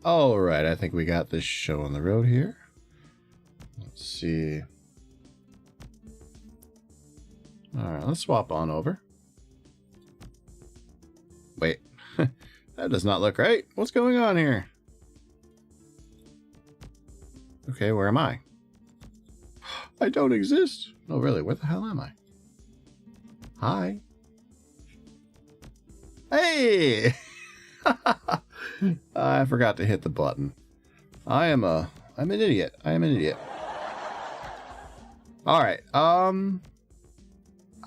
All right, I think we got this show on the road here. Let's see. All right, let's swap on over. Wait, that does not look right. What's going on here? Okay, where am I? I don't exist. No, really, where the hell am I? Hi. Hey! I forgot to hit the button. I'm an idiot. I am an idiot. All right. I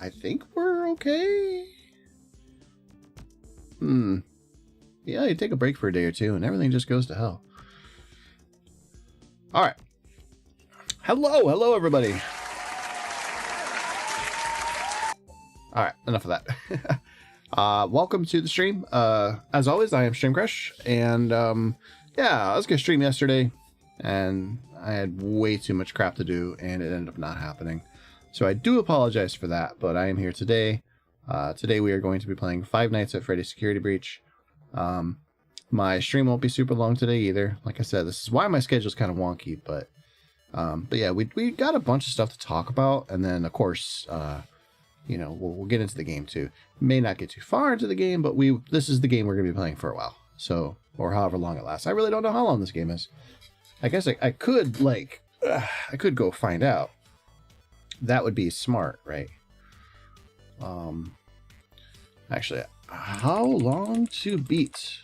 think we're okay. Yeah, you take a break for a day or two and everything just goes to hell. All right. Hello everybody. All right, enough of that. Welcome to the stream. As always, I am Stream Crush, and yeah, I was gonna stream yesterday, and I had way too much crap to do, and it ended up not happening. So I do apologize for that, but I am here today. Today we are going to be playing Five Nights at Freddy's Security Breach. My stream won't be super long today either. Like I said, this is why my schedule's kind of wonky, but yeah, we got a bunch of stuff to talk about, and then of course, you know, we'll get into the game too. May not get too far into the game, but this is the game we're gonna be playing for a while. So, or however long it lasts. I really don't know how long this game is. I guess I could I could go find out. That would be smart, right? Actually, how long to beat?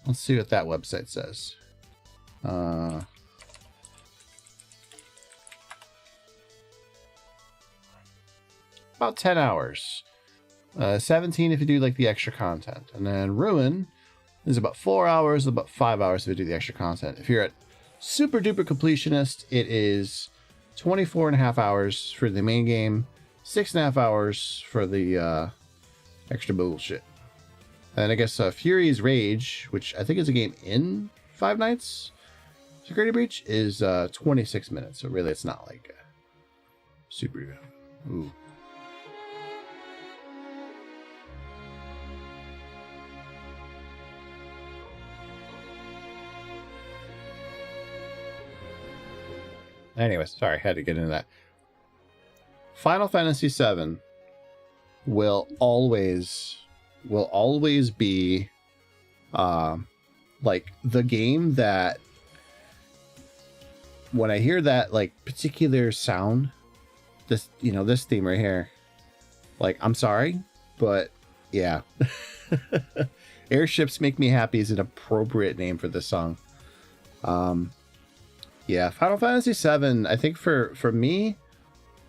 Let's see what that website says. About 10 hours. 17 if you do like the extra content. And then Ruin is about 4 hours, about 5 hours if you do the extra content. If you're at Super Duper Completionist, it is 24.5 hours for the main game, 6.5 hours for the extra bullshit. And I guess Fury's Rage, which I think is a game in Five Nights Security Breach, is 26 minutes. So really, it's not like super good. Ooh. Anyways, sorry, had to get into that. Final Fantasy VII will always be like the game that when I hear that like particular sound, this, you know, this theme right here, like, I'm sorry, but yeah. Airships Make Me Happy is an appropriate name for this song. Yeah, Final Fantasy VII, I think for me,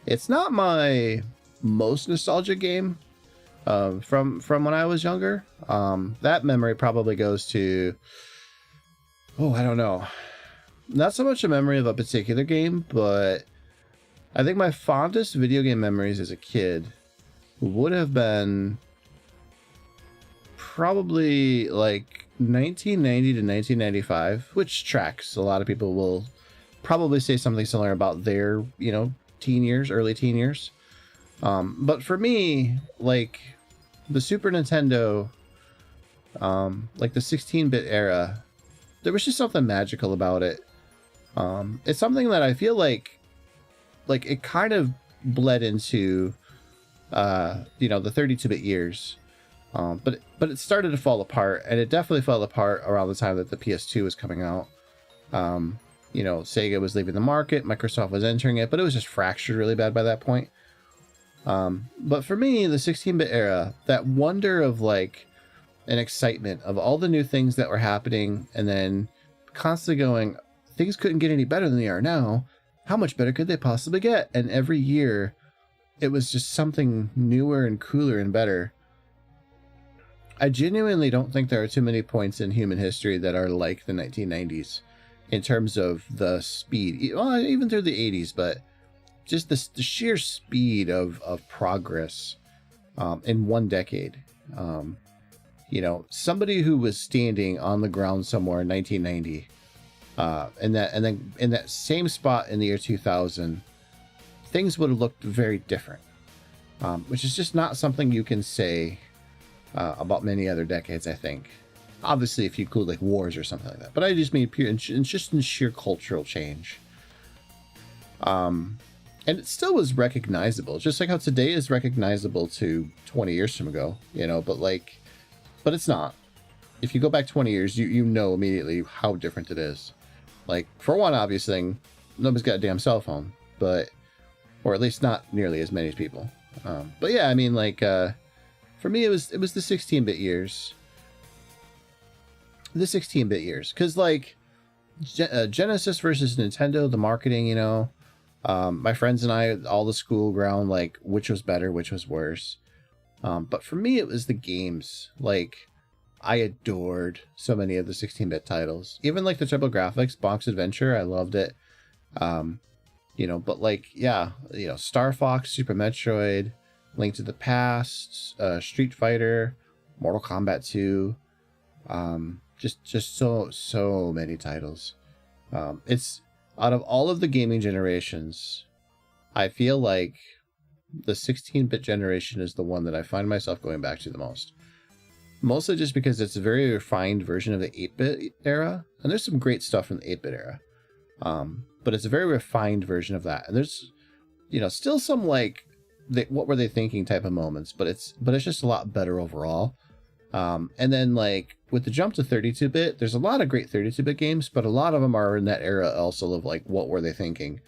it's not my most nostalgic game from when I was younger. That memory probably goes to, I don't know. Not so much a memory of a particular game, but I think my fondest video game memories as a kid would have been probably like 1990 to 1995, which tracks. A lot of people will probably say something similar about their, you know, teen years, early teen years. But for me, like the Super Nintendo, like the 16-bit era, there was just something magical about it. It's something that I feel like it kind of bled into, you know, the 32-bit years. But it started to fall apart, and it definitely fell apart around the time that the PS2 was coming out. You know, Sega was leaving the market, Microsoft was entering it, but it was just fractured really bad by that point. But for me, the 16-bit era, that wonder of like an excitement of all the new things that were happening, and then constantly going, things couldn't get any better than they are now. How much better could they possibly get? And every year, it was just something newer and cooler and better. I genuinely don't think there are too many points in human history that are like the 1990s in terms of the speed, well, even through the 80s, but just the sheer speed of progress in one decade. You know, somebody who was standing on the ground somewhere in 1990, and then in that same spot in the year 2000, things would have looked very different, which is just not something you can say about many other decades, I think. Obviously, if you include like wars or something like that, but I just mean pure, just in sheer cultural change. And it still was recognizable, just like how today is recognizable to 20 years from ago, you know, but it's not. If you go back 20 years, you know immediately how different it is. Like, for one obvious thing, nobody's got a damn cell phone, or at least not nearly as many people. But yeah, I mean, like, for me, it was the 16-bit years. The 16-bit years, because like Genesis versus Nintendo, the marketing, you know, my friends and I, all the school ground, like, which was better, which was worse. But for me, it was the games. Like, I adored so many of the 16-bit titles, even like the TurboGrafx Box Adventure. I loved it. You know, but like, yeah, you know, Star Fox, Super Metroid, Link to the Past, Street Fighter, Mortal Kombat 2. Just so many titles. It's out of all of the gaming generations, I feel like the 16-bit generation is the one that I find myself going back to the most. Mostly just because it's a very refined version of the 8-bit era, and there's some great stuff from the 8-bit era. But it's a very refined version of that, and there's, you know, still some like, what were they thinking type of moments, but it's just a lot better overall. And then like with the jump to 32-bit, there's a lot of great 32-bit games, but a lot of them are in that era also of like, what were they thinking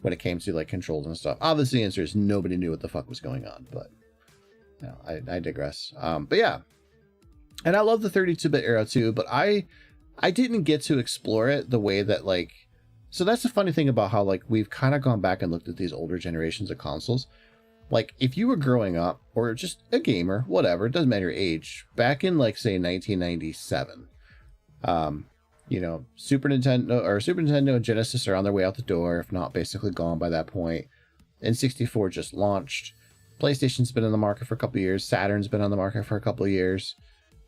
when it came to like controls and stuff. Obviously the answer is nobody knew what the fuck was going on, but you know, I digress. But yeah, and I love the 32-bit era too, but I didn't get to explore it the way that like, so that's the funny thing about how like we've kind of gone back and looked at these older generations of consoles. Like, if you were growing up, or just a gamer, whatever, it doesn't matter your age, back in, like, say, 1997, you know, Super Nintendo and Genesis are on their way out the door, if not basically gone by that point. N64 just launched. PlayStation's been on the market for a couple of years. Saturn's been on the market for a couple of years.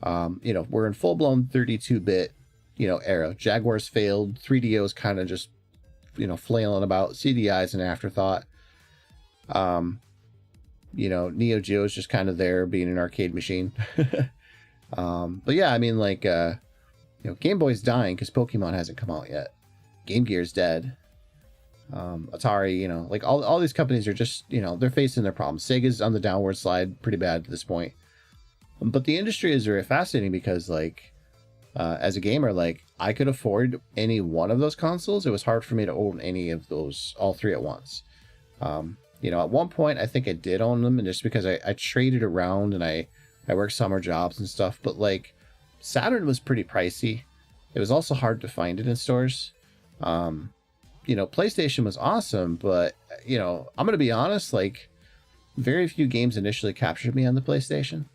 You know, we're in full-blown 32-bit, you know, era. Jaguars failed. 3DO's kind of just, you know, flailing about. CDI's an afterthought. You know, Neo Geo's just kind of there being an arcade machine. But yeah, I mean, like, you know, Game Boy's dying because Pokemon hasn't come out yet. Game Gear's dead. Atari, you know, like all these companies are just, you know, they're facing their problems. Sega's on the downward slide pretty bad at this point. But the industry is very fascinating because, like, as a gamer, like, I could afford any one of those consoles. It was hard for me to own any of those, all three at once. You know, at one point, I think I did own them, and just because I traded around and I worked summer jobs and stuff, but like, Saturn was pretty pricey. It was also hard to find it in stores. You know, PlayStation was awesome, but, you know, I'm going to be honest, like, very few games initially captured me on the PlayStation.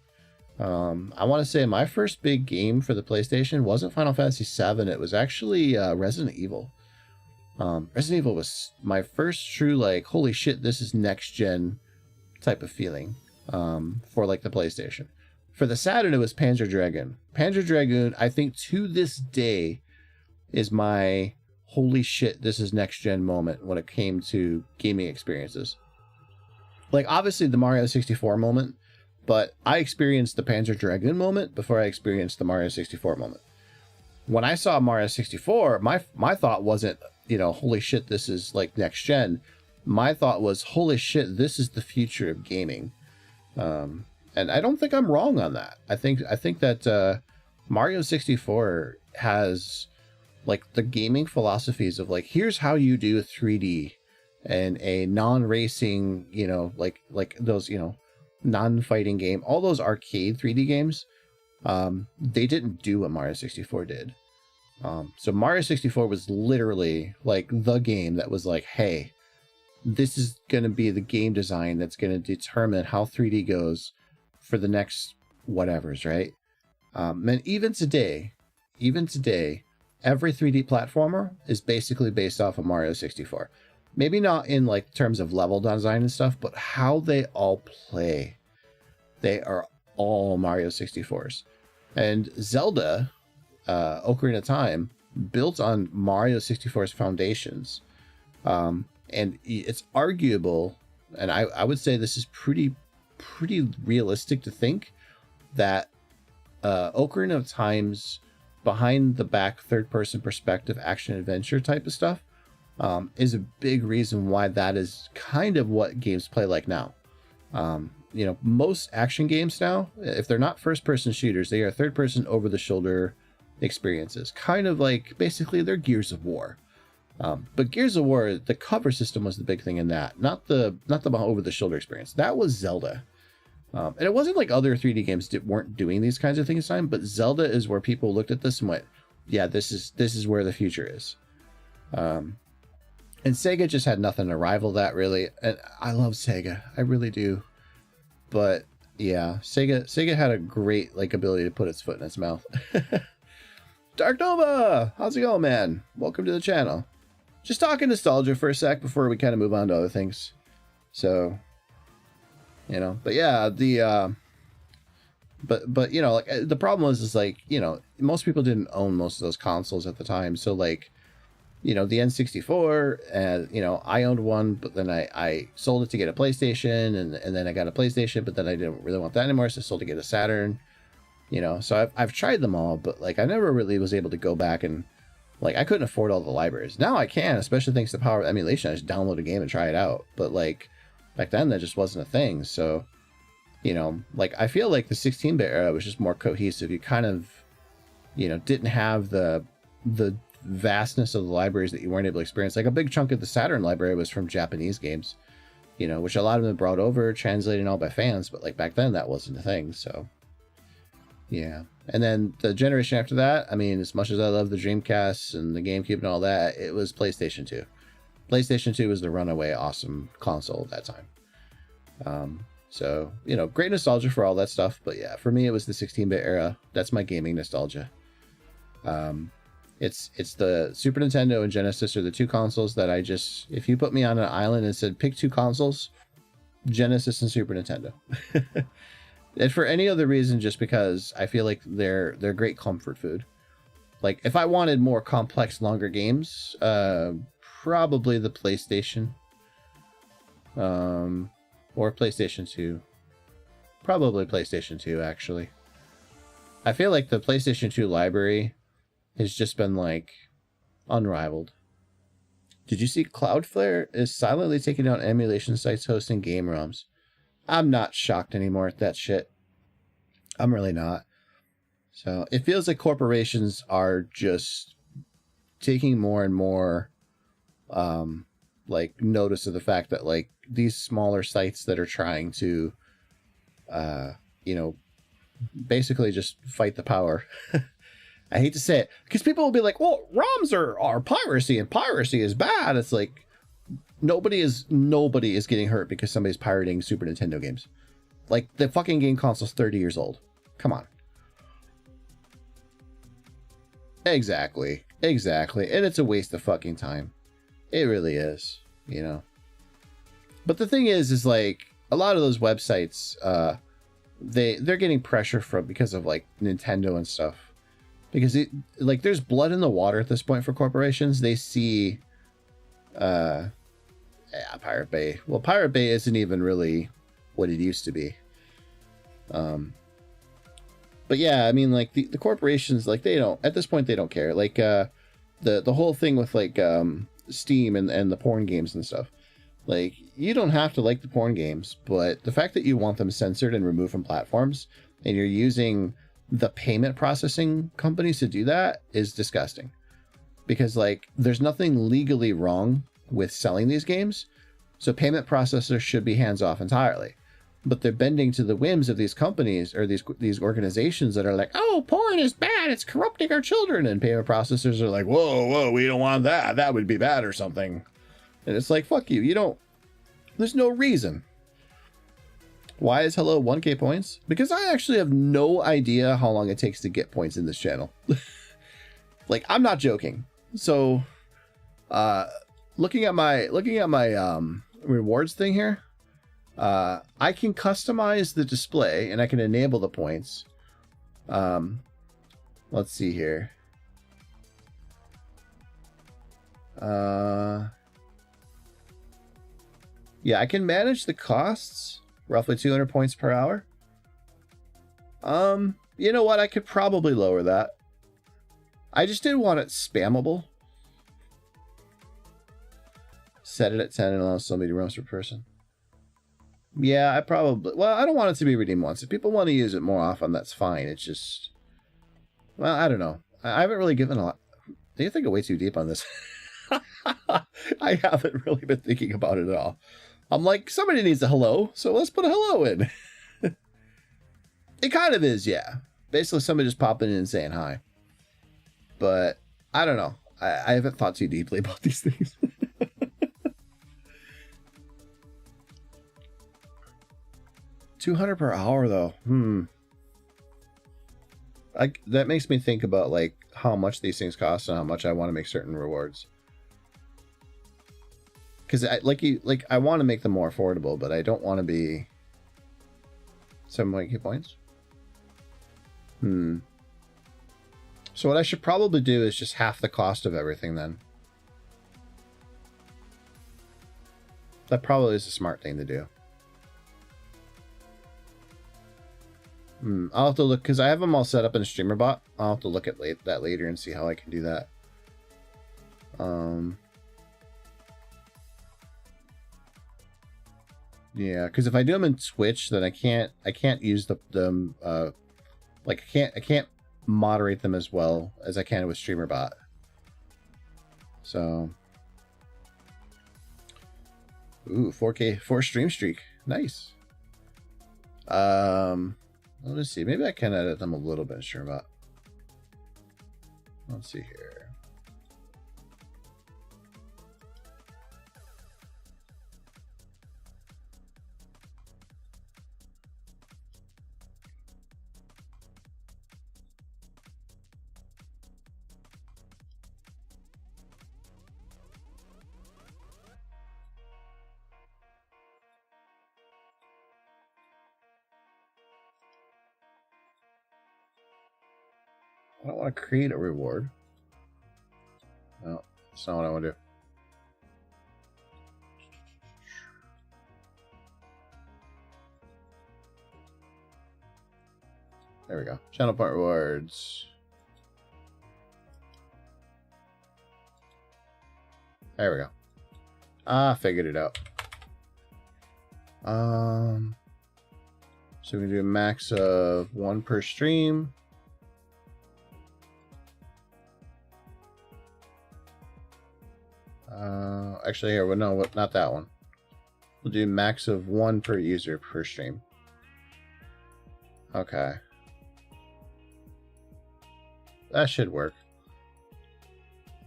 I want to say my first big game for the PlayStation wasn't Final Fantasy VII, it was actually Resident Evil. Resident Evil was my first true, like, holy shit, this is next gen type of feeling, for like the PlayStation. For the Saturn, it was Panzer Dragoon. Panzer Dragoon, I think to this day, is my holy shit, this is next gen moment when it came to gaming experiences. Like, obviously the Mario 64 moment, but I experienced the Panzer Dragoon moment before I experienced the Mario 64 moment. When I saw Mario 64, my thought wasn't, you know, holy shit, this is like next gen. My thought was, holy shit, this is the future of gaming. And I don't think I'm wrong on that. I think that Mario 64 has like the gaming philosophies of like, here's how you do 3D and a non-racing, you know, like those, you know, non-fighting game, all those arcade 3D games. They didn't do what Mario 64 did. So Mario 64 was literally like the game that was like, hey, this is going to be the game design that's going to determine how 3D goes for the next whatevers, right? And even today, every 3D platformer is basically based off of Mario 64. Maybe not in like terms of level design and stuff, but how they all play. They are all Mario 64s. And Zelda, Ocarina of Time, built on Mario 64's foundations. And it's arguable, and I would say this is pretty realistic to think that Ocarina of Time's behind the back third person perspective action adventure type of stuff is a big reason why that is kind of what games play like now. You know, most action games now, if they're not first person shooters, they are third person over the shoulder experiences, kind of like basically they're Gears of War. But Gears of War, the cover system was the big thing in that, not the over the shoulder experience. That was Zelda. And it wasn't like other 3D games weren't doing these kinds of things this time, but Zelda is where people looked at this and went, yeah, this is where the future is. And Sega just had nothing to rival that, really. And I love Sega, I really do. But yeah, Sega had a great like ability to put its foot in its mouth. Dark Nova, how's it going, man? Welcome to the channel. Just talking nostalgia for a sec before we kind of move on to other things. So, you know, but yeah, but you know, like the problem is like, you know, most people didn't own most of those consoles at the time. So like, you know, the N64, and you know, I owned one, but then I sold it to get a PlayStation, and then I got a PlayStation, but then I didn't really want that anymore, so I sold to get a Saturn. You know, so I've tried them all, but like I never really was able to go back and like I couldn't afford all the libraries. Now I can, especially thanks to the power of emulation. I just download a game and try it out. But like back then, that just wasn't a thing. So, you know, like I feel like the 16-bit era was just more cohesive. You kind of, you know, didn't have the vastness of the libraries that you weren't able to experience. Like a big chunk of the Saturn library was from Japanese games, you know, which a lot of them brought over, translated all by fans. But like back then, that wasn't a thing. So. Yeah, and then the generation after that, I mean, as much as I love the Dreamcast and the GameCube and all that, it was PlayStation 2. PlayStation 2 was the runaway awesome console at that time. So, you know, great nostalgia for all that stuff. But yeah, for me, it was the 16-bit era. That's my gaming nostalgia. It's the Super Nintendo and Genesis are the two consoles that I just, if you put me on an island and said, pick two consoles, Genesis and Super Nintendo. And for any other reason, just because I feel like they're great comfort food. Like if I wanted more complex, longer games, probably the PlayStation, or PlayStation 2. Probably PlayStation 2, actually. I feel like the PlayStation 2 library has just been like unrivaled. Did you see Cloudflare is silently taking down emulation sites hosting game ROMs? I'm not shocked anymore at that shit. I'm really not. So it feels like corporations are just taking more and more like notice of the fact that like these smaller sites that are trying to you know, basically just fight the power. I hate to say it because people will be like, well, ROMs are piracy and piracy is bad. It's like nobody is getting hurt because somebody's pirating Super Nintendo games. Like the fucking game console's 30 years old. Come on. Exactly. And it's a waste of fucking time. It really is, you know. But the thing is like a lot of those websites, they're getting pressure from because of like Nintendo and stuff. Because it like there's blood in the water at this point for corporations. They see yeah, Pirate Bay. Well, Pirate Bay isn't even really what it used to be. But yeah, I mean, like the corporations, like they don't at this point they don't care. Like the whole thing with like Steam and the porn games and stuff. Like you don't have to like the porn games, but the fact that you want them censored and removed from platforms, and you're using the payment processing companies to do that is disgusting. Because like there's nothing legally wrong with selling these games, so payment processors should be hands off entirely. But they're bending to the whims of these companies or these organizations that are like, oh, porn is bad, it's corrupting our children, and payment processors are like, whoa, we don't want that would be bad or something. And it's like, fuck you don't, there's no reason. Why is hello 1k points? Because I actually have no idea how long it takes to get points in this channel. Like I'm not joking. So looking at my rewards thing here, I can customize the display and I can enable the points. Let's see here. Yeah, I can manage the costs, roughly 200 points per hour. You know what? I could probably lower that. I just didn't want it spammable. Set it at 10 and allow somebody to roams per person. Yeah, I probably... Well, I don't want it to be redeemed once. If people want to use it more often, that's fine. It's just... Well, I don't know. I haven't really given a lot... Do you think I'm way too deep on this? I haven't really been thinking about it at all. I'm like, somebody needs a hello, so let's put a hello in. It kind of is, yeah. Basically, somebody just popping in and saying hi. But, I don't know. I haven't thought too deeply about these things. $200 per hour, though. That makes me think about, like, how much these things cost and how much I want to make certain rewards. Because I want to make them more affordable, but I don't want to be 7 key points. So what I should probably do is just half the cost of everything then. That probably is a smart thing to do. I'll have to look, because I have them all set up in a streamer bot. I'll have to look at that later and see how I can do that. Yeah, because if I do them in Twitch, then I can't use them like I can't moderate them as well as I can with streamer bot. So, ooh, 4K 4 stream streak, nice. Let's see, maybe I can edit them a little bit in streamer bot. Let's see here. I don't want to create a reward. No, that's not what I want to do. There we go. Channel point rewards. There we go. Ah, figured it out. So we can do a max of 1 per stream. Actually, here, well, no, not that one. We'll do max of 1 per user per stream. Okay. That should work.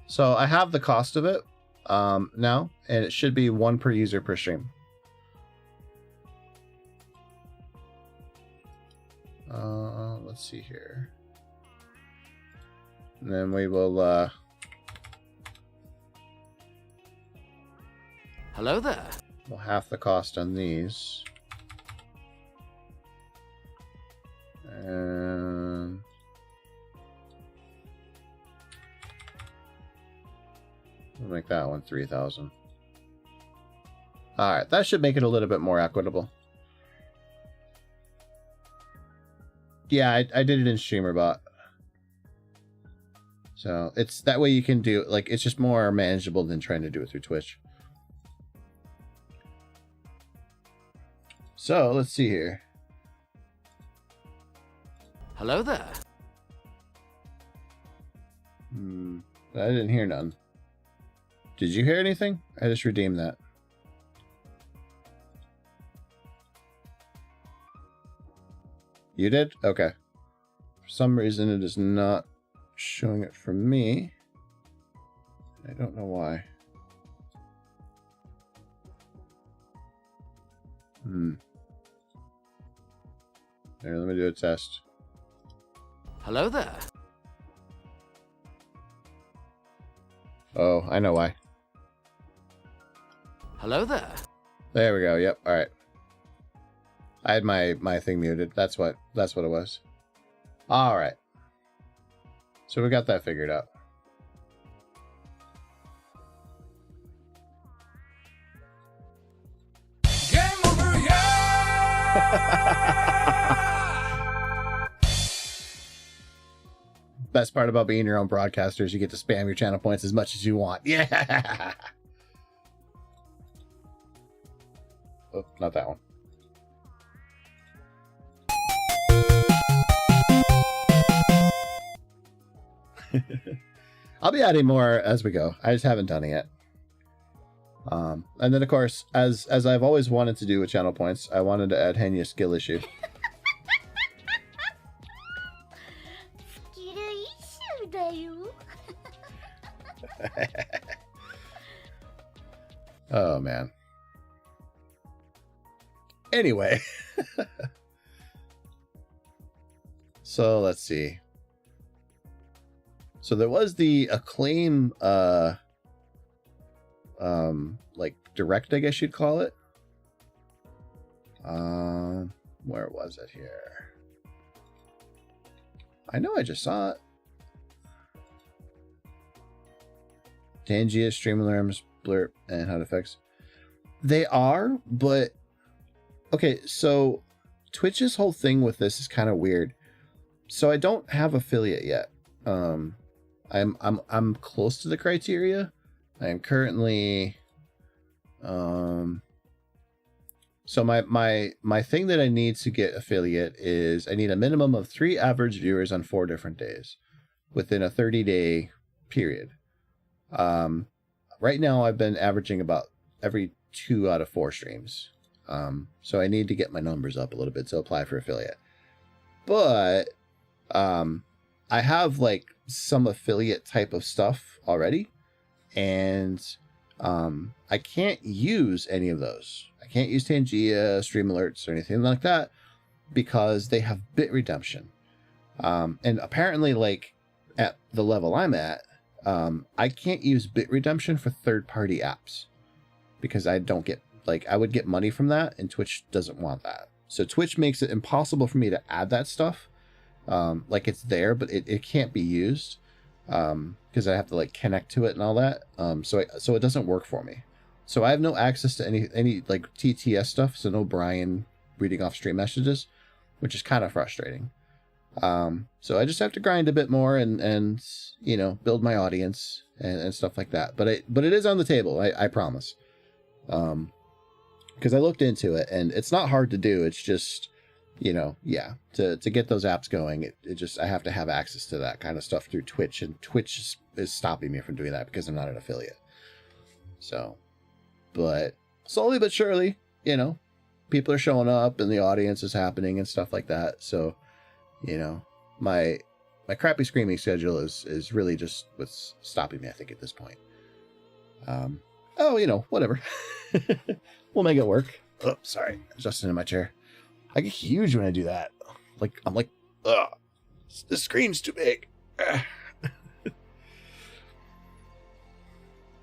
So I have the cost of it now, and it should be 1 per user per stream. Let's see here. And then we will hello there. We'll half the cost on these. And we'll make that one 3,000. Alright, that should make it a little bit more equitable. Yeah, I did it in StreamerBot. So it's that way you can do, like, it's just more manageable than trying to do it through Twitch. So let's see here. Hello there. I didn't hear none. Did you hear anything? I just redeemed that. You did? Okay. For some reason it is not showing it for me. I don't know why. There, let me do a test. Hello there. Oh, I know why. Hello there. There we go. Yep. All right. I had my thing muted. That's what it was. All right. So we got that figured out. Game over, yeah! Best part about being your own broadcaster is you get to spam your channel points as much as you want. Yeah. Oh, not that one. I'll be adding more as we go. I just haven't done it yet. And then of course, as I've always wanted to do with channel points, I wanted to add Henya's skill issue. Oh man. Anyway. So let's see. So there was the Acclaim like direct, I guess you'd call it. Where was it here? I know I just saw it. Tangia, Streamlabs, Blurp, and How to Fix. They are, but okay, so Twitch's whole thing with this is kind of weird. So I don't have affiliate yet. I'm close to the criteria. I am currently so my thing that I need to get affiliate is I need a minimum of 3 average viewers on 4 different days within a 30-day period. Right now I've been averaging about every 2 out of 4 streams. So I need to get my numbers up a little bit to apply for affiliate. But I have like some affiliate type of stuff already, and I can't use any of those. I can't use Tangia, Stream Alerts, or anything like that because they have bit redemption. And apparently, like at the level I'm at, I can't use bit redemption for third-party apps because I don't get, like, I would get money from that, and Twitch doesn't want that. So Twitch makes it impossible for me to add that stuff. Like it's there, but it can't be used because I have to like connect to it and all that. So it doesn't work for me. So I have no access to any like TTS stuff. So no Brian reading off stream messages, which is kind of frustrating. So I just have to grind a bit more and you know, build my audience and stuff like that. But it is on the table. I promise. Because I looked into it and it's not hard to do. It's just, you know, yeah, to get those apps going, it just, I have to have access to that kind of stuff through Twitch, and Twitch is stopping me from doing that because I'm not an affiliate. So, but slowly but surely, you know, people are showing up and the audience is happening and stuff like that. So, you know, my crappy screaming schedule is really just what's stopping me, I think, at this point. Oh, you know, whatever. We'll make it work. Oh, sorry, adjusting in my chair. I get huge when I do that. Like, I'm like, ugh, the screen's too big.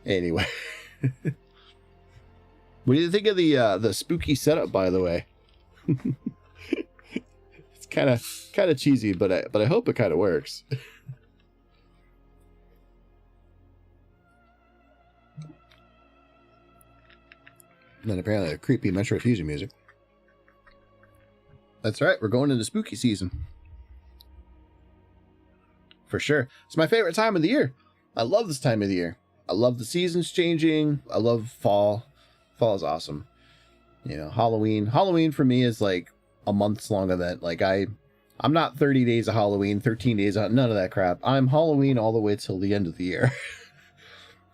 Anyway. What do you think of the spooky setup, by the way? It's kind of cheesy, but I hope it kind of works. And then apparently the creepy Metro Fusion music. That's right, we're going into spooky season. For sure. It's my favorite time of the year. I love this time of the year. I love the seasons changing. I love fall. Fall is awesome. You know, Halloween. Halloween for me is like a month's long event. Like I'm not 30 days of Halloween, 13 days out, none of that crap. I'm Halloween all the way till the end of the year.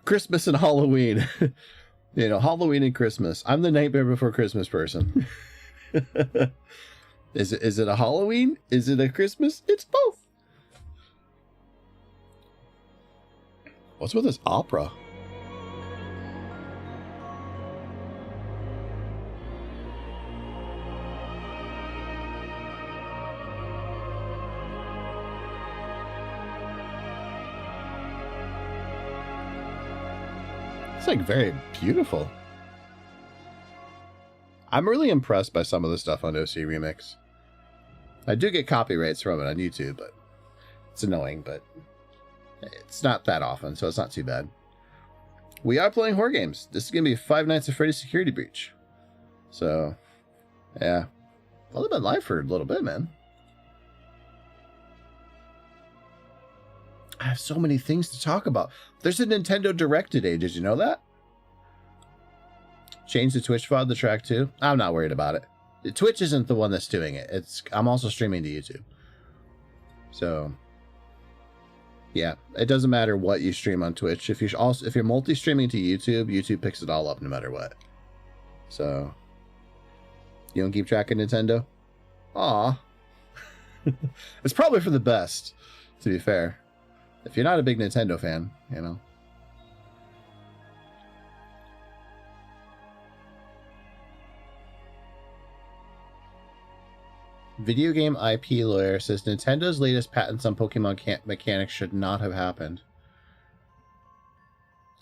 Christmas and Halloween. You know, Halloween and Christmas. I'm the Nightmare Before Christmas person. Is it a Halloween? Is it a Christmas? It's both. What's with this opera? It's like very beautiful. I'm really impressed by some of the stuff on OC Remix. I do get copyrights from it on YouTube, but it's annoying, but it's not that often, so it's not too bad. We are playing horror games. This is going to be Five Nights at Freddy's Security Breach. So, yeah. Well, I've been live for a little bit, man. I have so many things to talk about. There's a Nintendo Direct today. Did you know that? Change the Twitch VOD to track 2. I'm not worried about it. Twitch isn't the one that's doing it. I'm also streaming to YouTube. So yeah, it doesn't matter what you stream on Twitch. If you're multi-streaming to YouTube, YouTube picks it all up no matter what. So you don't keep track of Nintendo? Aw. It's probably for the best, to be fair. If you're not a big Nintendo fan, you know. Video game IP lawyer says Nintendo's latest patents on Pokemon mechanics should not have happened.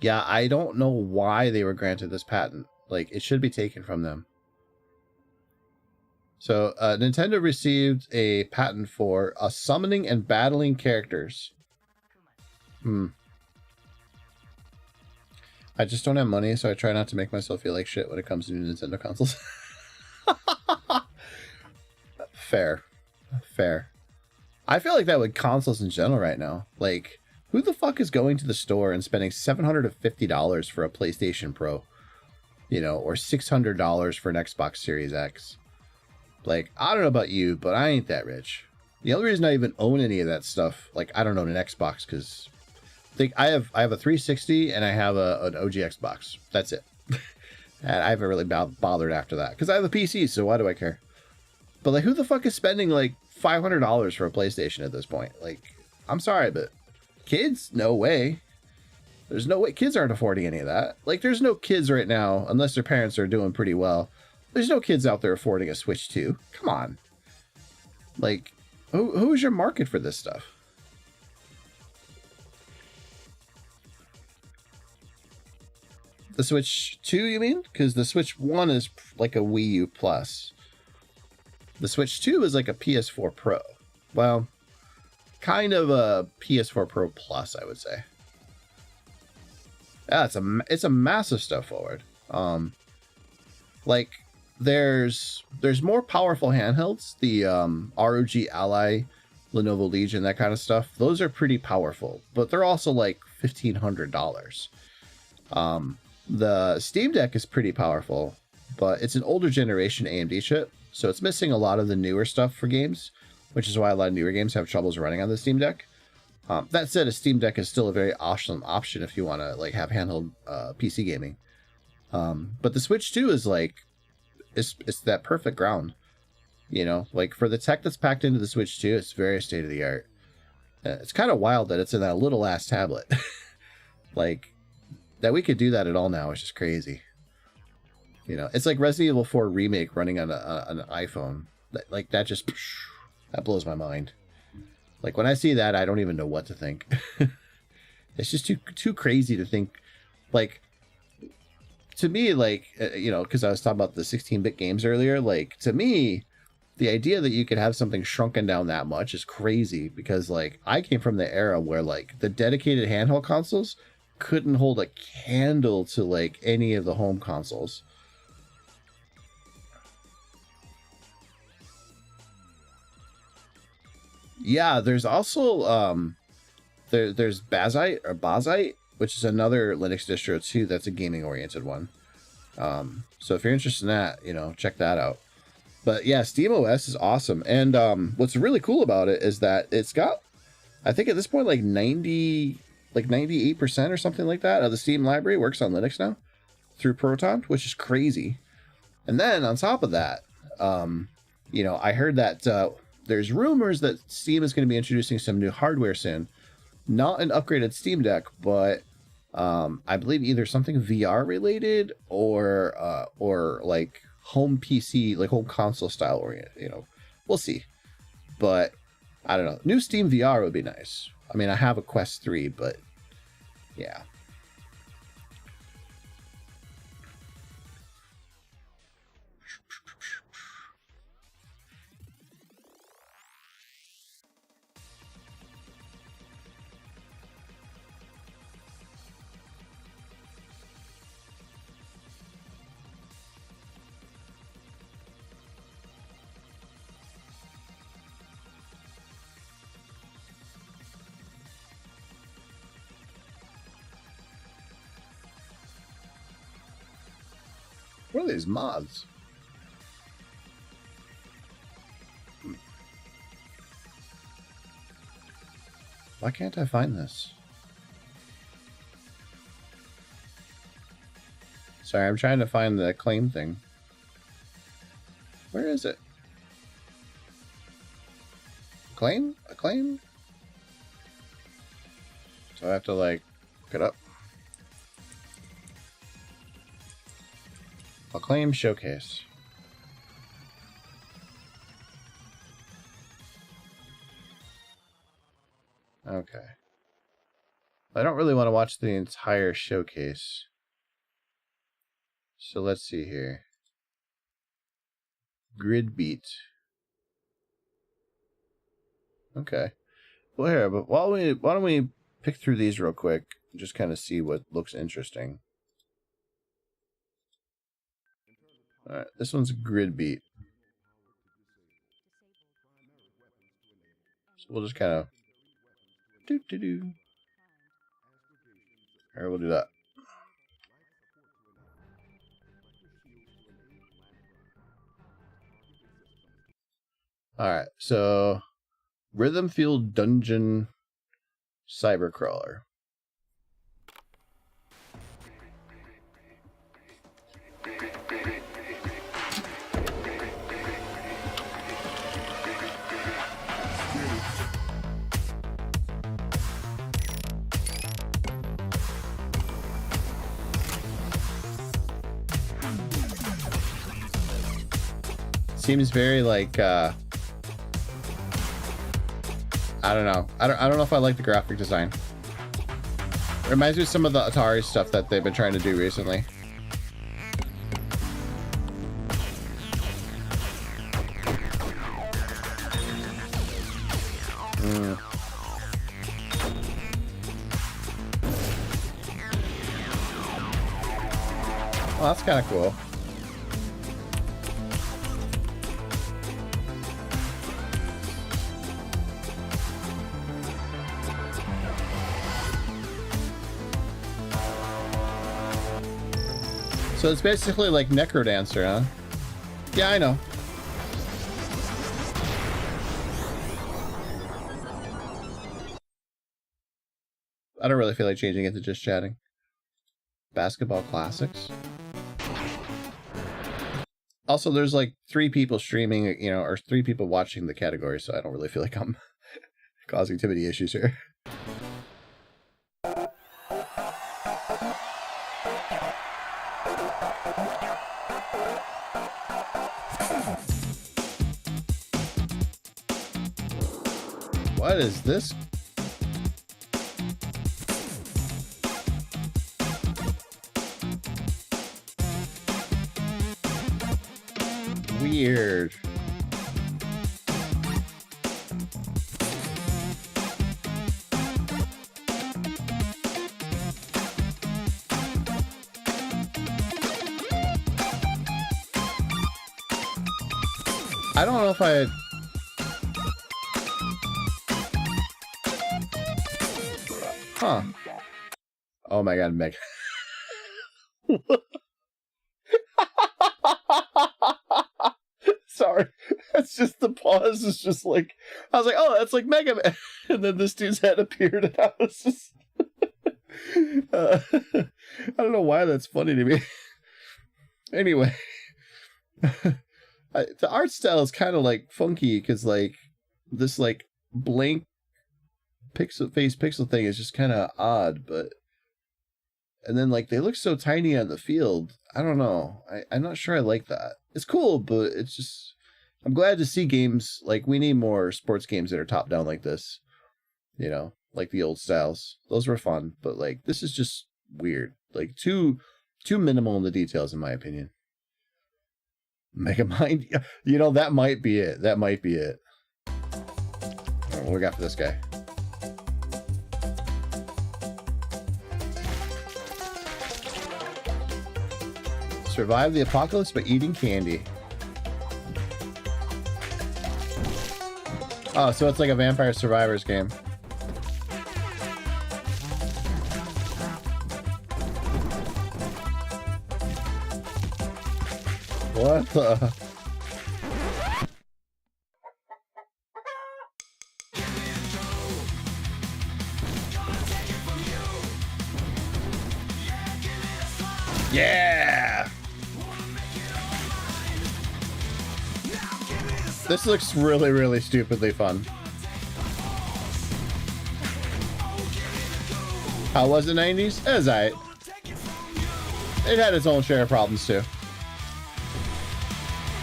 Yeah, I don't know why they were granted this patent. Like, it should be taken from them. So, Nintendo received a patent for summoning and battling characters. I just don't have money, so I try not to make myself feel like shit when it comes to new Nintendo consoles. Fair. I feel like that with consoles in general right now. Like, who the fuck is going to the store and spending $750 for a PlayStation Pro? You know, or $600 for an Xbox Series X? Like, I don't know about you, but I ain't that rich. The only reason I even own any of that stuff, like, I don't own an Xbox, because I have a 360 and I have an OG Xbox. That's it. And I haven't really bothered after that, because I have a PC, so why do I care? But, like, who the fuck is spending, like, $500 for a PlayStation at this point? Like, I'm sorry, but kids? No way. There's no way. Kids aren't affording any of that. Like, there's no kids right now, unless their parents are doing pretty well. There's no kids out there affording a Switch 2. Come on. Like, who's your market for this stuff? The Switch 2, you mean? Because the Switch 1 is like a Wii U Plus. The Switch 2 is like a PS4 Pro. Well, kind of a PS4 Pro Plus, I would say. Yeah, it's a massive step forward. Like, there's more powerful handhelds. The ROG Ally, Lenovo Legion, that kind of stuff. Those are pretty powerful, but they're also like $1,500. The Steam Deck is pretty powerful, but it's an older generation AMD chip, so it's missing a lot of the newer stuff for games, which is why a lot of newer games have troubles running on the Steam Deck. That said, a Steam Deck is still a very awesome option if you want to like have handheld PC gaming. But the Switch 2 is like, it's that perfect ground, you know, like for the tech that's packed into the Switch 2, it's very state of the art. It's kind of wild that it's in that little ass tablet. Like, that we could do that at all now is just crazy. You know, it's like Resident Evil 4 Remake running on an iPhone. Like, that just, that blows my mind. Like, when I see that, I don't even know what to think. It's just too crazy to think. Like, to me, like, you know, because I was talking about the 16-bit games earlier, like, to me, the idea that you could have something shrunken down that much is crazy, because, like, I came from the era where, like, the dedicated handheld consoles couldn't hold a candle to, like, any of the home consoles. Yeah, there's also there's Bazite, which is another Linux distro too. That's a gaming oriented one. So if you're interested in that, you know, check that out. But yeah, SteamOS is awesome, and what's really cool about it is that it's got, I think at this point, like 98% or something like that of the Steam library works on Linux now through Proton, which is crazy. And then on top of that, you know, I heard that there's rumors that Steam is going to be introducing some new hardware soon. Not an upgraded Steam Deck, but I believe either something VR related or like home PC, like home console style oriented. You know, we'll see. But I don't know. New Steam VR would be nice. I mean, I have a Quest 3, but yeah. What are these mods? Why can't I find this? Sorry, I'm trying to find the claim thing. Where is it? Claim? A claim? So I have to, like, look it up. Acclaim Showcase. Okay. I don't really want to watch the entire showcase. So let's see here. Grid beat. Okay. Well, here, but why don't we pick through these real quick and just kind of see what looks interesting. All right, this one's grid beat. So we'll just kind of do. All right, we'll do that. All right, so Rhythm Field Dungeon Cybercrawler. Seems very like I don't know. I don't know if I like the graphic design. It reminds me of some of the Atari stuff that they've been trying to do recently. Well, that's kind of cool. So it's basically like Necrodancer, huh? Yeah, I know. I don't really feel like changing it to just chatting. Basketball classics. Also, there's like 3 people streaming, you know, or 3 people watching the category, so I don't really feel like I'm causing too many issues here. What is this? Weird. I don't know if I... Huh. Oh my god, Meg. Sorry. That's just the pause is just like I was like, oh, that's like Mega Man. And then this dude's head appeared and I was just I don't know why that's funny to me. Anyway. The art style is kind of like funky because like this like blank pixel thing is just kind of odd, but and then like they look so tiny on the field. I don't know. I'm not sure I like that. It's cool, but it's just I'm glad to see games like we need more sports games that are top down like this. You know, like the old styles. Those were fun, but like this is just weird. Like too minimal in the details in my opinion. Mega Mind, you know, that might be it. That might be it. What do we got for this guy? Survive the apocalypse by eating candy. Oh, so it's like a Vampire Survivors game. What the? Yeah! This looks really, really stupidly fun. How was the 90s? It was alright. It had its own share of problems too.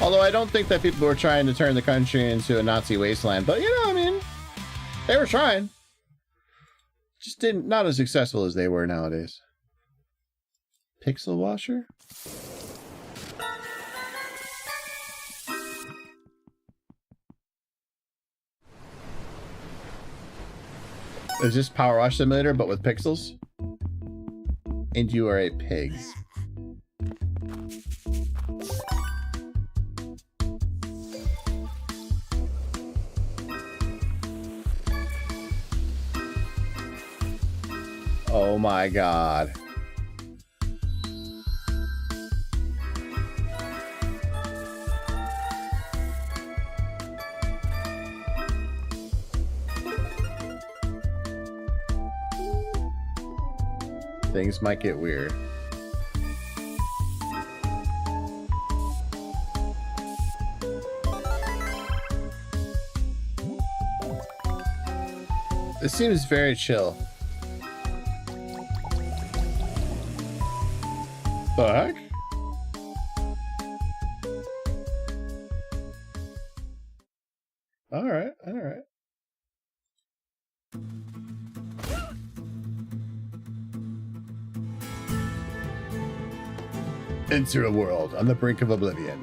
Although I don't think that people were trying to turn the country into a Nazi wasteland, but you know, I mean, they were trying. Just not as successful as they were nowadays. Pixel washer? Is this Power Wash Simulator but with pixels? And you are a pig. Oh my god. Things might get weird. This seems very chill. The heck? Alright, alright. Enter a world on the brink of oblivion.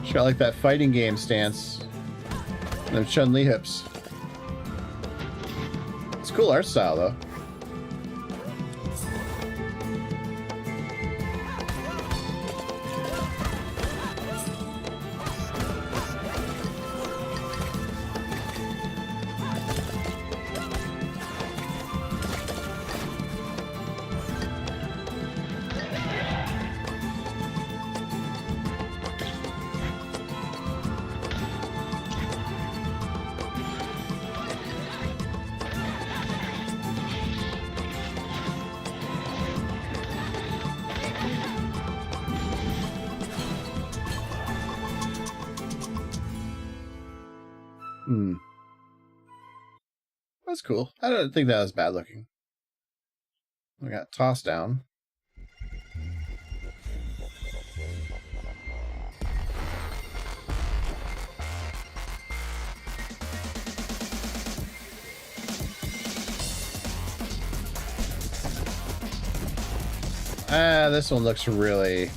She got like that fighting game stance. And them Chun-Li hips. It's a cool art style though. That's cool. I don't think that was bad looking. We got tossed down. This one looks really...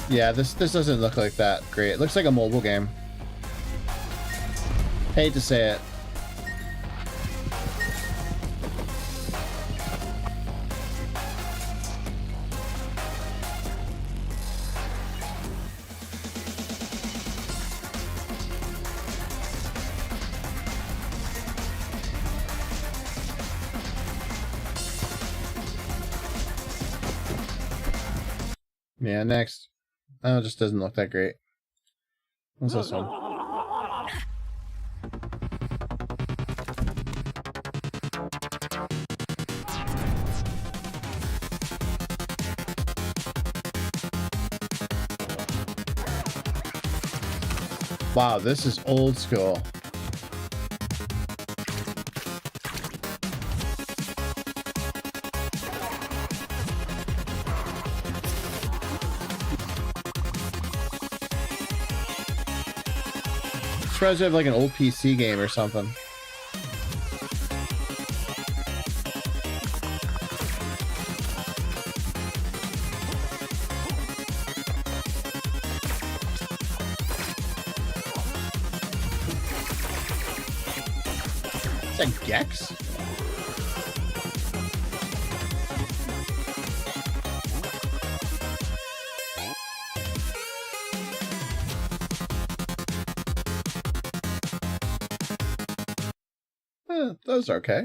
Yeah, this doesn't look like that great. It looks like a mobile game. Hate to say it. Yeah, next. Oh, it just doesn't look that great. What's this one? Wow, this is old school. Surprised you have like an old PC game or something. Is that Gex? those are okay.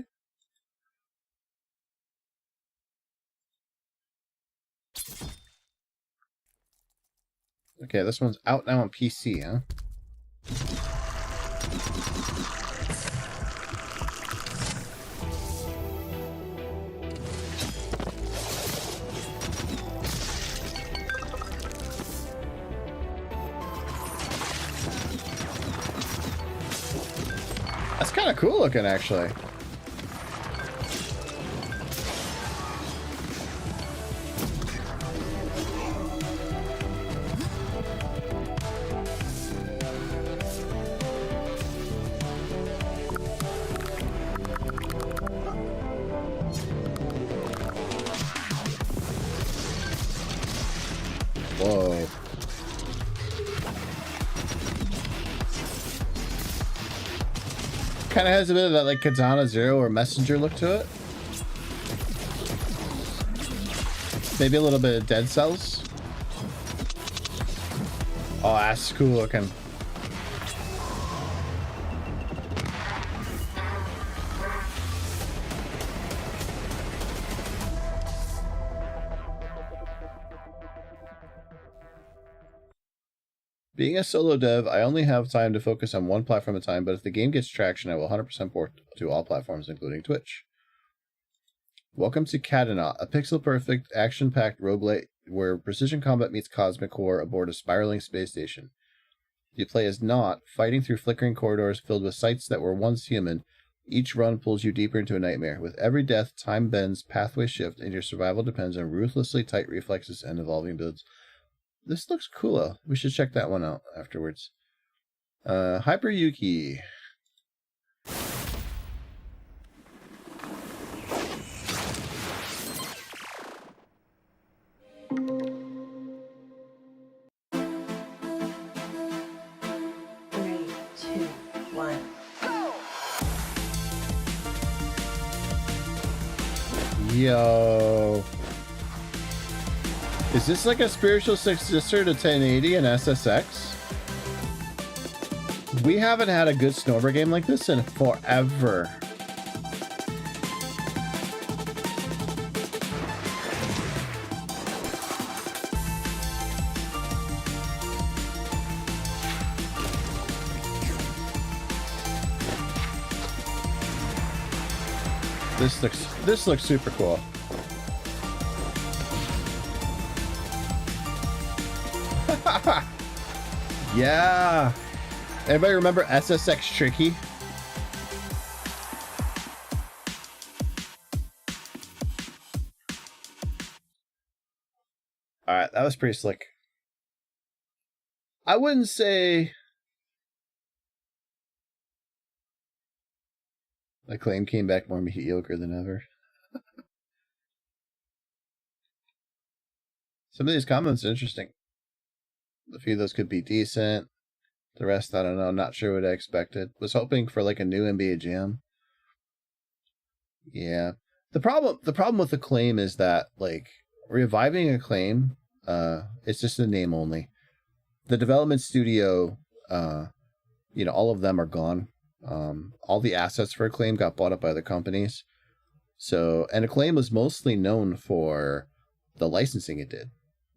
Okay, this one's out now on PC, huh? That's kind of cool looking, actually. Whoa. Kind of has a bit of that like Katana Zero or Messenger look to it. Maybe a little bit of Dead Cells. Oh, that's cool looking. Being a solo dev, I only have time to focus on one platform at a time, but if the game gets traction, I will 100% port to all platforms, including Twitch. Welcome to Katana, a pixel-perfect, action-packed roguelite where precision combat meets cosmic horror aboard a spiraling space station. You play as Not, fighting through flickering corridors filled with sights that were once human. Each run pulls you deeper into a nightmare. With every death, time bends, pathways shift, and your survival depends on ruthlessly tight reflexes and evolving builds. This looks cool. We should check that one out afterwards. Hyper Yuki. Yo. Is this like a spiritual successor to 1080 and SSX? We haven't had a good snowboard game like this in forever. This looks super cool. Yeah. Everybody remember SSX Tricky? Alright, that was pretty slick. I wouldn't say Acclaim came back more mediocre than ever. Some of these comments are interesting. A few of those could be decent. The rest, I don't know. Not sure what I expected. Was hoping for like a new NBA Jam. Yeah. The problem with Acclaim is that like reviving Acclaim, it's just a name only. The development studio, all of them are gone. All the assets for Acclaim got bought up by other companies. So, and Acclaim was mostly known for the licensing it did.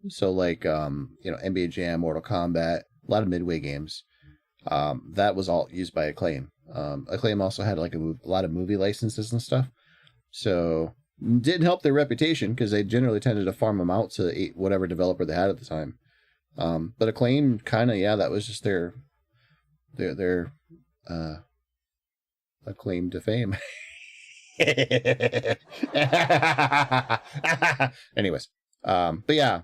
So like, NBA Jam, Mortal Kombat, a lot of Midway games. That was all used by Acclaim. Acclaim also had like a lot of movie licenses and stuff. So didn't help their reputation because they generally tended to farm them out to whatever developer they had at the time. But Acclaim kind of, that was just their claim to fame. Anyways, but yeah.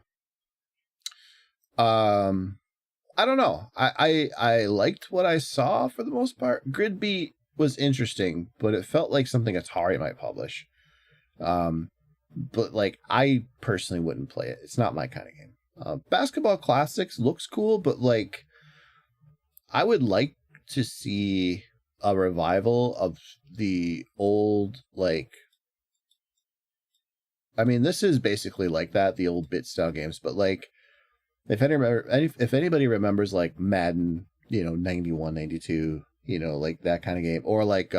I don't know. I liked what I saw for the most part. Grid Beat was interesting, but it felt like something Atari might publish. But like I personally wouldn't play it. It's not my kind of game. Basketball Classics looks cool, but like I would like to see a revival of the old this is basically like that, the old bit style games, but like if anybody remembers like Madden, 91, 92, like that kind of game, or like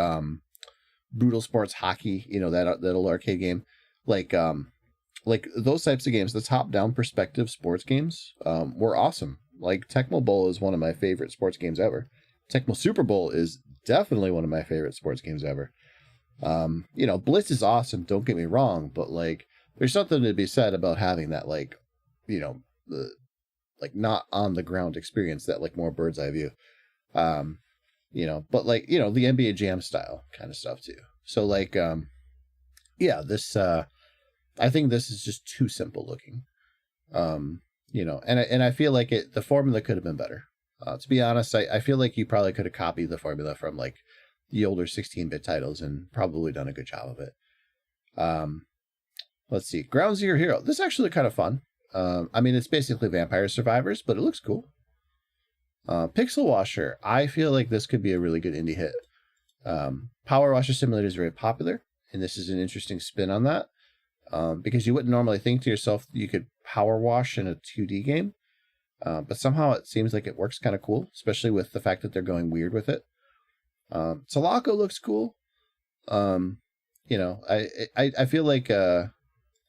Brutal Sports Hockey, that old arcade game, like those types of games, the top-down perspective sports games, were awesome. Like Tecmo Bowl is one of my favorite sports games ever. Tecmo Super Bowl is definitely one of my favorite sports games ever. Blitz is awesome, don't get me wrong, but like there's something to be said about having that the not on the ground experience, that like more bird's eye view. But like, the NBA Jam style kind of stuff too. So like this I think this is just too simple looking. And I feel like the formula could have been better. To be honest, I feel like you probably could have copied the formula from like the older 16-bit titles and probably done a good job of it. Let's see. Ground Zero Hero. This is actually kind of fun. It's basically Vampire Survivors, but it looks cool. Pixel Washer. I feel like this could be a really good indie hit. Power Washer Simulator is very popular, and this is an interesting spin on that. Because you wouldn't normally think to yourself you could power wash in a 2D game. But somehow it seems like it works kind of cool, especially with the fact that they're going weird with it. Sulaco looks cool. I feel like I'm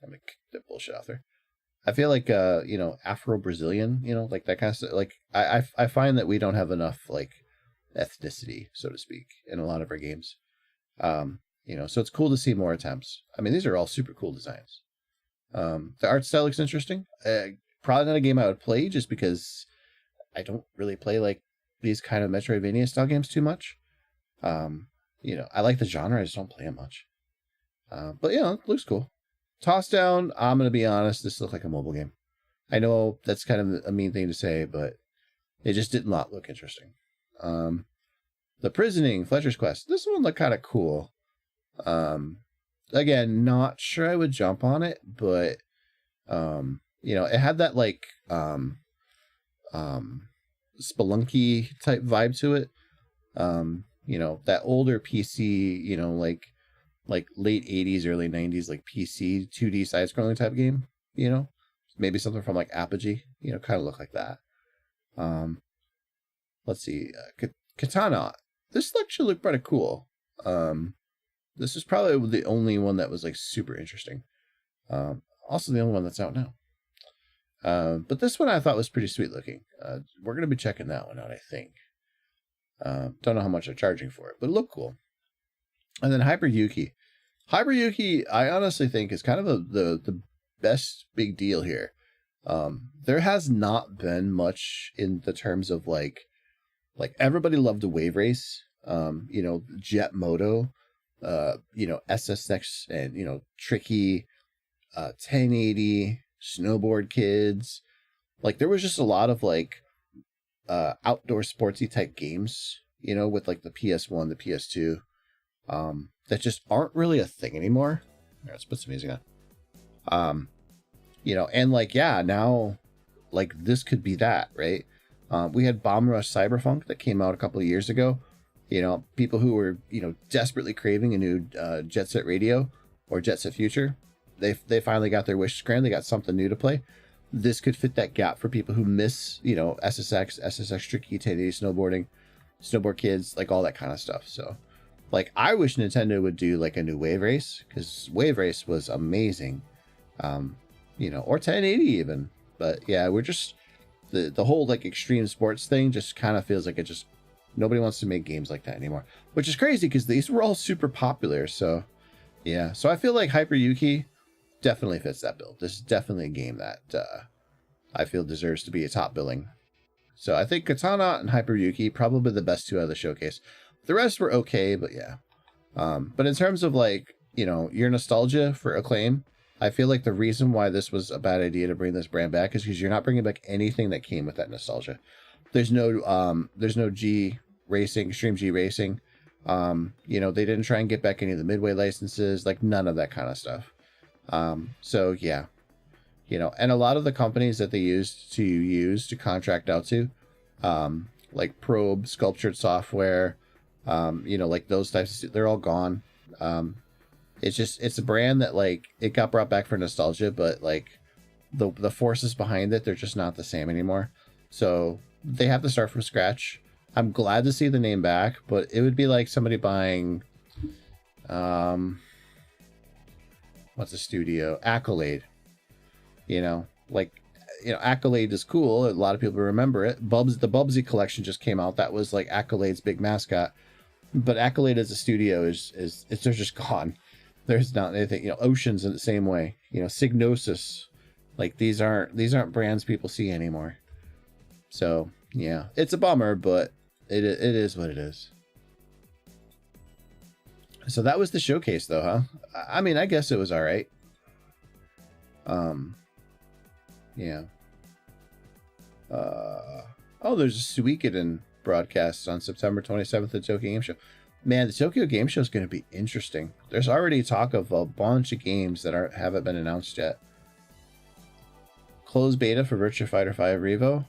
gonna kick that bullshit out there. I feel like Afro-Brazilian, like that kind of stuff. Like I find that we don't have enough like ethnicity, so to speak, in a lot of our games. So it's cool to see more attempts. These are all super cool designs. The art style looks interesting. Probably not a game I would play just because I don't really play like these kind of Metroidvania style games too much. I like the genre, I just don't play it much. But it looks cool. Toss Down, I'm going to be honest, this looks like a mobile game. I know that's kind of a mean thing to say, but it just did not look interesting. The Prisoning, Fletcher's Quest, this one looked kind of cool. Again, not sure I would jump on it, but it had that like Spelunky type vibe to it. That older PC, like late 80s, early 90s, like PC 2D side-scrolling type game, maybe something from like Apogee, kind of look like that. Let's see, Katana. This actually looked pretty cool. This is probably the only one that was like super interesting. Also the only one that's out now. But this one I thought was pretty sweet looking. We're going to be checking that one out, I think. Don't know how much they're charging for it, but it looked cool. And then Hyper Yuki. Hyper Yuki, I honestly think is kind of the best big deal here. There has not been much in the terms of like everybody loved the Wave Race, Jet Moto, SSX and, Tricky, 1080, Snowboard Kids. Like there was just a lot of like outdoor sportsy type games, with like the PS1, the PS2, that just aren't really a thing anymore. Here, let's put some music on. And like, yeah, now like this could be that, right? We had Bomb Rush Cyberpunk that came out a couple of years ago. People who were, desperately craving a new Jet Set Radio or Jet Set Future, they finally got their wish granted. They got something new to play. This could fit that gap for people who miss, SSX Tricky, 1080 snowboarding, Snowboard Kids, like all that kind of stuff. So, like, I wish Nintendo would do like a new Wave Race, because Wave Race was amazing, or 1080 even. But yeah, we're just the whole like extreme sports thing just kind of feels like nobody wants to make games like that anymore, which is crazy because these were all super popular. So yeah, so I feel like Hyper Yuki definitely fits that bill. This is definitely a game that I feel deserves to be a top billing. So I think Katana and Hyper Yuki probably the best two out of the showcase. The rest were okay, but yeah. But in terms of like, your nostalgia for Acclaim, I feel like the reason why this was a bad idea to bring this brand back is because you're not bringing back anything that came with that nostalgia. There's no G Racing, Extreme G Racing. They didn't try and get back any of the Midway licenses, like none of that kind of stuff. So yeah, and a lot of the companies that they used to contract out to, like Probe, Sculptured Software, like those types, they're all gone. It's a brand that like it got brought back for nostalgia, but like the forces behind it, they're just not the same anymore. So they have to start from scratch. I'm glad to see the name back, but it would be like somebody buying, What's a studio? Accolade. Accolade is cool. A lot of people remember it. The Bubsy collection just came out. That was like Accolade's big mascot. But Accolade as a studio they're just gone. There's not anything. Oceans in the same way. Signosis. Like these aren't brands people see anymore. So yeah, it's a bummer, but it is what it is. So that was the showcase, though, huh? I mean, I guess it was all right. Yeah. There's a Suikoden broadcast on September 27th at the Tokyo Game Show. Man, the Tokyo Game Show is going to be interesting. There's already talk of a bunch of games that haven't been announced yet. Closed beta for Virtua Fighter 5 Revo.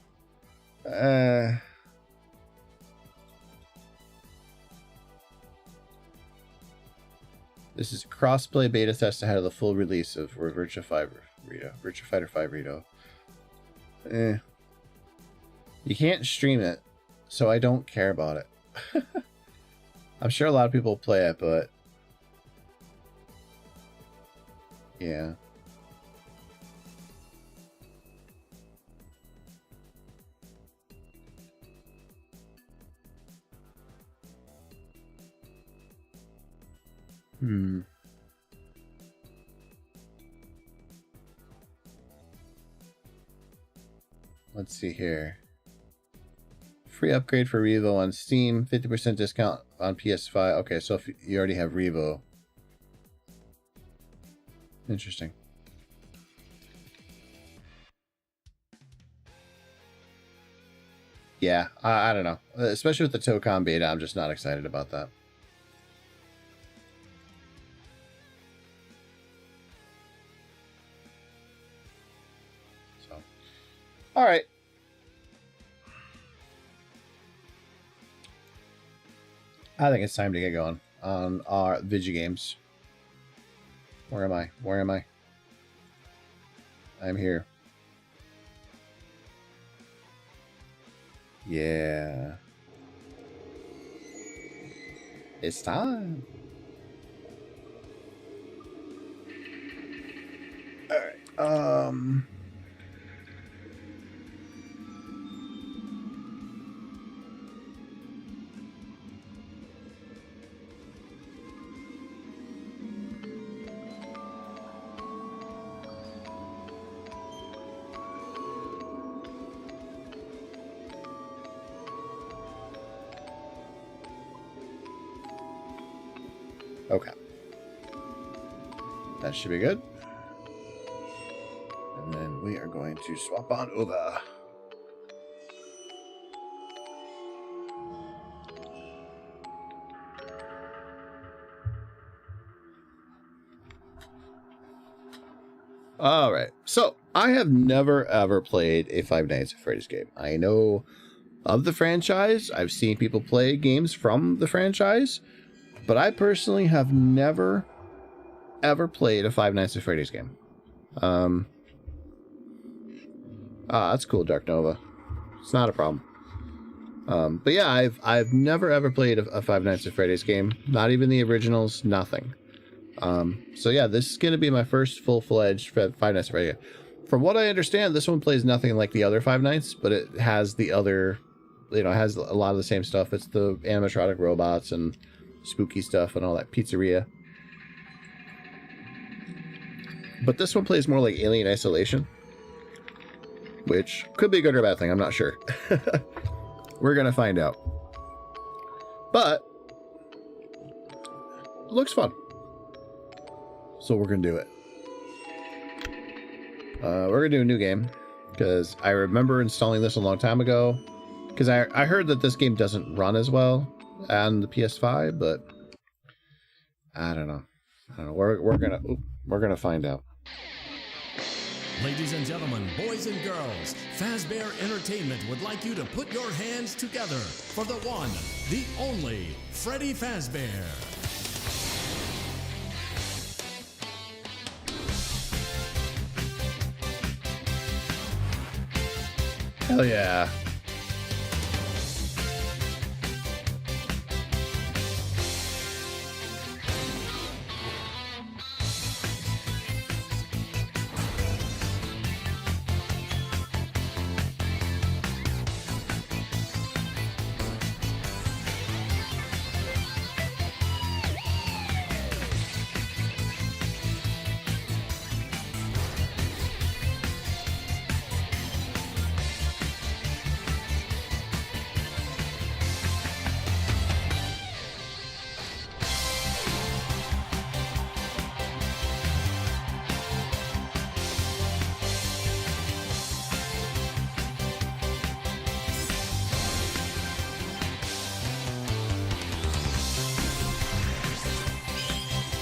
This is a cross-play beta test ahead of the full release of Virtua Fighter 5 Rito. You can't stream it, so I don't care about it. I'm sure a lot of people play it, but yeah. Let's see here. Free upgrade for Revo on Steam, 50% discount on PS5. Okay, so if you already have Revo. Interesting. Yeah, I don't know. Especially with the Tocon beta, I'm just not excited about that. So, all right. I think it's time to get going on our video games. Where am I? Where am I? I'm here. Yeah. It's time. All right. Okay. That should be good. And then we are going to swap on over. All right. So I have never ever played a Five Nights at Freddy's game. I know of the franchise. I've seen people play games from the franchise. But I personally have never, ever played a Five Nights at Freddy's game. That's cool, Dark Nova. It's not a problem. But yeah, I've never ever played a Five Nights at Freddy's game. Not even the originals, nothing. So yeah, this is going to be my first full-fledged Five Nights at Freddy's game. From what I understand, this one plays nothing like the other Five Nights, but it has the other, it has a lot of the same stuff. It's the animatronic robots and spooky stuff and all that pizzeria. But this one plays more like Alien Isolation, which could be a good or a bad thing. I'm not sure. We're going to find out. But it looks fun. So we're going to do it. We're going to do a new game because I remember installing this a long time ago because I heard that this game doesn't run as well on the PS5, but I don't know. We're gonna find out. Ladies and gentlemen, boys and girls, Fazbear Entertainment would like you to put your hands together for the one, the only Freddy Fazbear. Hell yeah.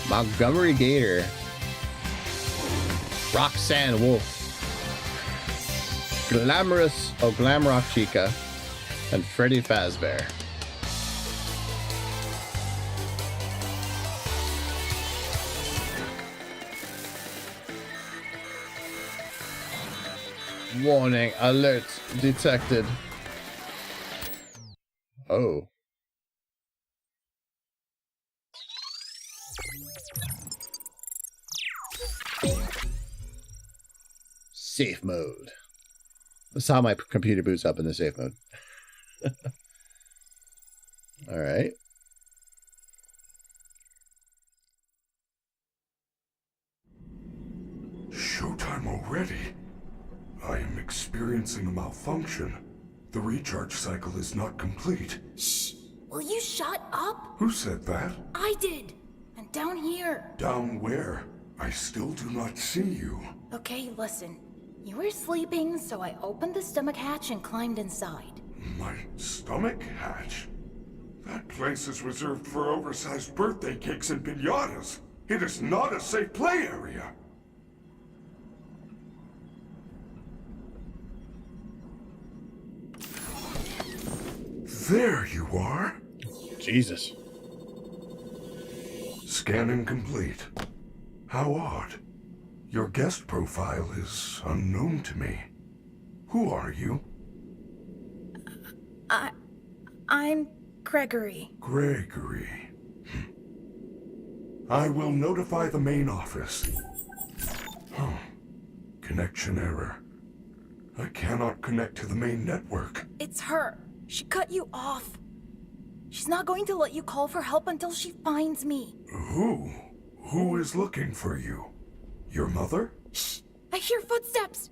Montgomery Gator. Roxanne Wolf. Glamrock Chica. And Freddy Fazbear. Warning, alert detected. Oh. Safe mode. That's how my computer boots up in the safe mode. All right. Showtime already? I am experiencing a malfunction. The recharge cycle is not complete. Shh! Will you shut up? Who said that? I did! And down here. Down where? I still do not see you. Okay, listen. You were sleeping, so I opened the stomach hatch and climbed inside. My stomach hatch? That place is reserved for oversized birthday cakes and piñatas. It is not a safe play area. There you are. Jesus. Scanning complete. How odd. Your guest profile is unknown to me. Who are you? I'm Gregory. Gregory. I will notify the main office. Oh. Connection error. I cannot connect to the main network. It's her. She cut you off. She's not going to let you call for help until she finds me. Who? Who is looking for you? Your mother? Shh! I hear footsteps!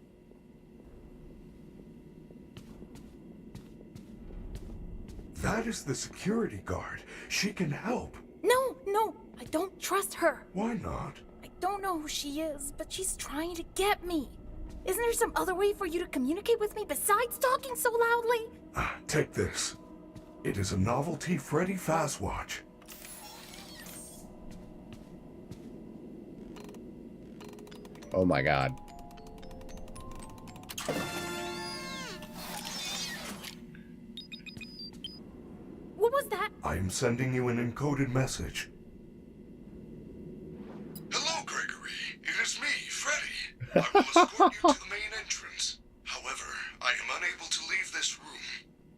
That is the security guard. She can help. No, I don't trust her. Why not? I don't know who she is, but she's trying to get me. Isn't there some other way for you to communicate with me besides talking so loudly? Take this. It is a novelty Freddy Faz watch. Oh my god. What was that? I am sending you an encoded message. Hello, Gregory. It is me, Freddy. I will escort you to the main entrance. However, I am unable to leave this room.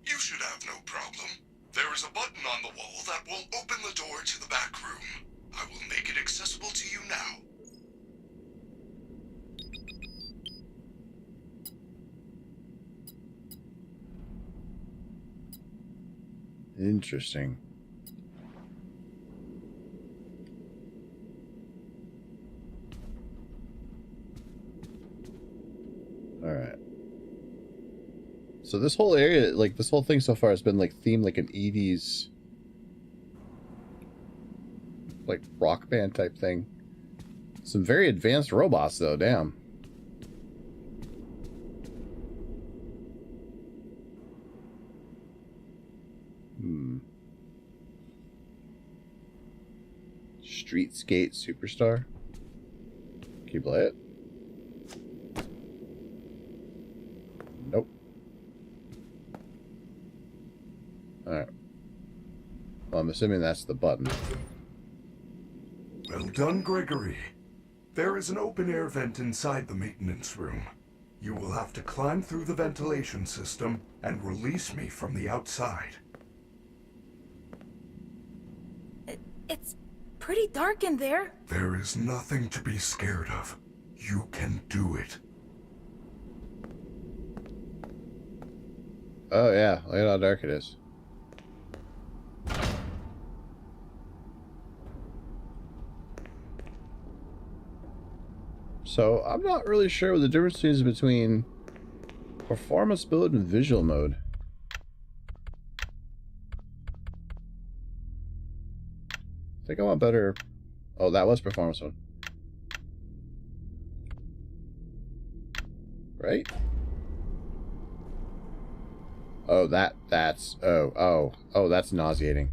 You should have no problem. There is a button on the wall that will open the door to the back room. I will make it accessible to you now. Interesting. All right. So this whole area, like this whole thing so far has been like themed like an 80s like rock band type thing. Some very advanced robots though, damn. Street Skate Superstar. Can you play it? Nope. Alright. Well, I'm assuming that's the button. Well done, Gregory. There is an open-air vent inside the maintenance room. You will have to climb through the ventilation system and release me from the outside. It's pretty dark in there. There is nothing to be scared of. You can do it. Oh yeah, look at how dark it is. So I'm not really sure what the difference is between performance mode and visual mode. I think I want better. Oh, that was performance mode. Right? Oh, that's that's nauseating.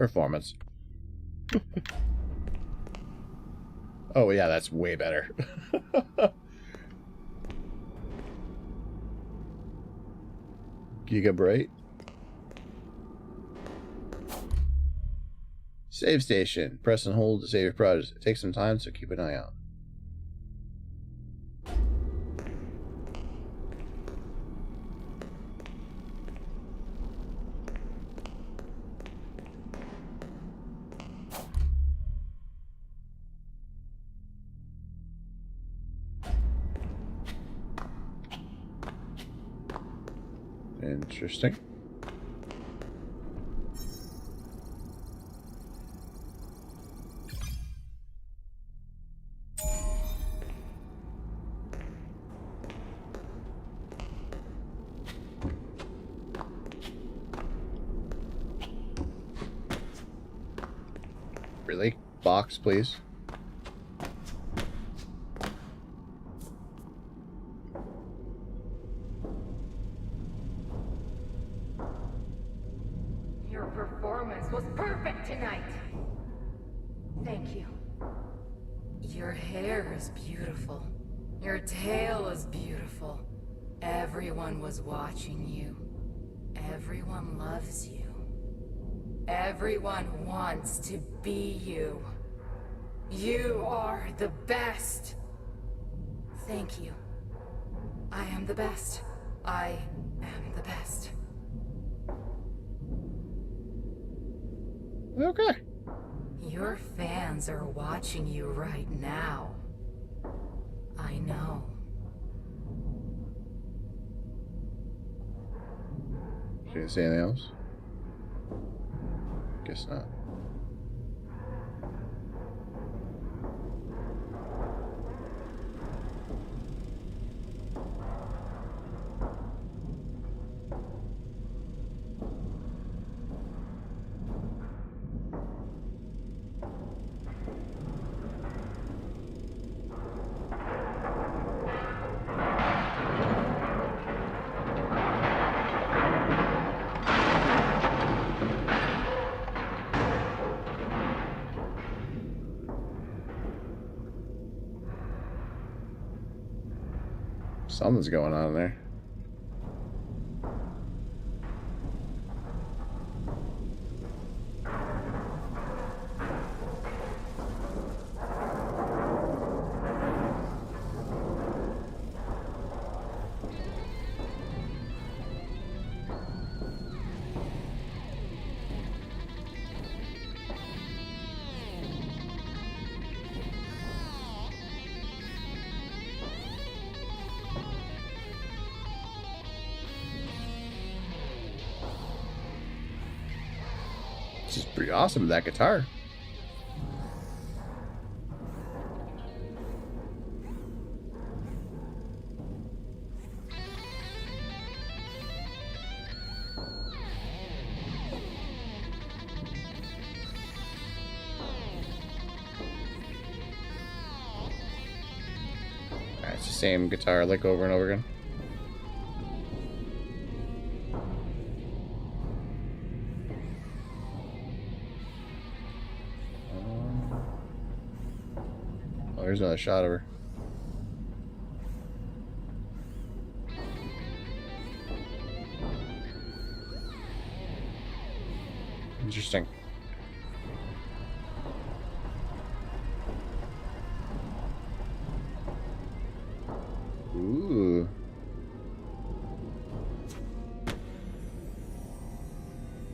performance. Oh, yeah, that's way better. Gigabyte. Save station. Press and hold to save your progress. It takes some time, so keep an eye out. Interesting. Really? Box, please. Your performance was perfect tonight. Thank you. Your hair is beautiful. Your tail is beautiful. Everyone was watching you. Everyone loves you. Everyone wants to be you. You are the best. Thank you. I am the best. I am the best. Okay. Your fans are watching you right now. I know. Can you say anything else? Guess not. Something's going on there. This is pretty awesome, that guitar. It's the same guitar lick over and over again. Oh, here's another shot of her. Interesting. Ooh.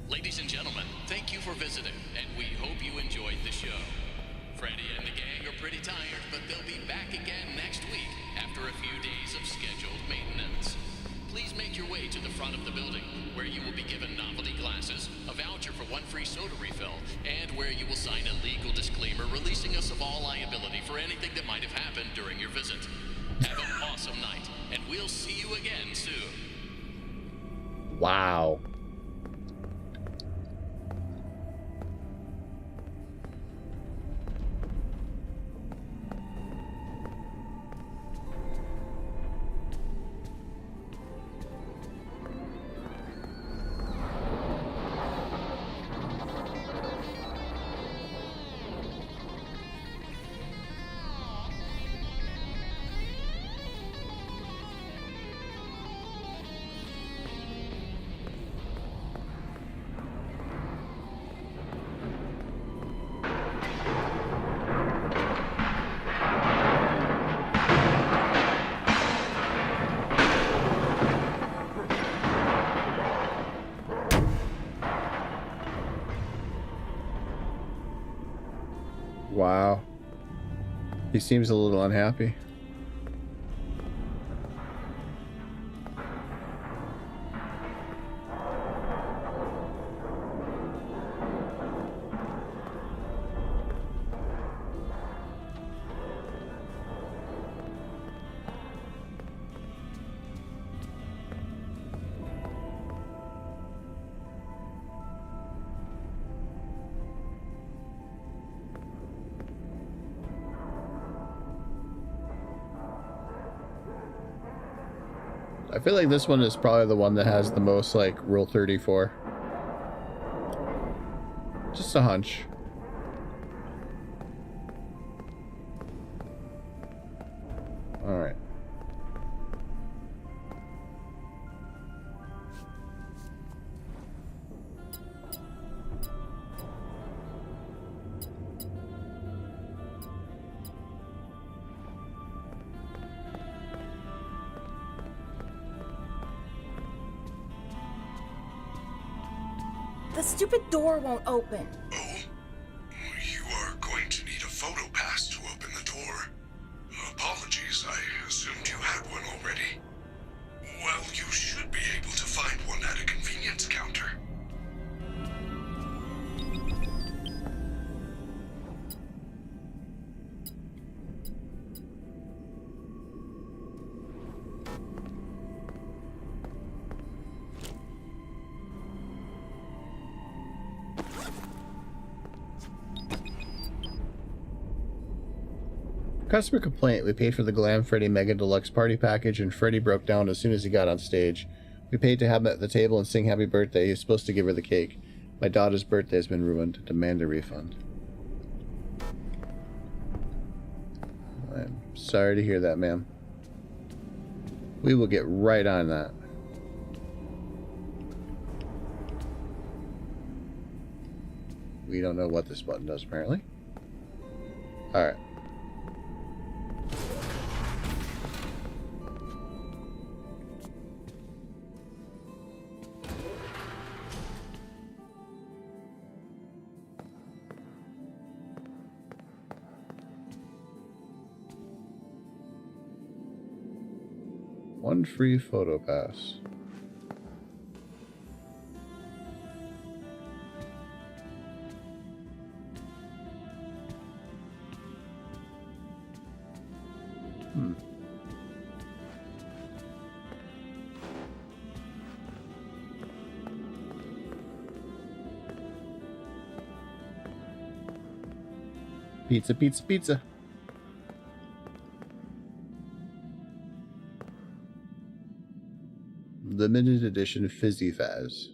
Ladies and gentlemen, thank you for visiting, and we hope you enjoyed the show. Freddy and the gang are pretty tired, but they'll be back again next week after a few days of scheduled maintenance. Please make your way to the front of the building, where you will be given novelty glasses, a voucher for one free soda refill, and where you will sign a legal disclaimer releasing us of all liability for anything that might have happened during your visit. Have an awesome night, and we'll see you again soon. Wow. He seems a little unhappy. I feel like this one is probably the one that has the most, like, Rule 34. Just a hunch. Alright. The stupid door won't open. Oh? You are going to need a photo pass to open the door. Apologies, I assumed you had one already. Well, you should be able to find one at a convenience counter. Customer complaint. We paid for the Glam Freddy Mega Deluxe Party Package, and Freddy broke down as soon as he got on stage. We paid to have him at the table and sing happy birthday. He was supposed to give her the cake. My daughter's birthday has been ruined. Demand a refund. I'm sorry to hear that, ma'am. We will get right on that. We don't know what this button does, apparently. Alright. One free photo pass. Pizza, pizza, pizza. Limited edition Fizzy Faz.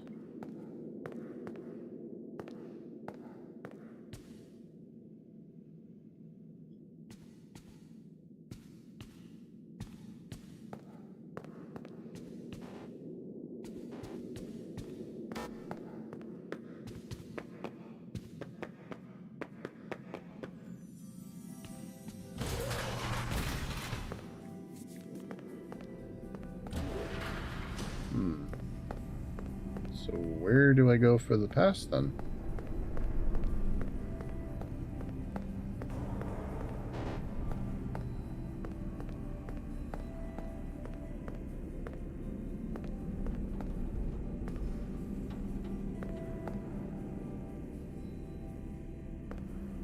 So where do I go for the pass then?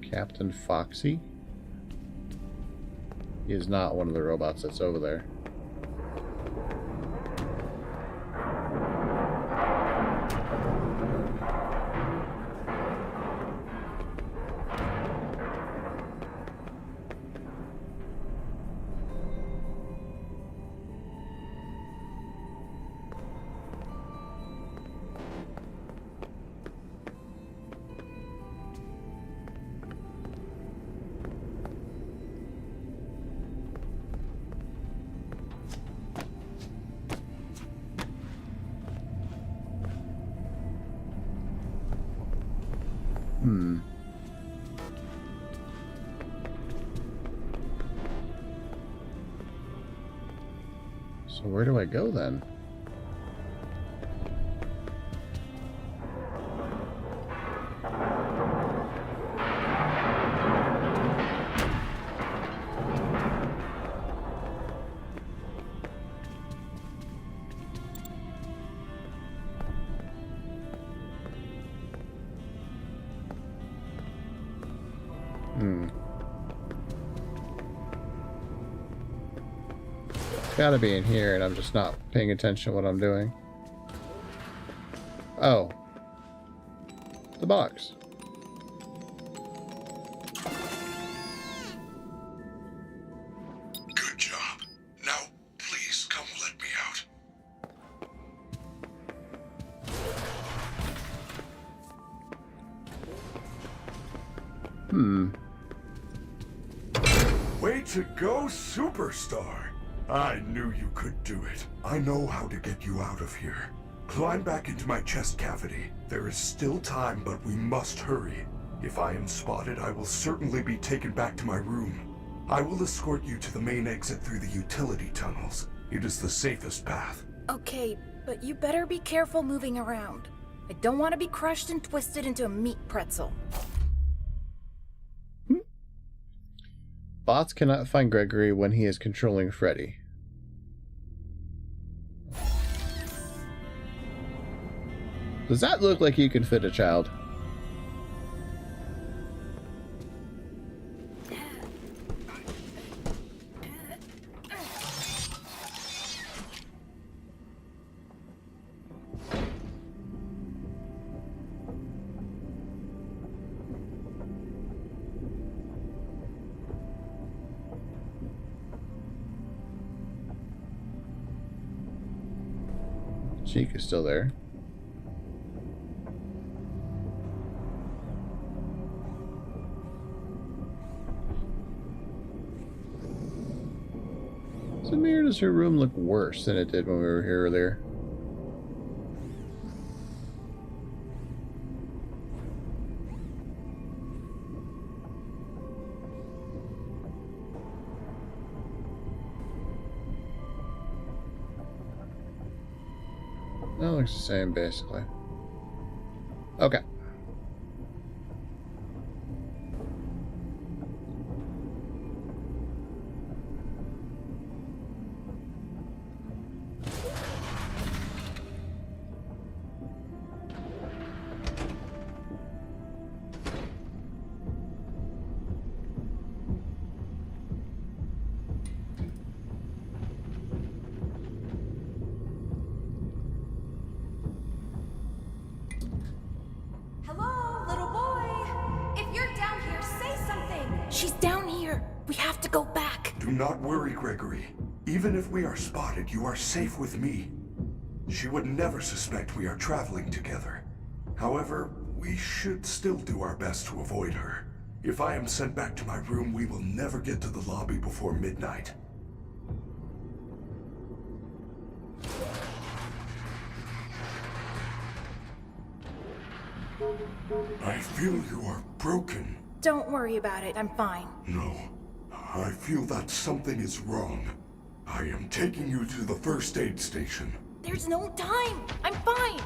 Captain Foxy? He is not one of the robots that's over there. So where do I go then? Gotta be in here, and I'm just not paying attention to what I'm doing. Oh. The box. Good job. Now, please come let me out. Way to go, superstar! I knew you could do it. I know how to get you out of here. Climb back into my chest cavity. There is still time, but we must hurry. If I am spotted, I will certainly be taken back to my room. I will escort you to the main exit through the utility tunnels. It is the safest path. Okay, but you better be careful moving around. I don't want to be crushed and twisted into a meat pretzel. Bots cannot find Gregory when he is controlling Freddy. Does that look like you can fit a child? Cheek is still there. Samir, does her room look worse than it did when we were here earlier? That looks the same, basically. Okay. Hello, little boy. If you're down here, say something. She's down here. We have to go back. Do not worry, Gregory. Even if we are spotted, you are safe with me. She would never suspect we are traveling together. However, we should still do our best to avoid her. If I am sent back to my room, we will never get to the lobby before midnight. I feel you are broken. Don't worry about it. I'm fine. No, I feel that something is wrong. I am taking you to the first aid station. There's no time. I'm fine.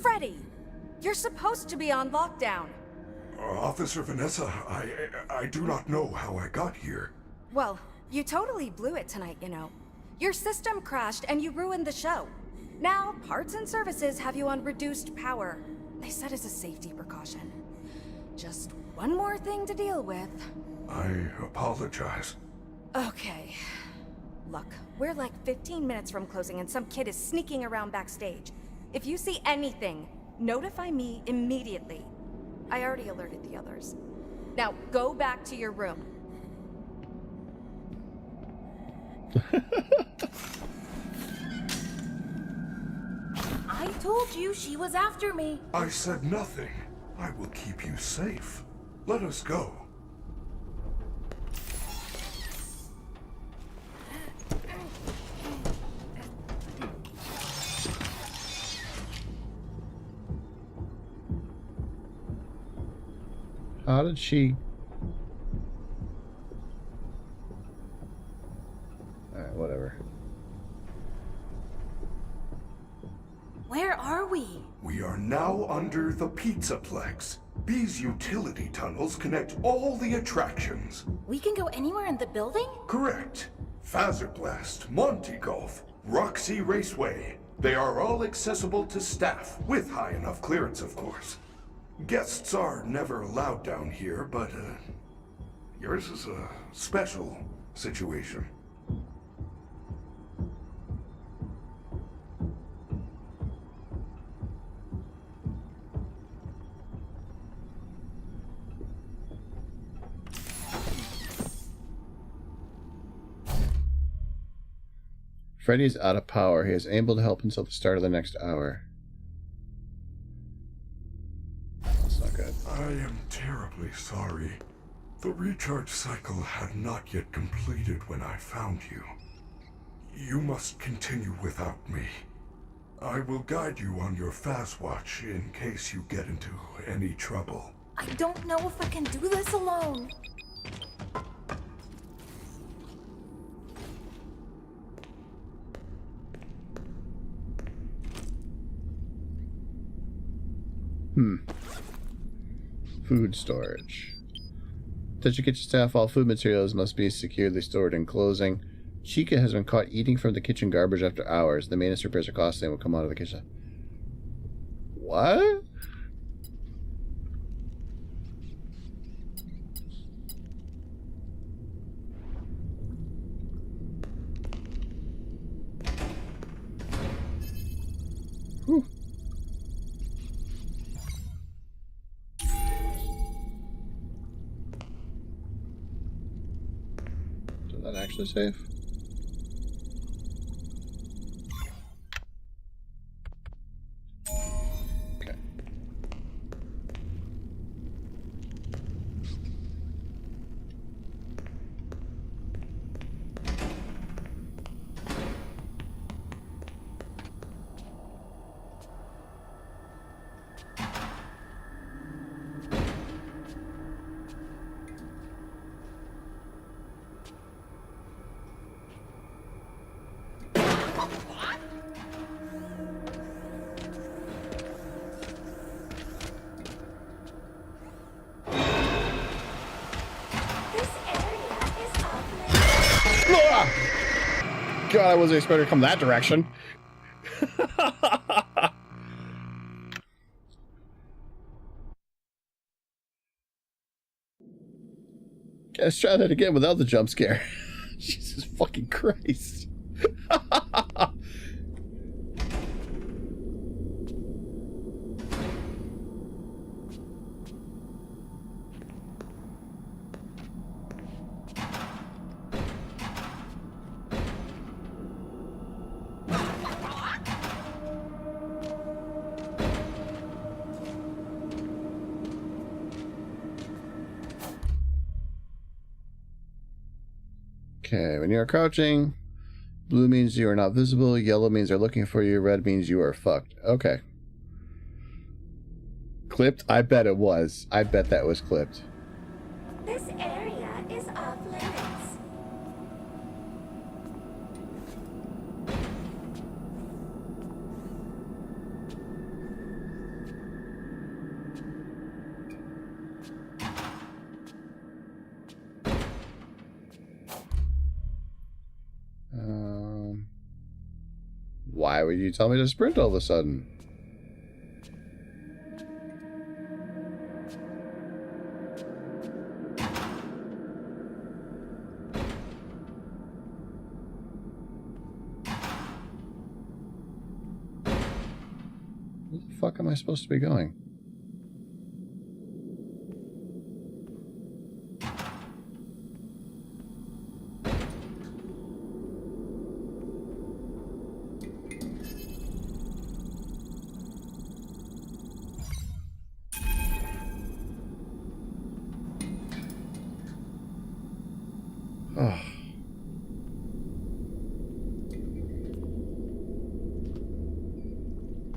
Freddy, you're supposed to be on lockdown. Officer Vanessa, I do not know how I got here. Well, you totally blew it tonight, you know. Your system crashed and you ruined the show. Now, parts and services have you on reduced power. They said as a safety precaution. Just one more thing to deal with. I apologize. Okay. Look, we're like 15 minutes from closing and some kid is sneaking around backstage. If you see anything, notify me immediately. I already alerted the others. Now, go back to your room. I told you she was after me. I said nothing. I will keep you safe. Let us go. How did she... Alright, whatever. Where are we? We are now under the Pizzaplex. These utility tunnels connect all the attractions. We can go anywhere in the building? Correct. Fazerblast, Monty Golf, Roxy Raceway. They are all accessible to staff, with high enough clearance, of course. Guests are never allowed down here, but yours is a special situation. Freddy's out of power. He is able to help until the start of the next hour. That's not good. I am terribly sorry. The recharge cycle had not yet completed when I found you. You must continue without me. I will guide you on your fast watch in case you get into any trouble. I don't know if I can do this alone. Food storage. Attention kitchen staff, all food materials must be securely stored in closing. Chica has been caught eating from the kitchen garbage after hours. The maintenance repairs are costly and will come out of the kitchen. What? Whew. Did that actually save? Okay. God, I wasn't expecting to come that direction. Let's try that again without the jump scare. Jesus fucking Christ. Okay, when you are crouching, blue means you are not visible, yellow means they're looking for you, red means you are fucked. Okay. Clipped? I bet it was. I bet that was clipped. This area is off limits. Why would you tell me to sprint all of a sudden? Where the fuck am I supposed to be going? Oh.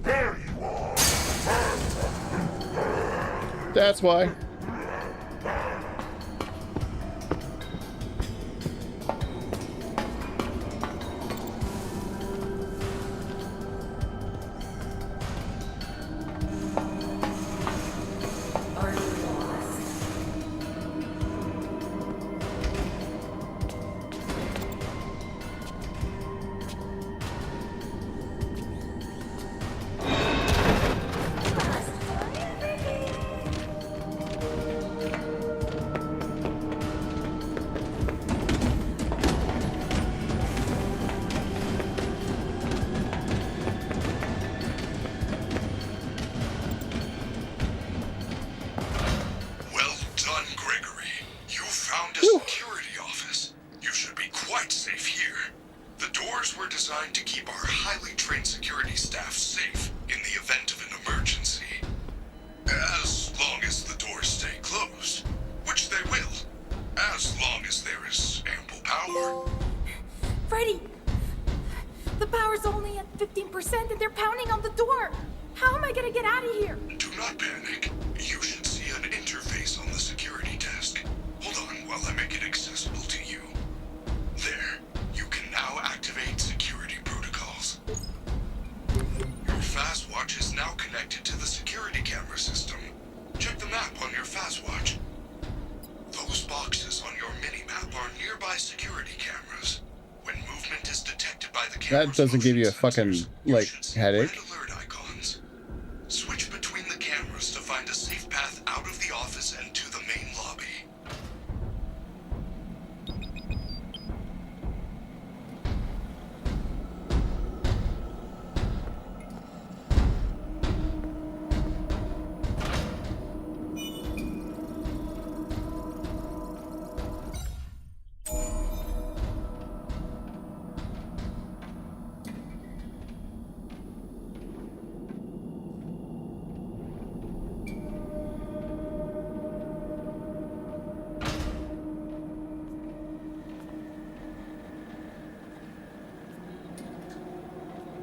There you are! That's why. Are you lost? Ours were designed to keep our highly trained security staff safe in the event of an emergency. As long as the doors stay closed, which they will, as long as there is ample power. Freddy! The power's only at 15% and they're pounding on the door! How am I gonna get out of here? Do not panic. You should see an interface on the security desk. Hold on while I make it accessible to you. There. You can now activate security protocols. Your FazWatch is now connected to the security camera system. Check the map on your FazWatch. Those boxes on your mini-map are nearby security cameras. When movement is detected by the camera, That doesn't give you a fucking, like, headache. red alert icons. Switch between the cameras to find a safe path out of the office and to the main lobby.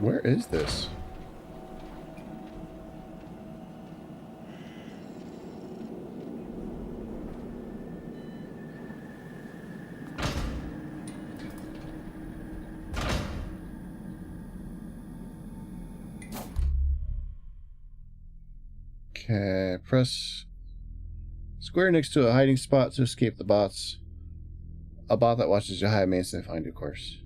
Where is this? Okay, press square next to a hiding spot to escape the bots. A bot that watches you hide may instantly find you, of course.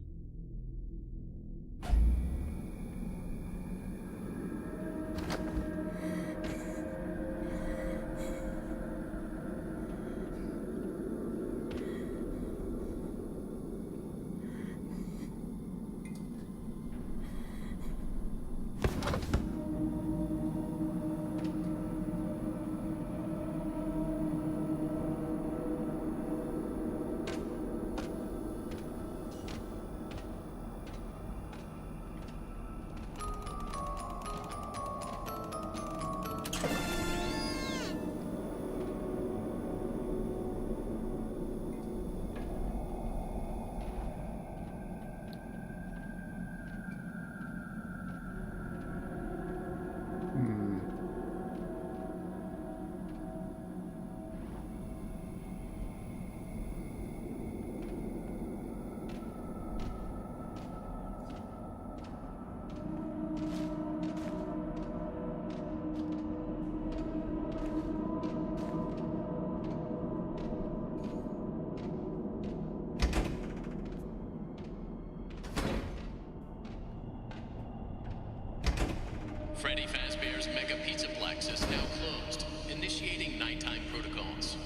Freddy Fazbear's Mega Pizza Plex is now closed. Initiating nighttime protocols.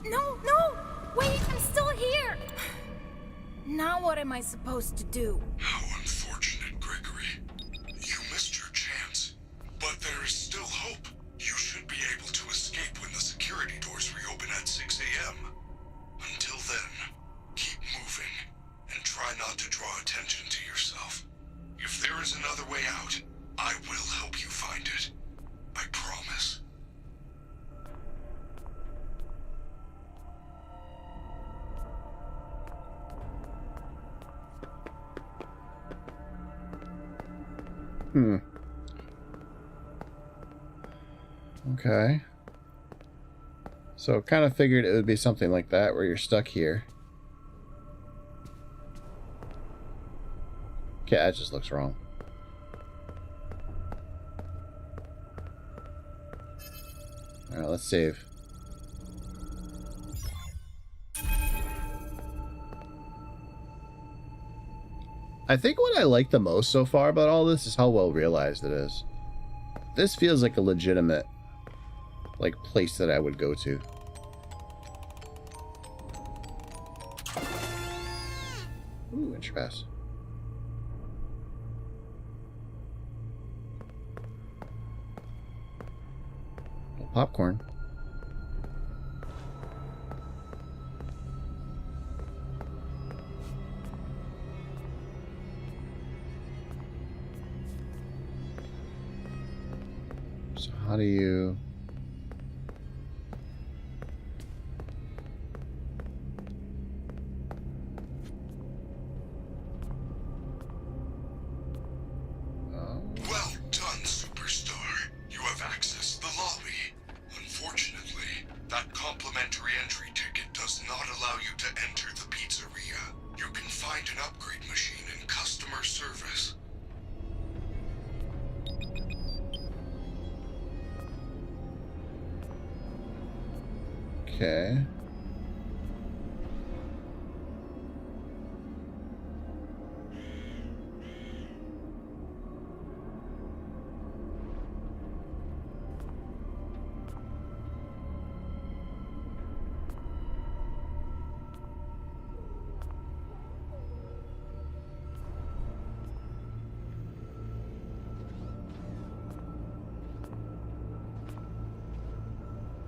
No, no! Wait, I'm still here! Now what am I supposed to do? How unfortunate, Gregory. You missed your chance. But there is still hope. You should be able to escape when the security doors reopen at 6 a.m. Until then, keep moving, and try not to draw attention to yourself. If there is another way out, I will help you find it. I promise. Okay. So kind of figured it would be something like that where you're stuck here. Okay, that just looks wrong. Alright, let's save. I think what I like the most so far about all this is how well realized it is. This feels like a legitimate, like, place that I would go to. Ooh, entry pass. Popcorn. how do you... Well done, superstar. You have accessed the lobby. Unfortunately, that complimentary entry ticket does not allow you to enter the pizzeria. You can find an upgrade machine in customer service. Okay.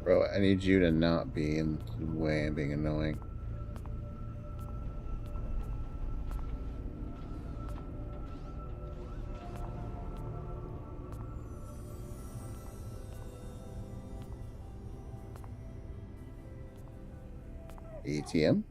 Bro, I need you to not be in the way and being annoying. ATM?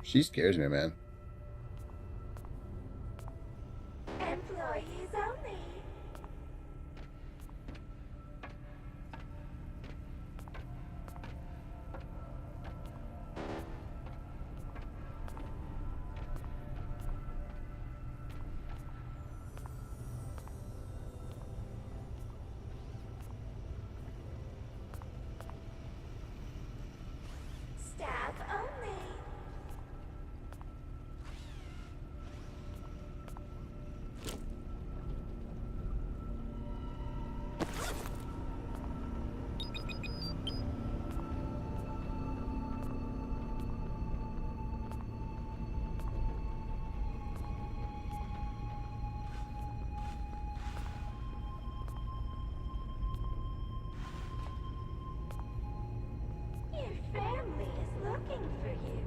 She scares me, man. Employees only. Staff only. Your family is looking for you.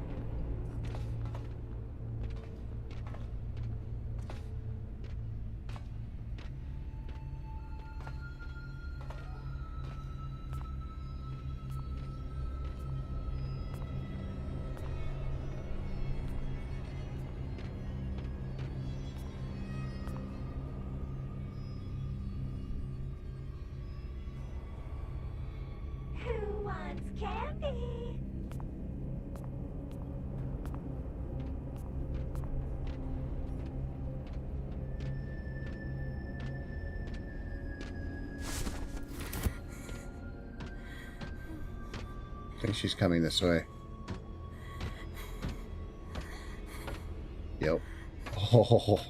Who wants candy? I think she's coming this way. Yep. Oh.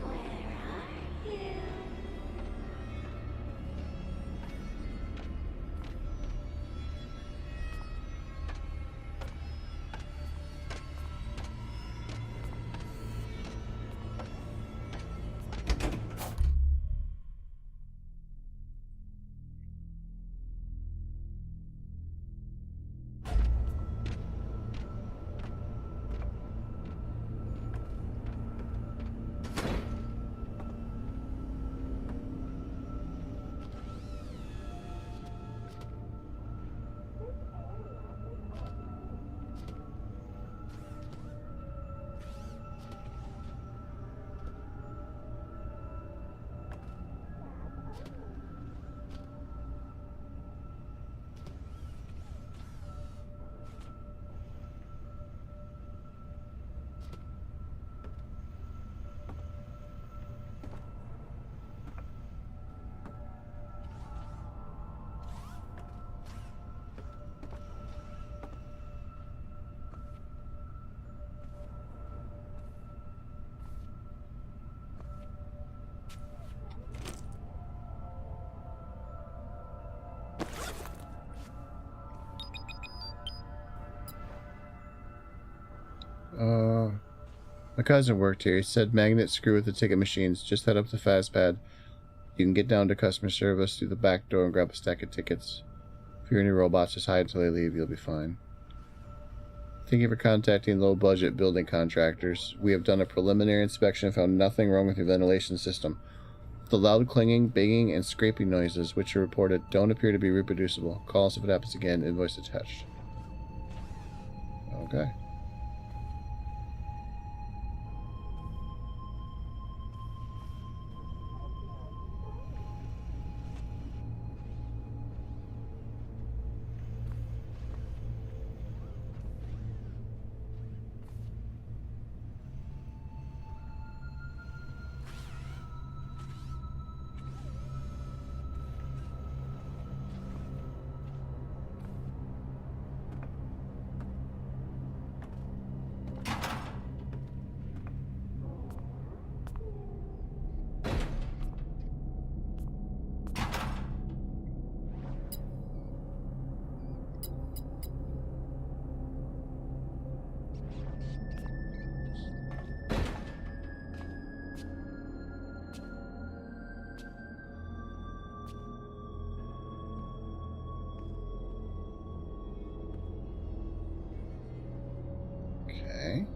Where are you? My cousin worked here. He said magnets screw with the ticket machines. Just head up to FastPad. You can get down to customer service through the back door and grab a stack of tickets. If you hear any robots, just hide until they leave. You'll be fine. Thank you for contacting low-budget building contractors. We have done a preliminary inspection and found nothing wrong with your ventilation system. The loud clanging, banging, and scraping noises, which are reported, don't appear to be reproducible. Call us if it happens again. Invoice attached. Okay. Okay.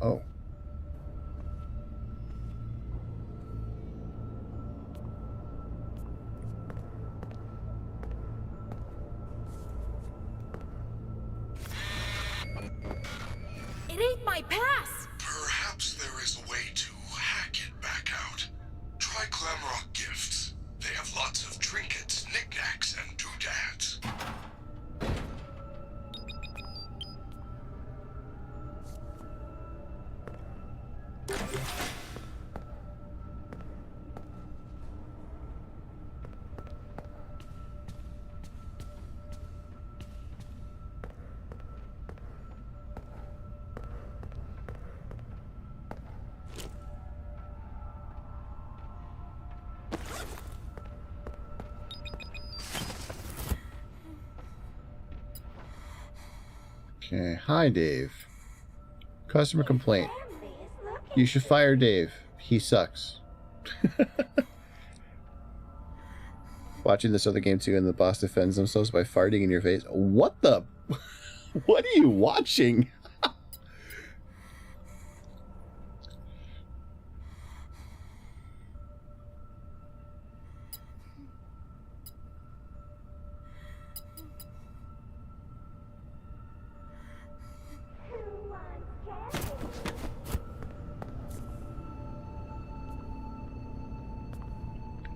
Oh. It ain't my pass! Perhaps there is a way to hack it back out. Try Glamrock Gifts. They have lots of trinkets, knickknacks, and doodads. Okay. Hi, Dave. Customer complaint. You should fire Dave. He sucks. Watching this other game too, and the boss defends themselves by farting in your face. What the? What are you watching?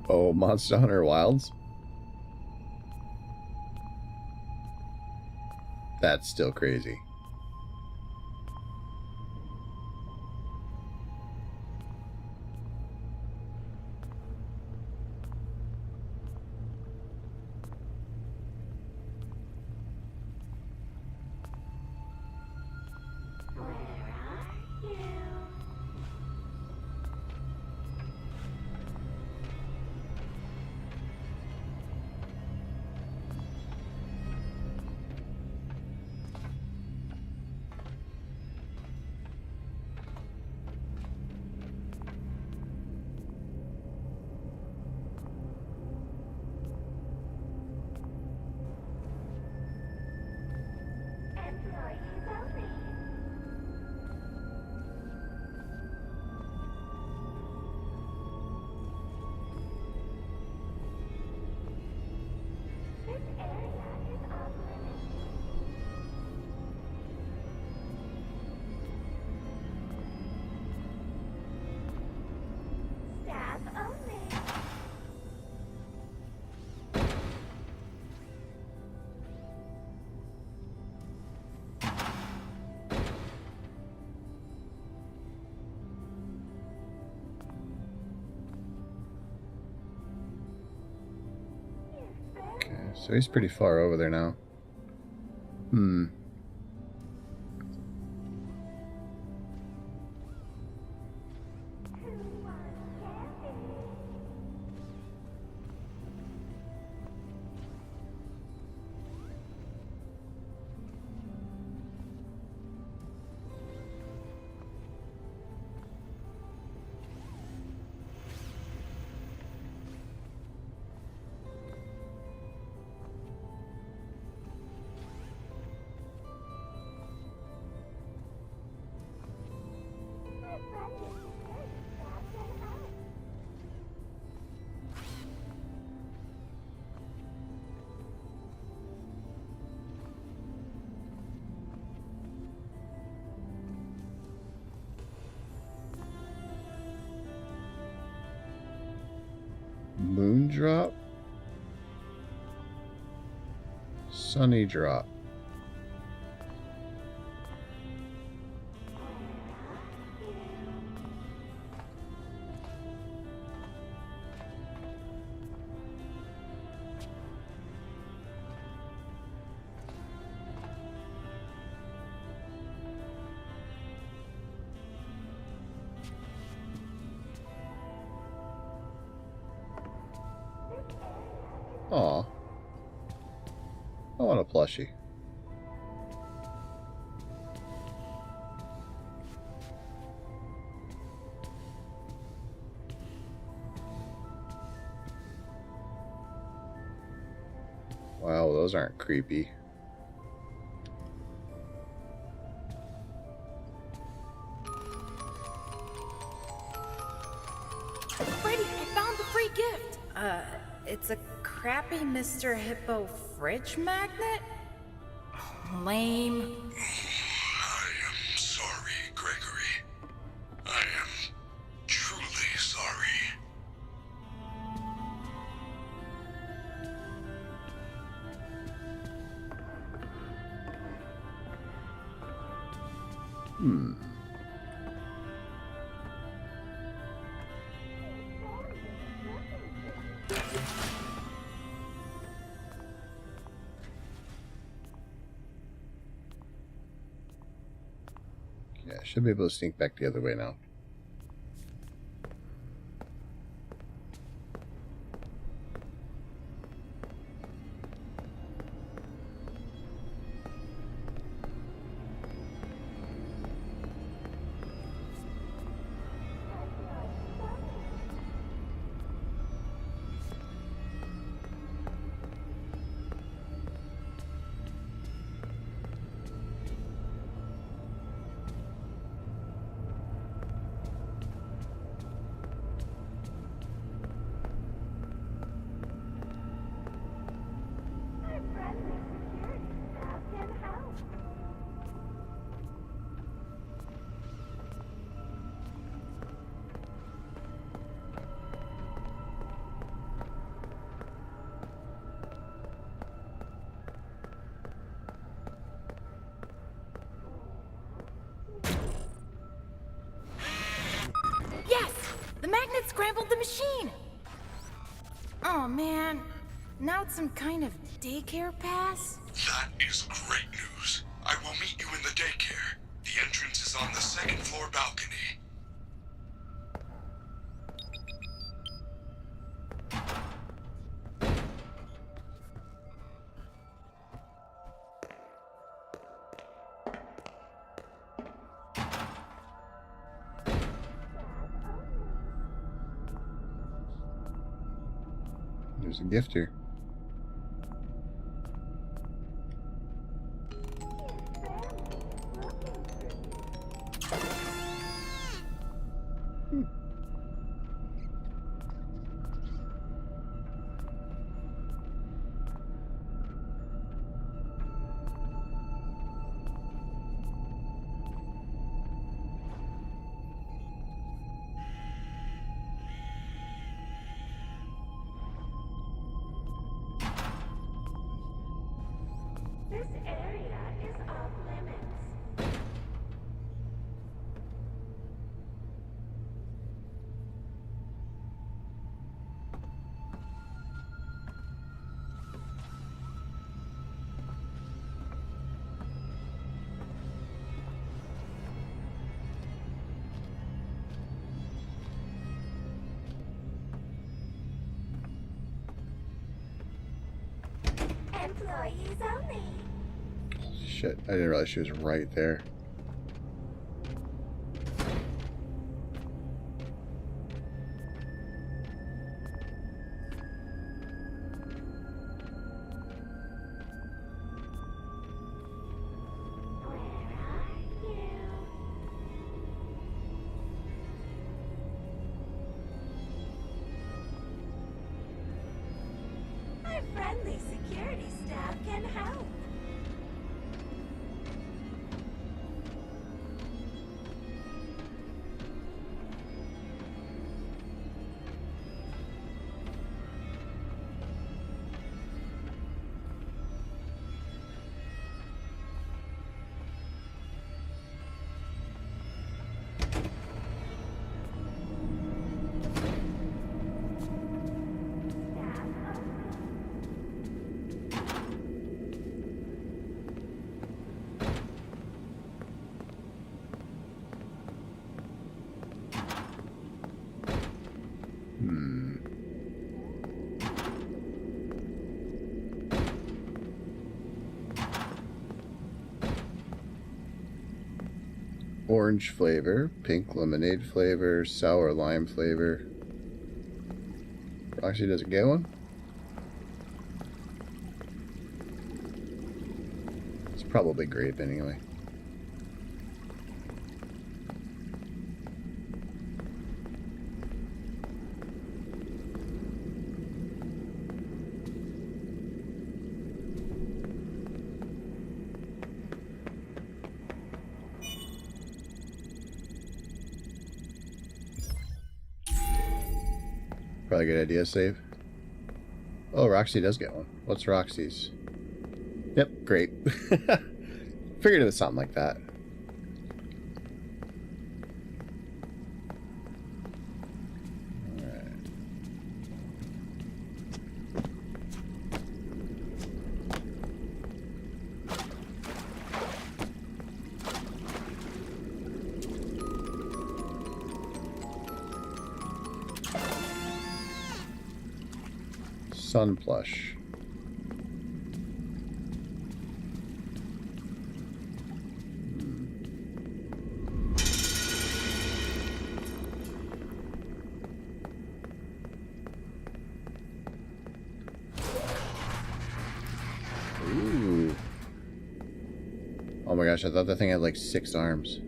Oh, Monster Hunter Wilds? That's still crazy. So he's pretty far over there now. Hmm. Moondrop? Sunny drop. Aw. I want a plushie. Wow, those aren't creepy. Freddy, I found the free gift. It's a crappy Mr. Hippo fridge magnet? Lame. I am sorry, Gregory. I am truly sorry. Yeah, should be able to sneak back the other way now. Yes! The magnet scrambled the machine! Oh man, now it's some kind of daycare pass? That is great news. I will meet you in the daycare. The entrance is on the second floor balcony. There's a gift here. This area is off limits. Employees only. Shit, I didn't realize she was right there. Our friendly security staff can help. Orange flavor, pink lemonade flavor, sour lime flavor. Roxy doesn't get one? It's probably grape anyway. Probably a good idea, save. Oh, Roxy does get one. What's Roxy's? Yep, great. Figured it was something like that. Alright. Sun plush. Ooh. Oh my gosh, I thought that thing had like 6 arms.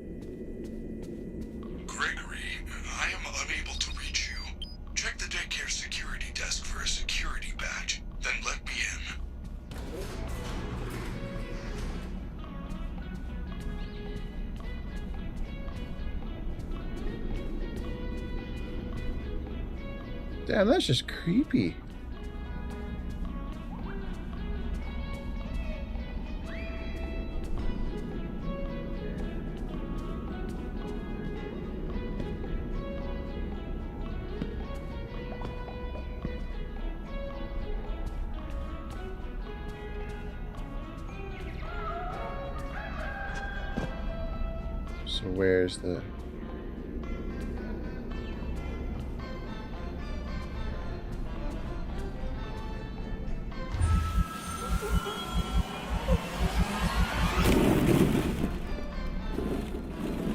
Gregory, I am unable to reach you. Check the daycare security desk for a security badge, then let me in. Damn, that's just creepy. So where's the...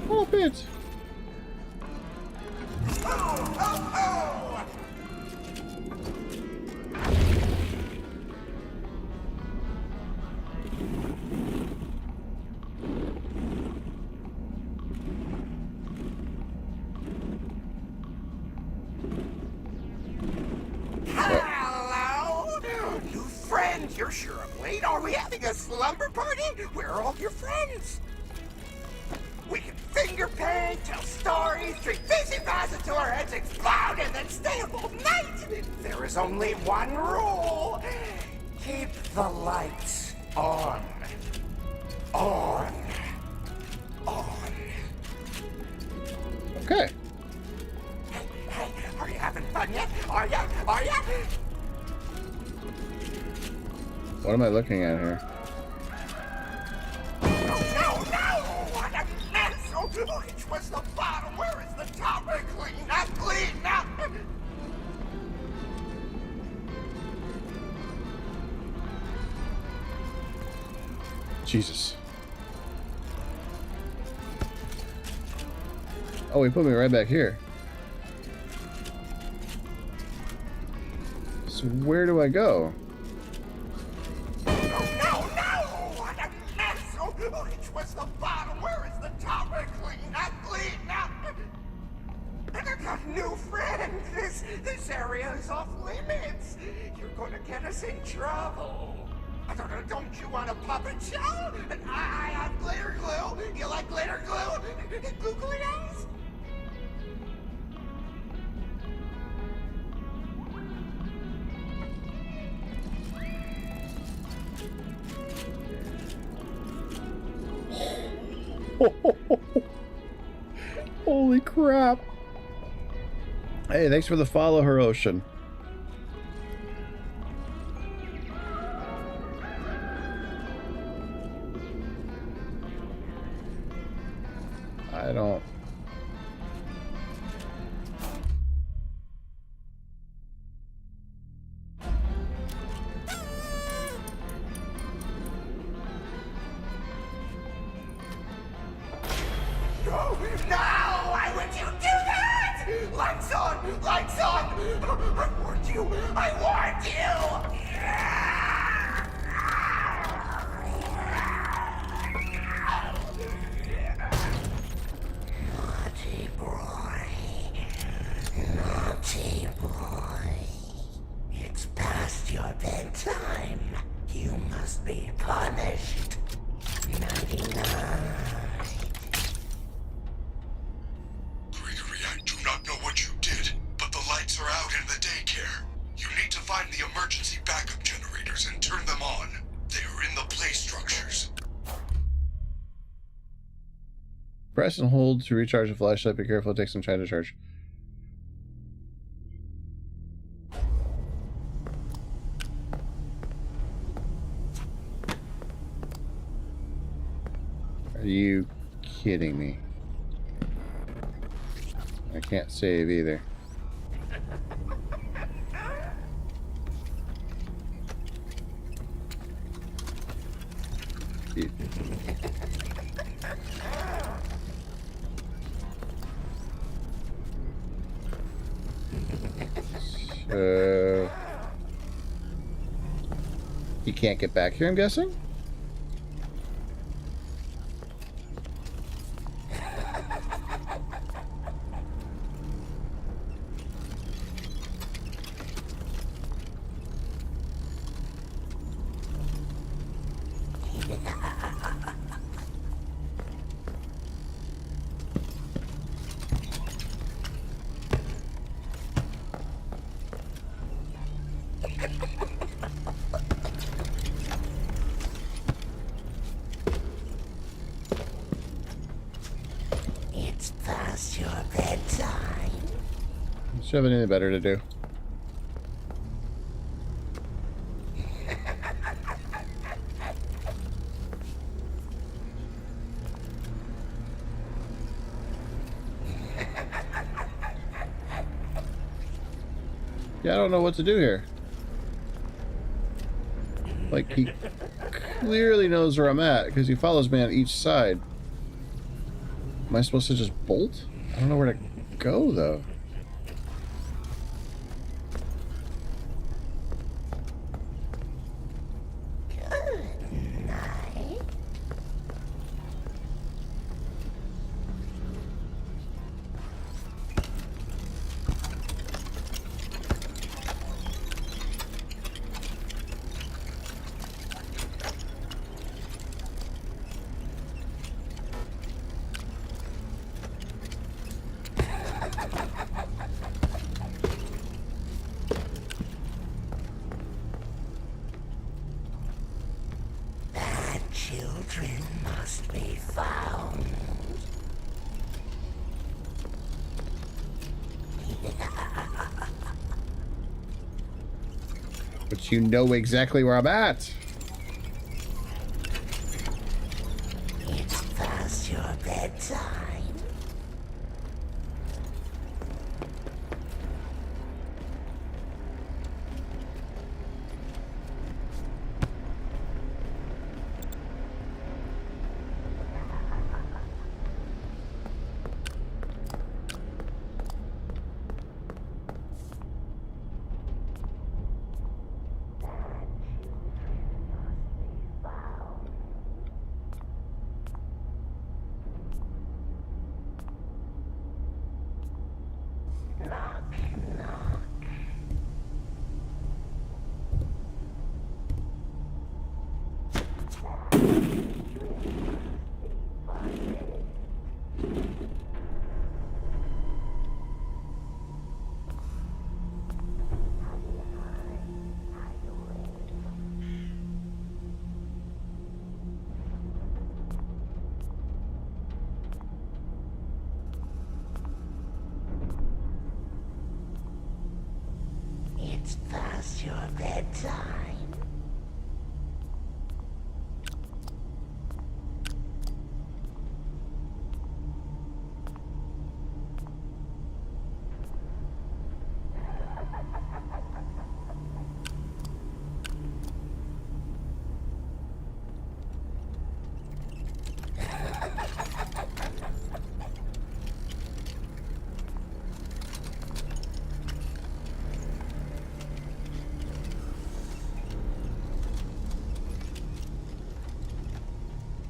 Oh, bit. Hello? You friends, you're sure I'm late. Are we having a slumber party? Where are all your friends? We can finger paint, tell stories, drink fizzy fast until our heads explode, and then stay up all night. There is only one rule. Keep the lights on. On. On. Okay. Hey, are you having fun yet? Are ya? Are ya? What am I looking at here? No! What a mess! Oh, which was the bottom? Where is the top? Clean up, clean up! Jesus. Oh, he put me right back here. So where do I go? Oh, no! What a mess! Oh, which was the bottom? Where is the top? Clean up! And I got new friends! This area is off limits! You're gonna get us in trouble! Don't you want a puppet show? And I have glitter glue! You like glitter glue? Glue-glueos? Holy crap. Hey, thanks for the follow, Hirotion. I don't... No! Why would you do that? Lights on! Lights on! I warned you! I warned you! Naughty boy. Naughty boy. It's past your bedtime. You must be punished. 99. Are out in the daycare. You need to find the emergency backup generators and turn them on. They are in the play structures. Press and hold to recharge the flashlight. Be careful, it takes some time to charge. Are you kidding me? I can't save either. So you can't get back here, I'm guessing? It's past your bedtime. Should have anything better to do. Yeah, I don't know what to do here. Like, he clearly knows where I'm at because he follows me on each side. Am I supposed to just bolt? I don't know where to go, though. Good night. Children must be found. But you know exactly where I'm at. It's past your bedtime.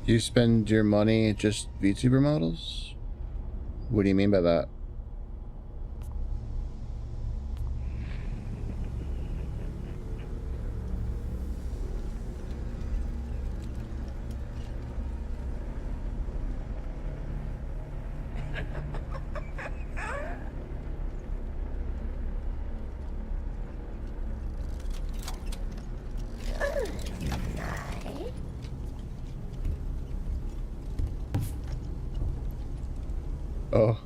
You spend your money just VTuber models? What do you mean by that? Oh.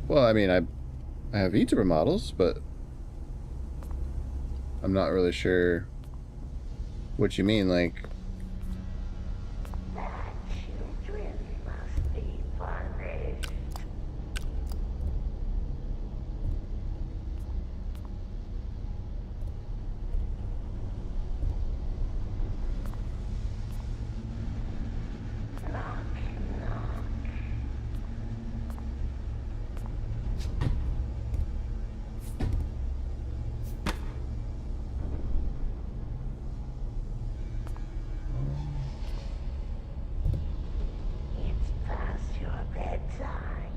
Well, I mean, I have VTuber models, but I'm not really sure what you mean, like... Children must be punished. It's past your bedtime.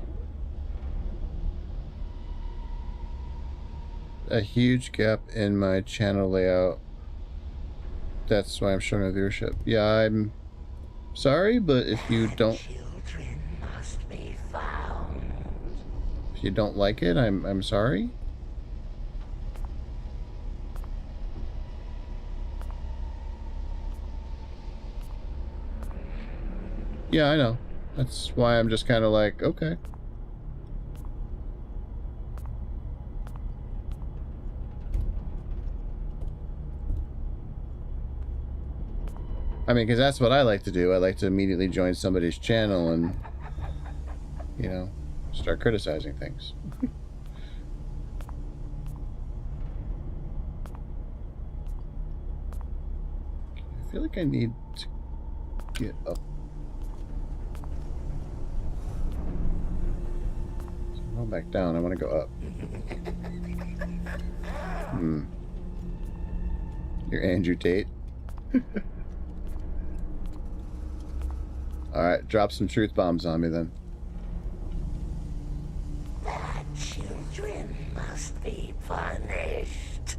A huge gap in my channel layout. That's why I'm showing a viewership. Yeah, I'm sorry, but if you don't... Children must be found. If you don't like it, I'm sorry. Yeah, I know. That's why I'm just kind of like, okay. I mean, because that's what I like to do. I like to immediately join somebody's channel and, you know, start criticizing things. I feel like I need to get up. So I'm going back down. I want to go up. You're Andrew Tate. Alright, drop some truth bombs on me then. Bad children must be punished.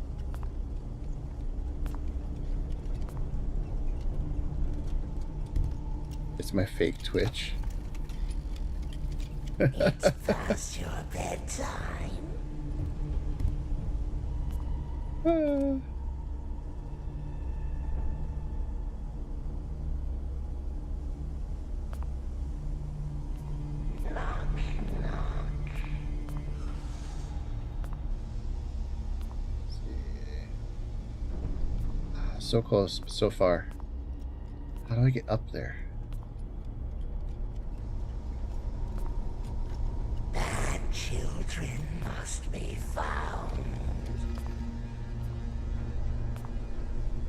It's my fake Twitch. It's past your bedtime. So close, but so far. How do I get up there? Bad children must be found.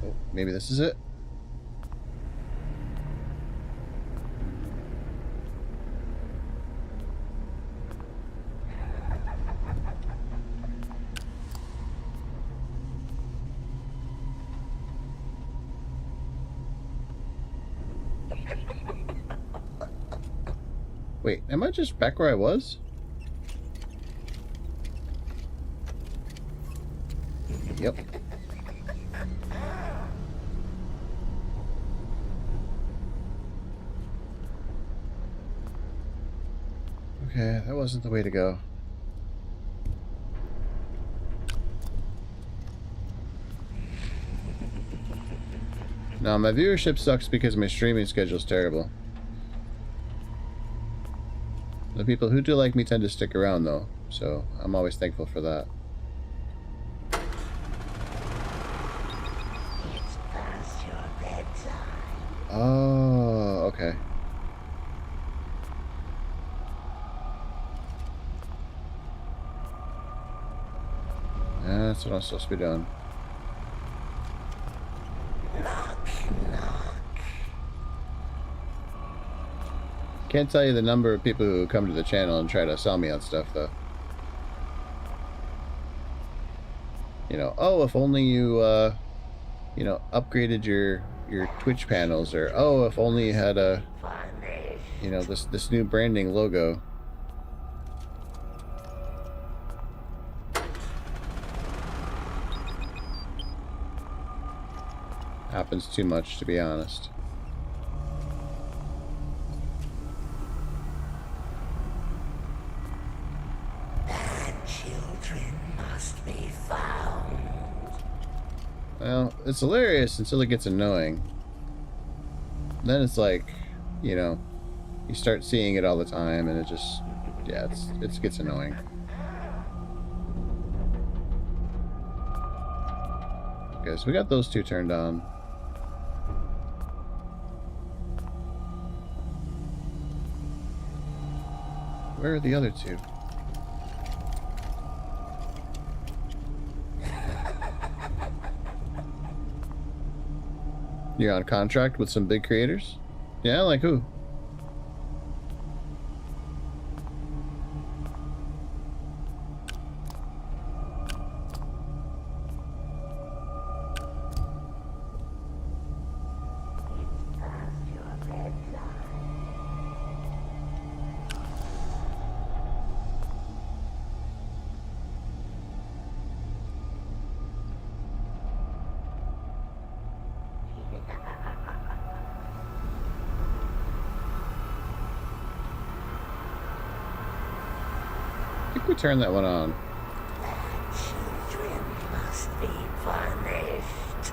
Oh, maybe this is it? Wait, am I just back where I was? Yep. Okay, that wasn't the way to go. Now, my viewership sucks because my streaming schedule is terrible. The people who do like me tend to stick around, though, so I'm always thankful for that. It's past your bedtime. Oh, okay. That's what I'm supposed to be doing. Knock, knock. Can't tell you the number of people who come to the channel and try to sell me on stuff, though. You know, oh, if only you, you know, upgraded your your Twitch panels, or oh, if only you had a, you know, this new branding logo. Happens too much, to be honest. Children must be found. Well, it's hilarious until it gets annoying. Then it's like, you know, you start seeing it all the time, and it just, yeah, it gets annoying. Okay, so we got those two turned on. Where are the other two? You're on contract with some big creators? Yeah, like who? I think we turned that one on. Children must be punished.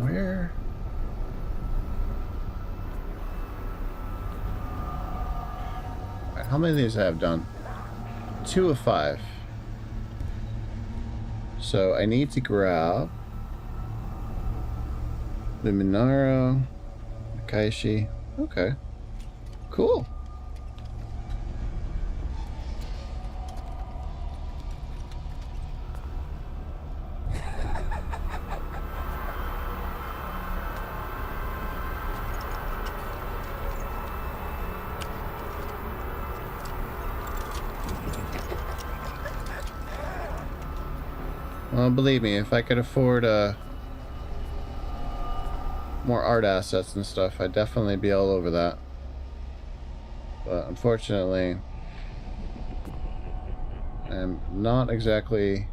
Where? Alright, how many of these have done? 2 of 5. So I need to grab the Minaro, Kaishi. Okay. Cool. Well, believe me, if I could afford more art assets and stuff, I'd definitely be all over that. But unfortunately, I'm not exactly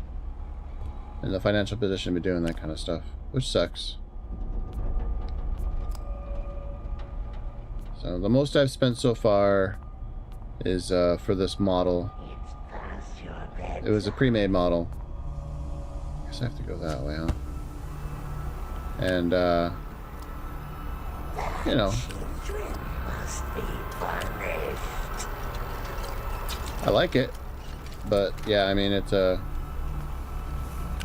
in the financial position to be doing that kind of stuff, which sucks. So the most I've spent so far is for this model. It was a pre-made model. I have to go that way, huh? And, you know, I like it, but yeah, I mean, it's a...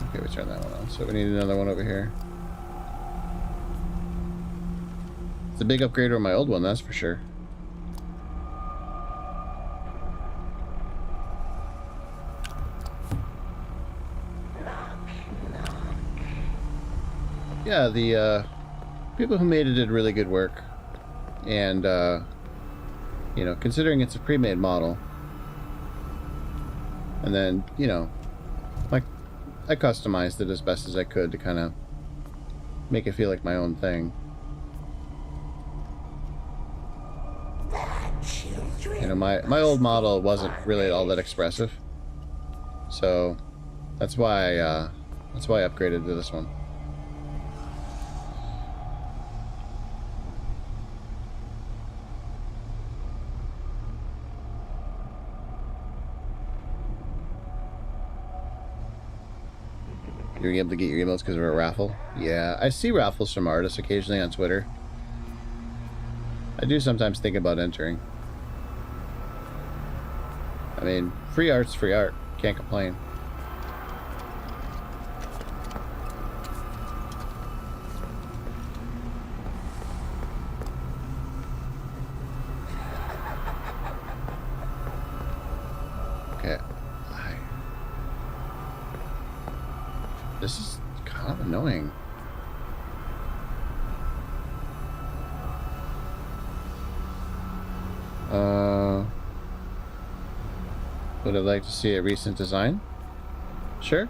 Okay, we turn that one on, so we need another one over here. It's a big upgrade over my old one, that's for sure. Yeah, the people who made it did really good work, and you know, considering it's a pre-made model, and then, you know, like, I customized it as best as I could to kind of make it feel like my own thing. You know, my old model wasn't really all that expressive, so that's why I upgraded to this one. You're able to get your emails because of a raffle? Yeah, I see raffles from artists occasionally on Twitter. I do sometimes think about entering. I mean, free art's free art. Can't complain. How annoying. Would I like to see a recent design? Sure.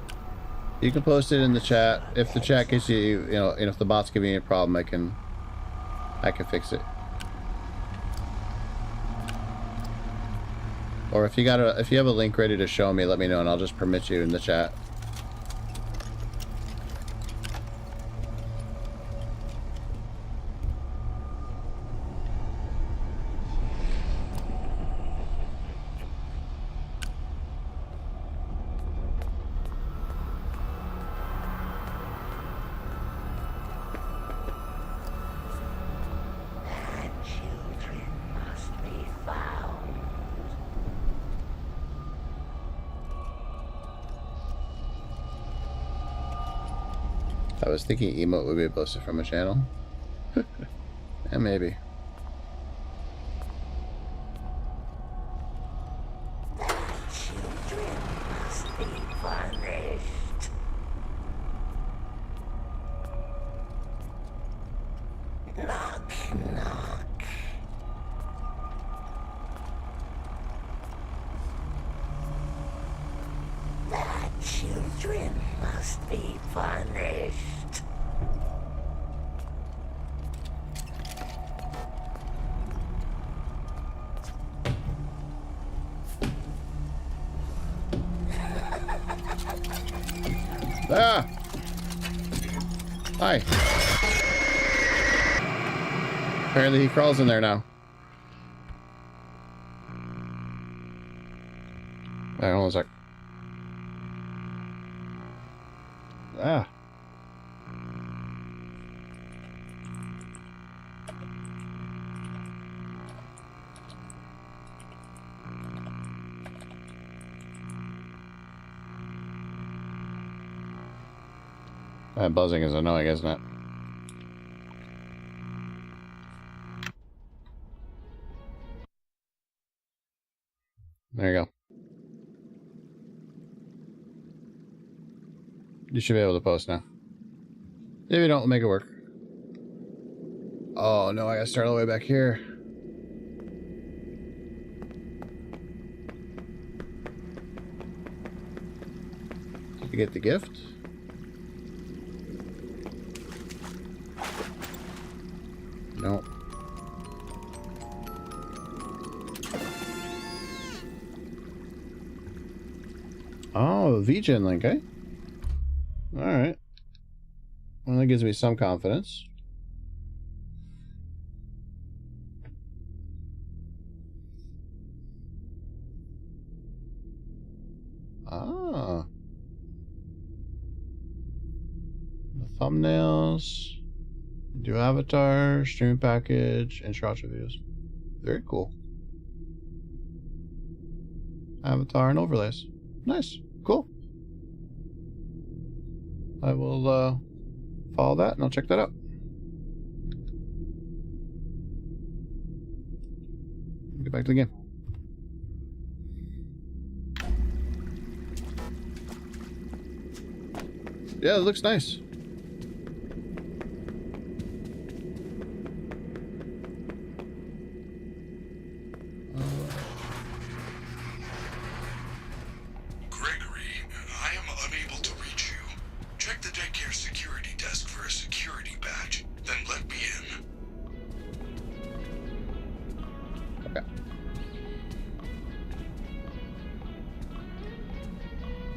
You can post it in the chat. If the chat gives you, and if the bot's giving you a problem, I can fix it. Or if you have a link ready to show me, let me know and I'll just permit you in the chat. I was thinking emote would be posted from a channel. Yeah, maybe. Children must be punished. Knock, knock. The children must be punished. Ah! Hi. Apparently he crawls in there now. Alright, hold on a sec. Ah. That buzzing is annoying, isn't it? There you go. You should be able to post now. If you don't, make it work. Oh no, I gotta start all the way back here. Did you get the gift? No. Oh, VGen link, eh? Alright. Well, that gives me some confidence. Ah. The thumbnails. Do avatar, stream package, and short reviews. Very cool. Avatar and overlays. Nice. Cool. I will follow that and I'll check that out. Get back to the game. Yeah, it looks nice.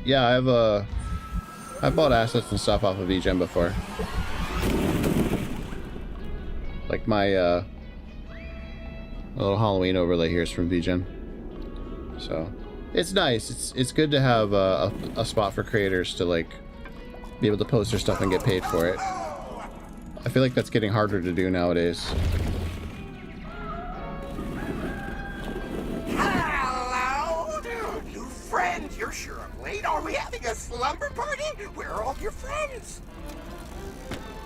Yeah, I've bought assets and stuff off of VGen before. Like my little Halloween overlay here is from VGen. So it's nice. It's good to have a spot for creators to like be able to post their stuff and get paid for it. I feel like that's getting harder to do nowadays. Are we having a slumber party? Where are all your friends?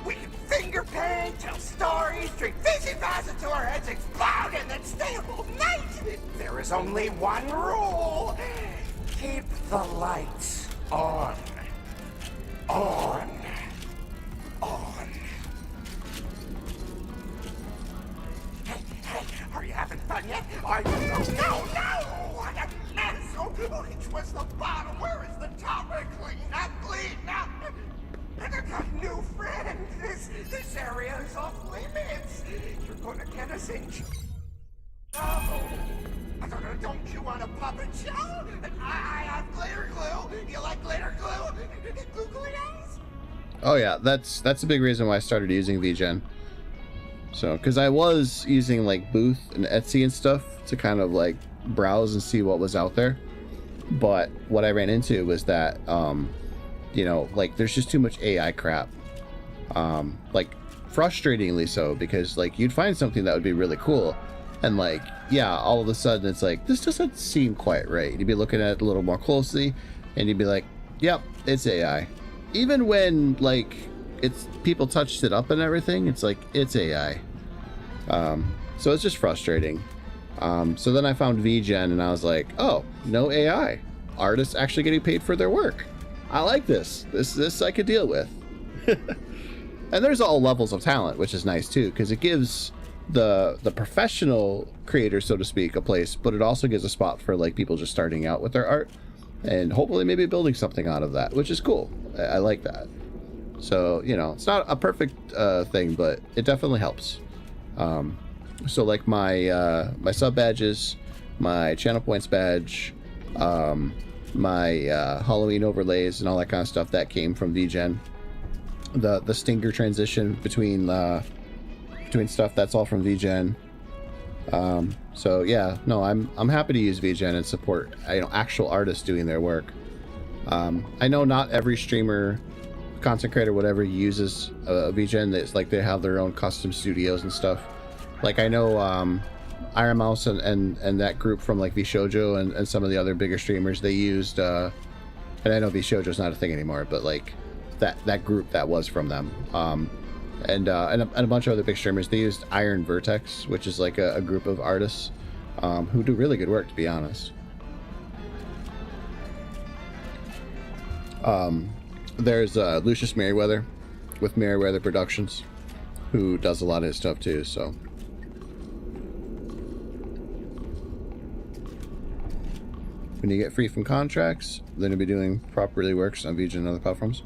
We can finger paint, tell stories, drink fizzy fast until our heads explode, and then stay up all night. There is only one rule. Keep the lights on. On. No! What a mess! Oh, which was the bottom? Where is the top? Clean up, clean up! I got new friends. This area is off limits. You're gonna get us in. Oh, don't you want a puppet show? I have glitter glue. You like glitter glue? Glue eyes? Oh yeah, that's a big reason why I started using VGen. So, because I was using like Booth and Etsy and stuff to kind of like browse and see what was out there, but what I ran into was that you know, like there's just too much AI crap, like frustratingly so, because like you'd find something that would be really cool, and like, yeah, all of a sudden it's like, this doesn't seem quite right. You'd be looking at it a little more closely and you'd be like, yep, it's AI. Even when like it's people touched it up and everything, it's like, it's AI. So it's just frustrating. So then I found VGen and I was like, oh, no AI. Artists actually getting paid for their work. I like this. This I could deal with. And there's all levels of talent, which is nice too, because it gives the professional creators, so to speak, a place, but it also gives a spot for like people just starting out with their art and hopefully maybe building something out of that, which is cool. I like that. So, you know, it's not a perfect thing, but it definitely helps. So like my my sub badges, my channel points badge, my Halloween overlays and all that kind of stuff, that came from VGen. The stinger transition between stuff, that's all from VGen. So yeah, no, I'm happy to use VGen and support, you know, actual artists doing their work. I know not every streamer, content creator, whatever, uses VGen. It's like they have their own custom studios and stuff. Like I know Iron Mouse and that group from like VShojo and some of the other bigger streamers, they used and I know VShojo's not a thing anymore, but like that group that was from them, and a bunch of other big streamers, they used Iron Vertex, which is like a group of artists who do really good work, to be honest. There's Lucius Merriweather with Merriweather Productions, who does a lot of his stuff too. So when you get free from contracts, then you'll be doing properly works on VGen and other platforms.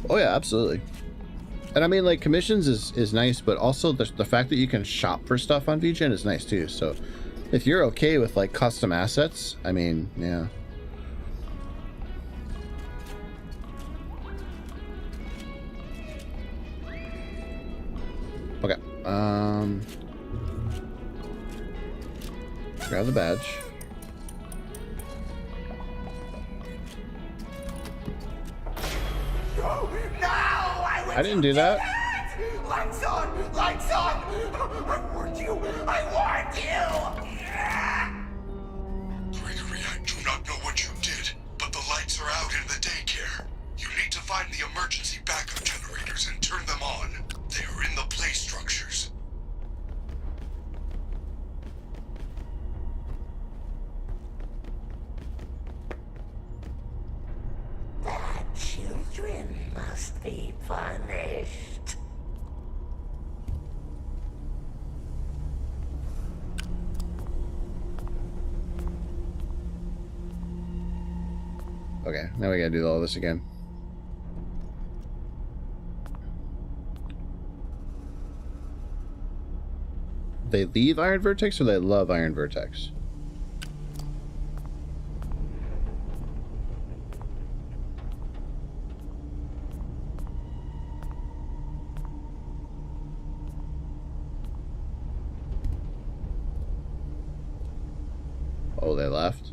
Oh yeah, absolutely. And I mean, like, commissions is nice, but also the fact that you can shop for stuff on VGen is nice too. So if you're okay with like custom assets, I mean, yeah. Okay. Grab the badge. Oh, no! I didn't do that. Lights on! Lights on! I warned you! I warned you! Gregory, I do not know what you did, but the lights are out in the daycare. You need to find the emergency backup generators and turn them on. They are in the play structures. Bad children must be punished. Okay, now we gotta do all this again. They leave Iron Vertex or they love Iron Vertex? Oh, they left?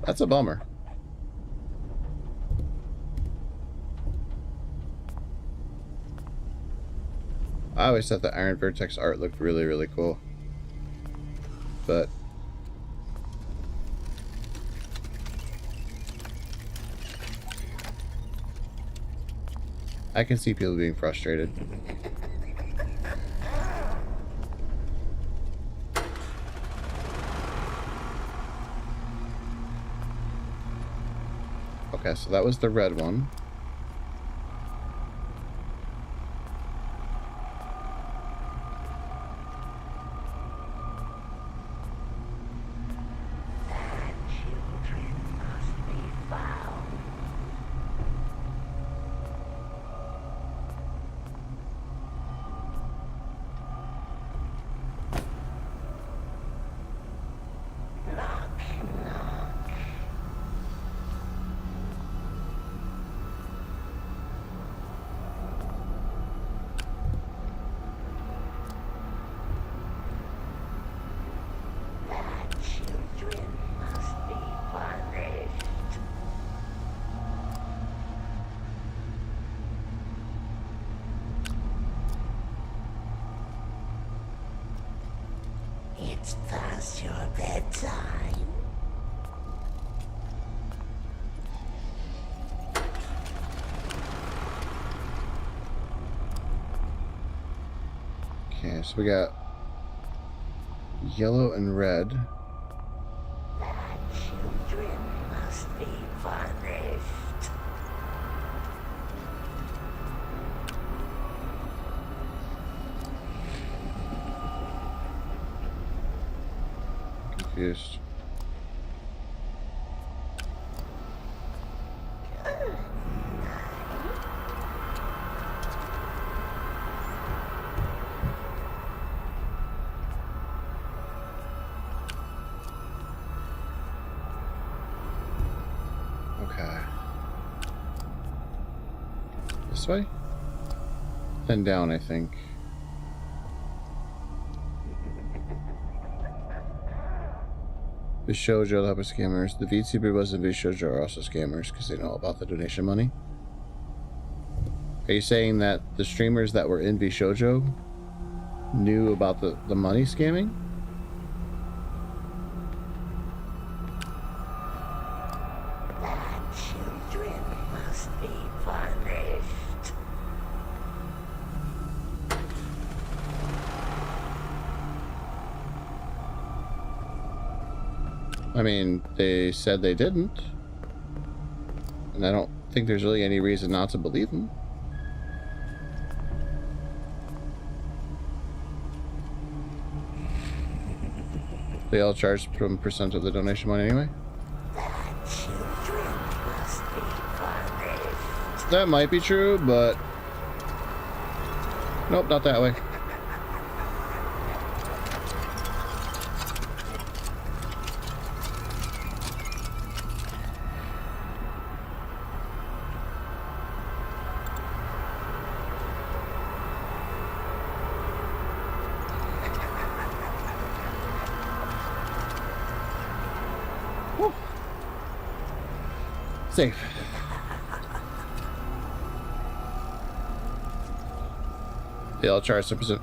That's a bummer. I always thought the Iron Vertex art looked really, really cool. But I can see people being frustrated. Okay, so that was the red one. Okay, so we got yellow and red. Children must be punished. Confused. Okay. This way? Then down, I think. Bishoujo, the helper scammers. The VTubers and Bishoujo are also scammers because they know about the donation money. Are you saying that the streamers that were in Bishoujo knew about the money scamming? Children must be punished. I mean, they said they didn't. And I don't think there's really any reason not to believe them. They all charge from percent of the donation money anyway? Children must be punished. That might be true, but... Nope, not that way. Whew. Safe. They all charge some percent.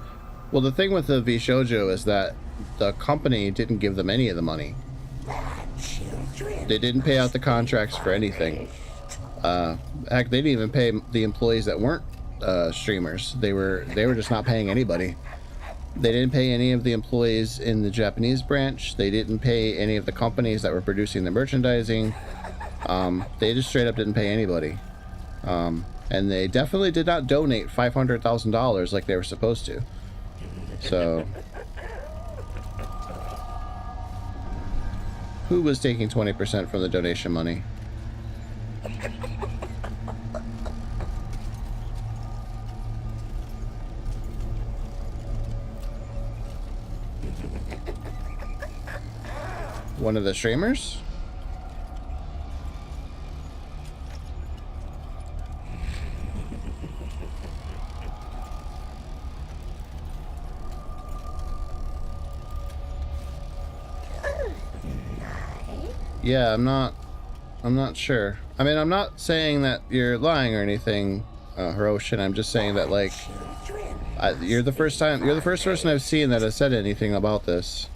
Well, the thing with the V Shoujo is that the company didn't give them any of the money. They didn't pay out the contracts for anything. Heck, they didn't even pay the employees that weren't streamers. They were just not paying anybody. They didn't pay any of the employees in the Japanese branch. They didn't pay any of the companies that were producing the merchandising. They just straight up didn't pay anybody. And they definitely did not donate $500,000 like they were supposed to. So, who was taking 20% from the donation money? One of the streamers? Yeah, I'm not sure. I mean, I'm not saying that you're lying or anything, Hiroshin. I'm just saying that, like, you're the first person I've seen that has said anything about this.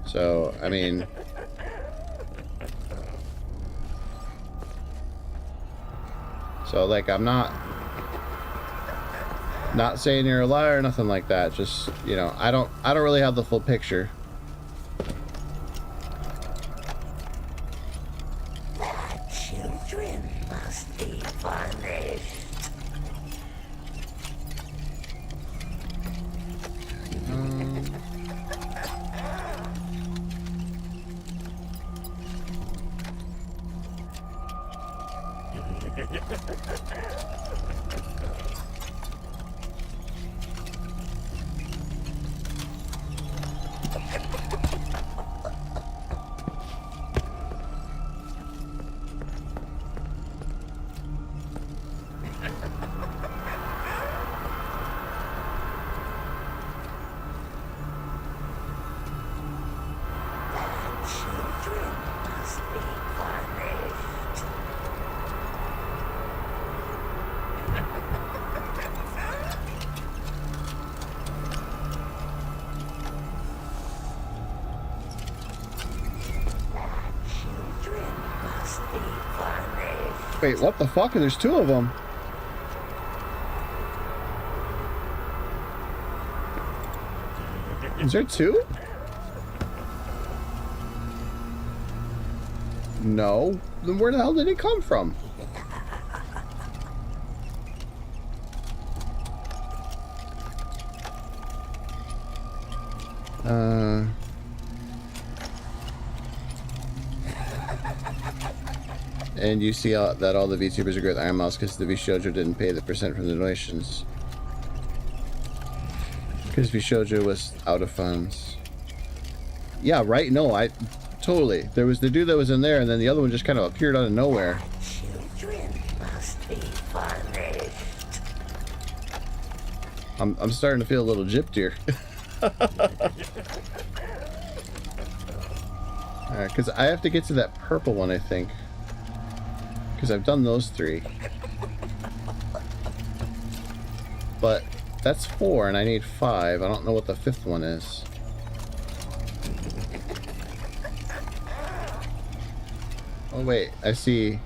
So, I mean, so, like, I'm not saying you're a liar or nothing like that. Just, you know, I don't really have the full picture. Children must be punished. Children must be punished. Wait, what the fuck? There's two of them. Is there two? No. Then where the hell did he come from? And you see that all the VTubers agree with Iron Mouse because the Vishojo didn't pay the percent from the donations. Because Vishojo was out of funds. Yeah, right? No, I... Totally. There was the dude that was in there, and then the other one just kind of appeared out of nowhere. Children must be punished. I'm starting to feel a little gypped here. Alright, because I have to get to that purple one, I think. Because I've done those three. But that's 4, and I need 5. I don't know what the 5th one is. Oh wait, I see.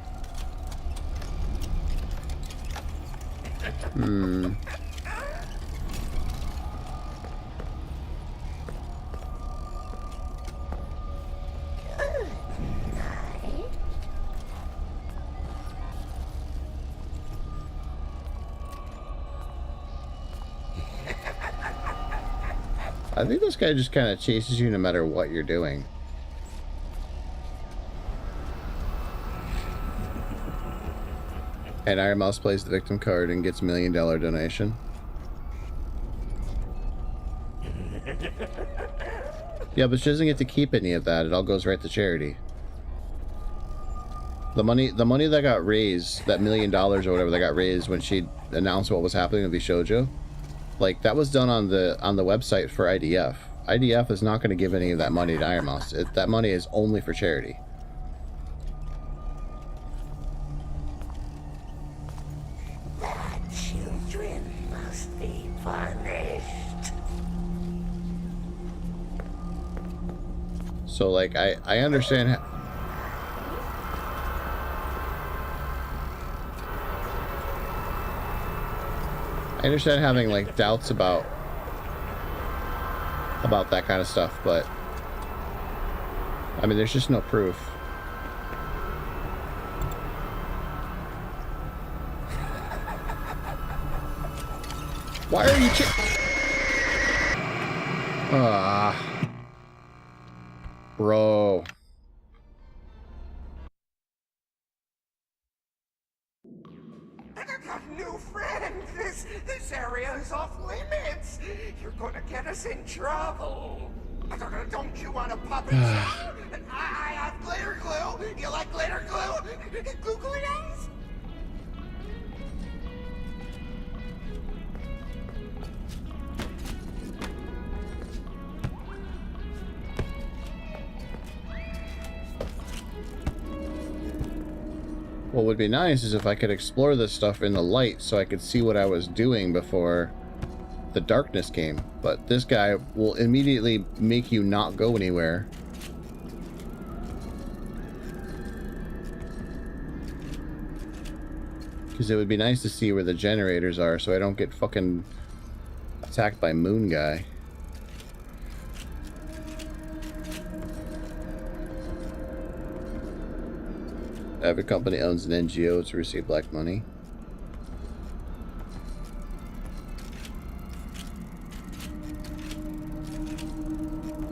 I think this guy just kind of chases you no matter what you're doing. And Iron Mouse plays the victim card and gets $1 million donation. Yeah, but she doesn't get to keep any of that. It all goes right to charity. The money that got raised, that $1 million or whatever that got raised when she announced what was happening with Vishojo, like that was done on the website for IDF. IDF is not going to give any of that money to Iron Mouse. That money is only for charity. So, like, I understand. I understand having, like, doubts about that kind of stuff, but I mean, there's just no proof. Why are you bro. New friend, this area is off limits. You're gonna get us in trouble. Don't you want a puppet? I have glitter glue. You like glitter glue? Glue eyes? What would be nice is if I could explore this stuff in the light so I could see what I was doing before the darkness came. But this guy will immediately make you not go anywhere. Because it would be nice to see where the generators are so I don't get fucking attacked by Moon Guy. Every company owns an NGO to receive black money.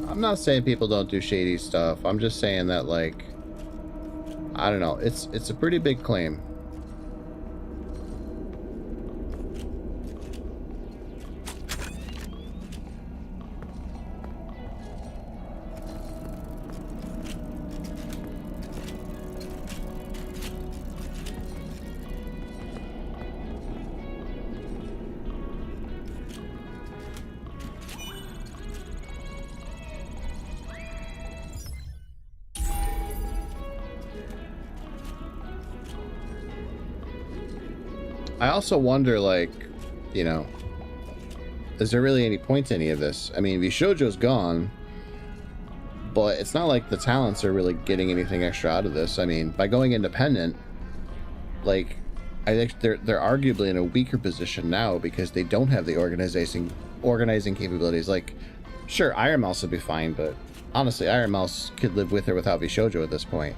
I'm not saying people don't do shady stuff. I'm just saying that, like, I don't know. It's a pretty big claim. I also wonder, like, you know, is there really any point to any of this? I mean, Vishojo's gone, but it's not like the talents are really getting anything extra out of this. I mean, by going independent, like, I think they're arguably in a weaker position now because they don't have the organizing capabilities. Like, sure, Iron Mouse would be fine, but honestly, Iron Mouse could live with or without Vishojo at this point.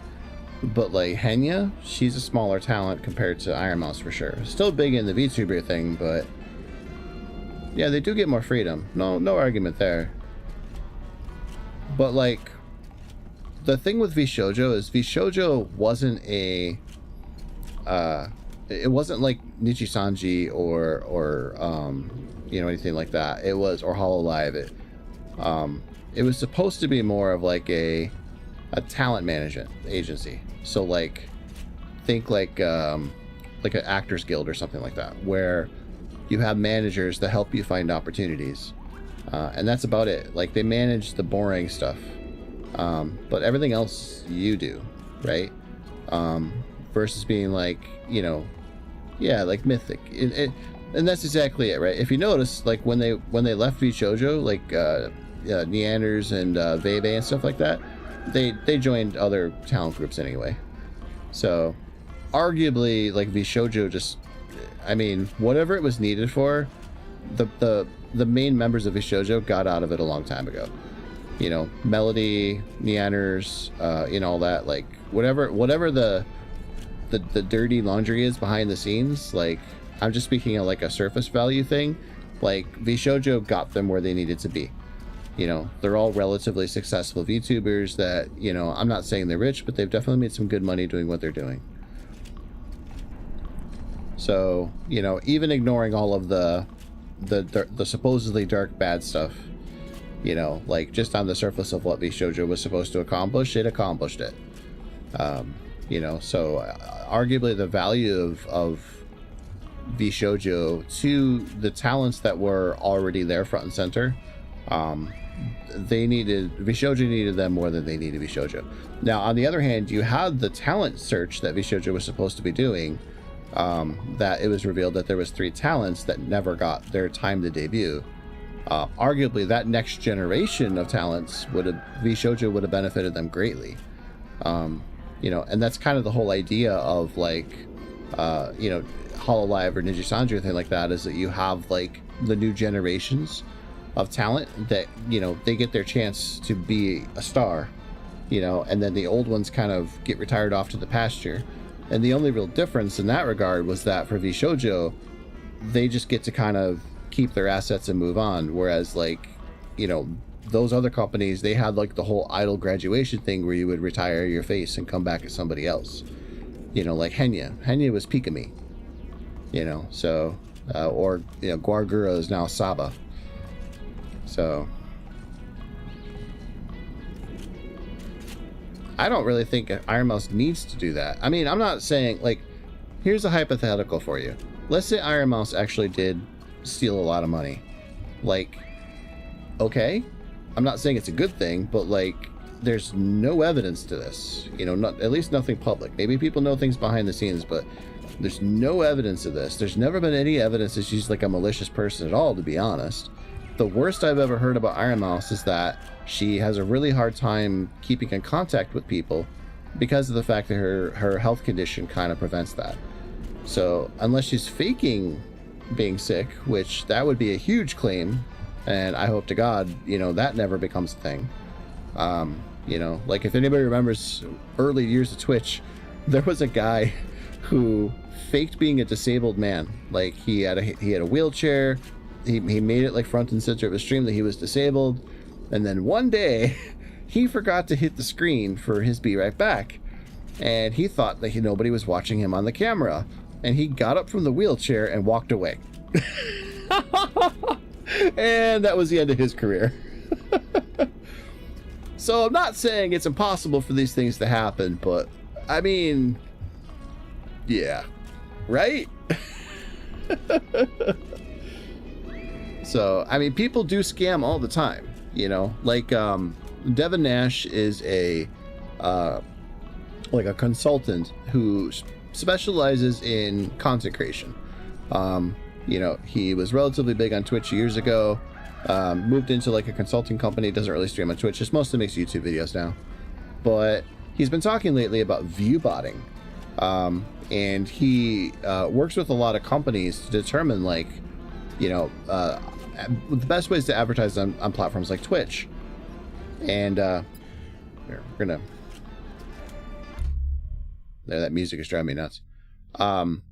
But like Henya, she's a smaller talent compared to Iron Mouse for sure. Still big in the VTuber thing, but yeah, they do get more freedom. No argument there. But like, the thing with Vishojo is Vishojo wasn't it wasn't like Nichisanji or you know, anything like that. It was, or Hololive. It was supposed to be more of like a talent management agency. So like, think like an Actors Guild or something like that, where you have managers that help you find opportunities, and that's about it. Like, they manage the boring stuff, but everything else you do, right? Versus being like, you know, yeah, like Mythic, and that's exactly it, right? If you notice, like when they left VShojo, like Neanders and Veve and stuff like that, they joined other talent groups anyway. So arguably, like, VShojo just, I mean, whatever it was needed for, the main members of VShojo got out of it a long time ago. You know, Melody, Neanders, you know, all that, like, whatever the dirty laundry is behind the scenes, like, I'm just speaking of like a surface value thing. Like, VShojo got them where they needed to be. You know, they're all relatively successful VTubers that, you know, I'm not saying they're rich, but they've definitely made some good money doing what they're doing. So, you know, even ignoring all of the supposedly dark bad stuff, you know, like, just on the surface of what VShojo was supposed to accomplish, it accomplished it. You know, so arguably the value of VShojo to the talents that were already there front and center, VShojo needed them more than they needed VShojo. Now, on the other hand, you had the talent search that VShojo was supposed to be doing, that it was revealed that there was 3 talents that never got their time to debut. Arguably, that next generation of talents VShojo would have benefited them greatly. You know, and that's kind of the whole idea of, like, you know, Hololive or Nijisanji or anything like that, is that you have like the new generations of talent that, you know, they get their chance to be a star, you know, and then the old ones kind of get retired off to the pasture. And the only real difference in that regard was that for VShojo, they just get to kind of keep their assets and move on, whereas, like, you know, those other companies, they had like the whole idol graduation thing where you would retire your face and come back as somebody else, you know, like Henya was Pikami, you know, so or, you know, Guargura is now Saba. So I don't really think Iron Mouse needs to do that. I mean, I'm not saying, like, here's a hypothetical for you. Let's say Iron Mouse actually did steal a lot of money. Like, okay, I'm not saying it's a good thing, but like, there's no evidence to this, you know, not, at least nothing public. Maybe people know things behind the scenes, but there's no evidence of this. There's never been any evidence that she's like a malicious person at all, to be honest. The worst I've ever heard about Iron Mouse is that she has a really hard time keeping in contact with people because of the fact that her health condition kind of prevents that. So unless she's faking being sick, which that would be a huge claim, and I hope to God, you know, that never becomes a thing. You know, like, if anybody remembers early years of Twitch, there was a guy who faked being a disabled man. Like, he had a wheelchair. He made it like front and center of his stream that he was disabled, and then one day he forgot to hit the screen for his be right back, and he thought that nobody was watching him on the camera, and he got up from the wheelchair and walked away. And that was the end of his career. So I'm not saying it's impossible for these things to happen, but I mean, yeah, right? So, I mean, people do scam all the time, you know, like, Devin Nash is like a consultant who specializes in content creation. You know, he was relatively big on Twitch years ago, moved into like a consulting company, doesn't really stream on Twitch, just mostly makes YouTube videos now. But he's been talking lately about view botting. And he works with a lot of companies to determine, like, you know, the best ways to advertise on platforms like Twitch. And here, we're gonna, there, that music is driving me nuts. And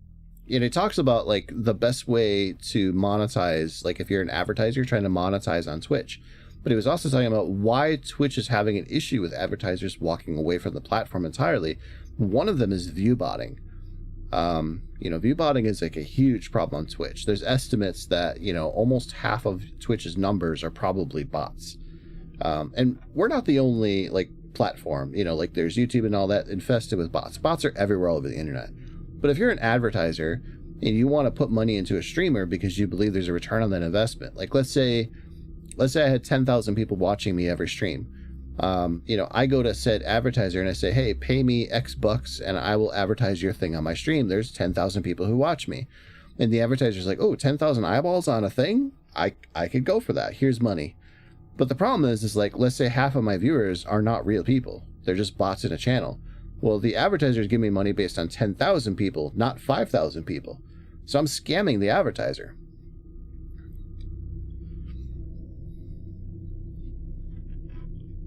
it talks about like the best way to monetize, like if you're an advertiser trying to monetize on Twitch. But he was also talking about why Twitch is having an issue with advertisers walking away from the platform entirely. One of them is view botting. You know, view botting is like a huge problem on Twitch. There's estimates that, you know, almost half of Twitch's numbers are probably bots. And we're not the only like platform, you know, like there's YouTube and all that infested with bots. Bots are everywhere all over the internet. But if you're an advertiser and you want to put money into a streamer because you believe there's a return on that investment, like let's say I had 10,000 people watching me every stream. You know, I go to said advertiser and I say, hey, pay me X bucks and I will advertise your thing on my stream. There's 10,000 people who watch me. And the advertiser's like, oh, 10,000 eyeballs on a thing? I could go for that. Here's money. But the problem is like, let's say half of my viewers are not real people. They're just bots in a channel. Well, the advertisers give me money based on 10,000 people, not 5,000 people. So I'm scamming the advertiser.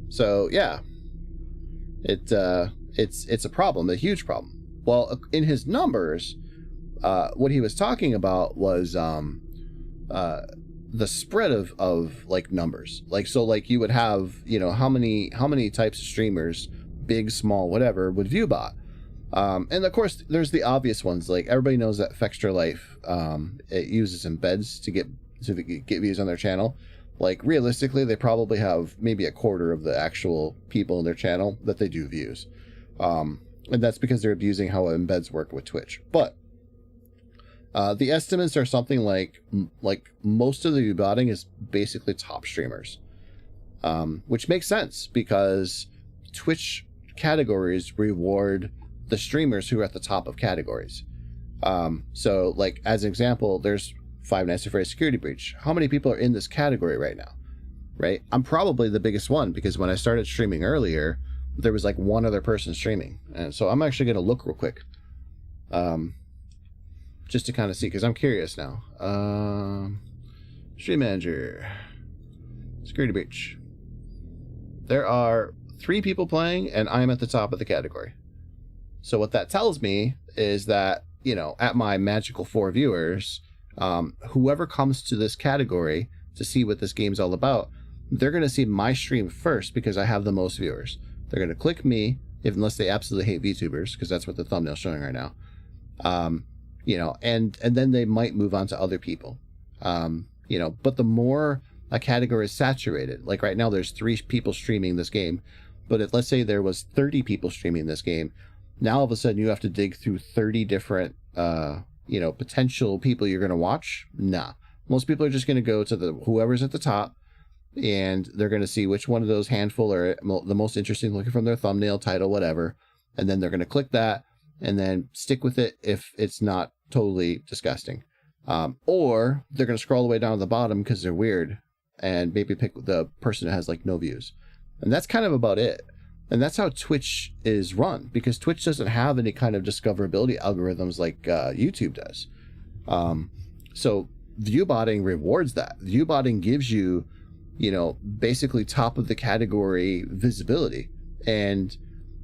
So yeah, it's a problem, a huge problem. Well, in his numbers, what he was talking about was the spread of like numbers. Like, so like you would have, you know, how many types of streamers, big, small, whatever, would view bot. And of course there's the obvious ones. Like everybody knows that Fextra Life, it uses embeds to get views on their channel. Like realistically, they probably have maybe a quarter of the actual people in their channel that they do views. And that's because they're abusing how embeds work with Twitch. But the estimates are something like most of the botting is basically top streamers, which makes sense because Twitch categories reward the streamers who are at the top of categories. So like as an example, there's Five Nights at Freddy's Security Breach. How many people are in this category right now? Right? I'm probably the biggest one because when I started streaming earlier, there was like one other person streaming. And so I'm actually going to look real quick. Just to kind of see, because I'm curious now. Stream Manager. Security Breach. There are 3 people playing and I'm at the top of the category. So what that tells me is that, you know, at my magical 4 viewers, whoever comes to this category to see what this game's all about, they're going to see my stream first because I have the most viewers. They're going to click me, unless they absolutely hate VTubers, because that's what the thumbnail's showing right now. You know, and then they might move on to other people. You know, but the more a category is saturated, like right now there's 3 people streaming this game, but if let's say there was 30 people streaming this game, now all of a sudden you have to dig through 30 different you know, potential people you're going to watch. Nah, most people are just going to go to the whoever's at the top, and they're going to see which one of those handful are the most interesting looking from their thumbnail, title, whatever, and then they're going to click that and then stick with it if it's not totally disgusting. Or they're going to scroll all the way down to the bottom because they're weird and maybe pick the person that has like no views. And that's kind of about it. And that's how Twitch is run, because Twitch doesn't have any kind of discoverability algorithms like YouTube does. So viewbotting rewards that. Viewbotting gives you, you know, basically top of the category visibility. And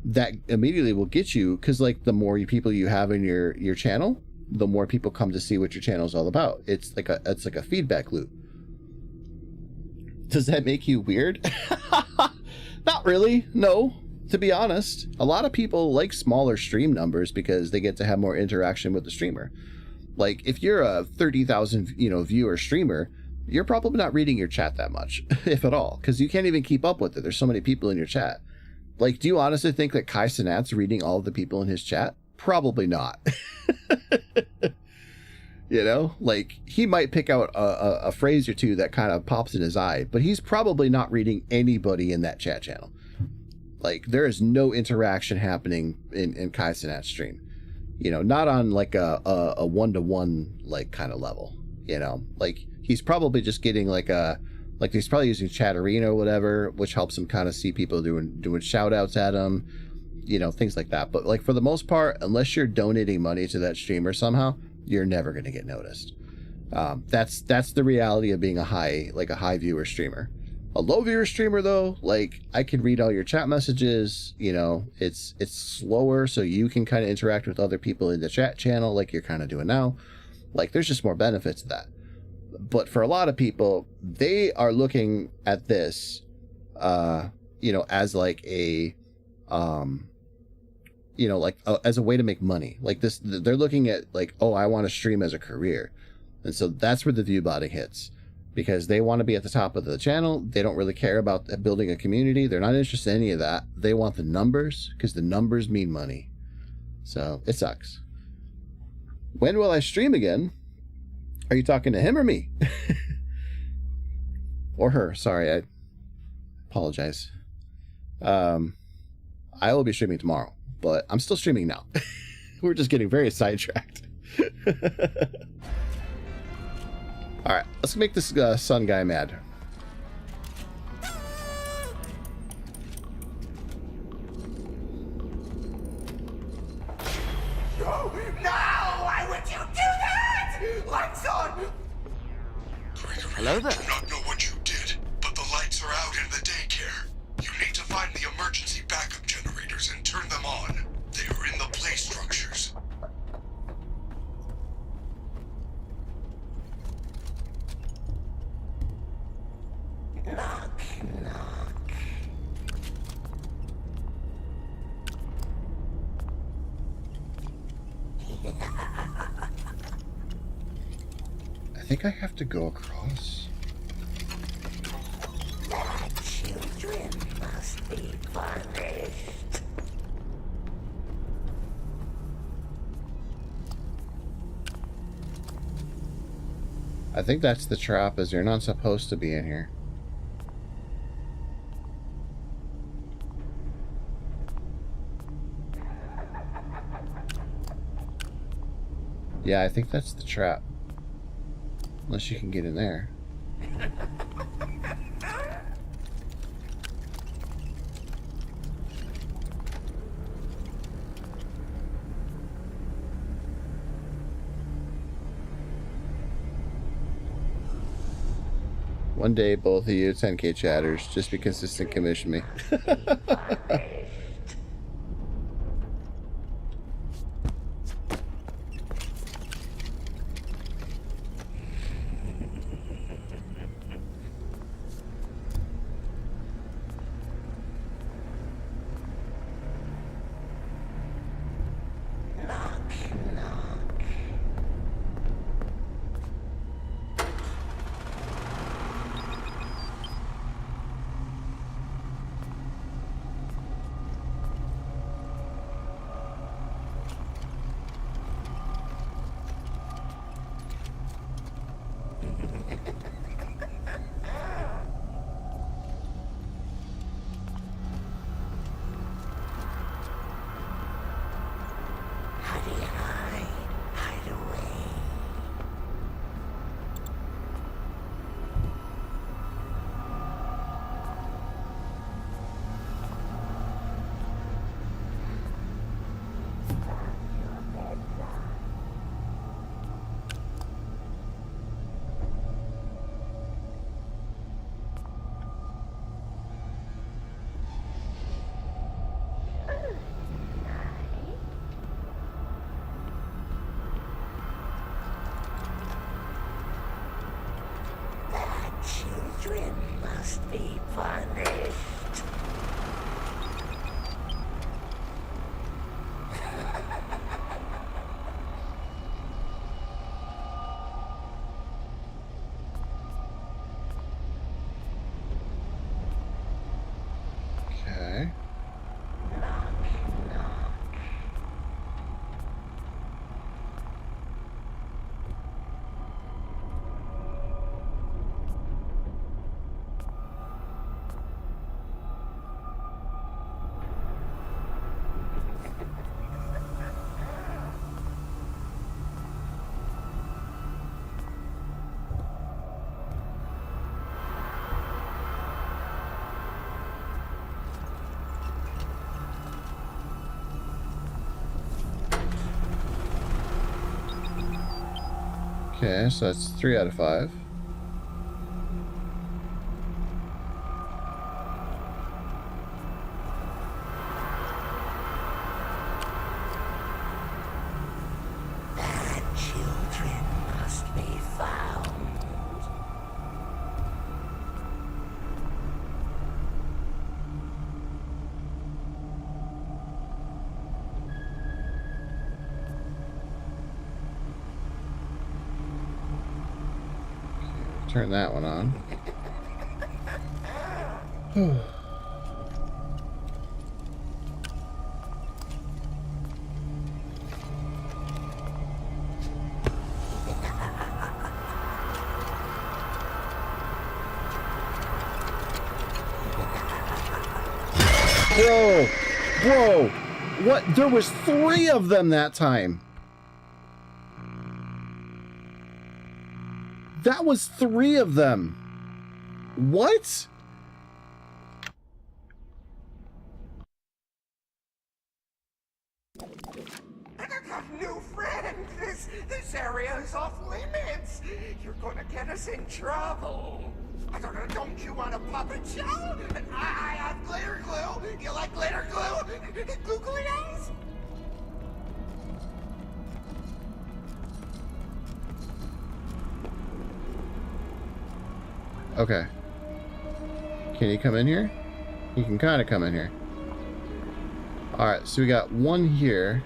that immediately will get you, because like the more people you have in your channel, the more people come to see what your channel is all about. It's like a feedback loop. Does that make you weird? Not really, no. To be honest, a lot of people like smaller stream numbers because they get to have more interaction with the streamer. Like if you're a 30,000, you know, viewer streamer, you're probably not reading your chat that much, if at all, because you can't even keep up with it. There's so many people in your chat. Like, do you honestly think that Kai Cenat's reading all of the people in his chat? Probably not. You know, like he might pick out a phrase or two that kind of pops in his eye, but he's probably not reading anybody in that chat channel. Like there is no interaction happening in Kai Cenat's stream, you know, not on like a one-to-one like kind of level, you know, like he's probably just getting like he's probably using Chatterino or whatever, which helps him kind of see people doing shout outs at him. you know, things like that. But like for the most part, unless you're donating money to that streamer somehow, you're never going to get noticed. That's the reality of being a high viewer streamer. A low viewer streamer though, like I can read all your chat messages, you know, it's slower, so you can kind of interact with other people in the chat channel like you're kind of doing now. Like there's just more benefits to that. But for a lot of people, they are looking at this, you know, as like a, you know, like as a way to make money. Like this, they're looking at like, oh, I want to stream as a career. And so that's where the view botting hits, because they want to be at the top of the channel. They don't really care about building a community. They're not interested in any of that. They want the numbers, because the numbers mean money. So it sucks. When will I stream again? Are you talking to him or me? Or her? Sorry, I apologize. I will be streaming tomorrow, but I'm still streaming now. We're just getting very sidetracked. All right, let's make this sun guy mad. Oh, no! Why would you do that? Lights on! Hello there. I do not know what you did, but the lights are out in the daycare. You need to find the emergency backup generators and turn them on. They are in the play structures. Knock, knock. I think I have to go across. The children must be punished. I think that's the trap, is you're not supposed to be in here. Yeah, I think that's the trap. Unless you can get in there. One day, both of you 10K chatters, just be consistent, commission me. How do you hide? Hide away. Children must be punished. Okay. Okay, so that's 3 out of 5. Bad children must be found. Turn that one on. Bro! Bro! What? There was 3 of them that time! That was 3 of them! What? New friend, this area is off limits. You're gonna get us in trouble. Don't you want a puppet show? I have glitter glue. You like glitter glue? Googly eyes? Okay. Can you come in here? You can kind of come in here. Alright, so we got one here.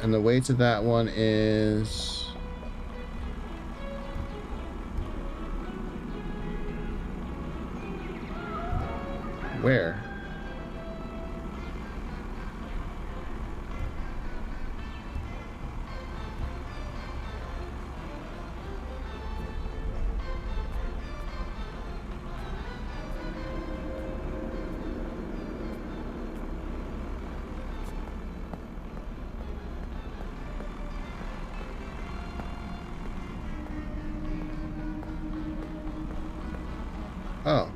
And the way to that one is... where? Oh.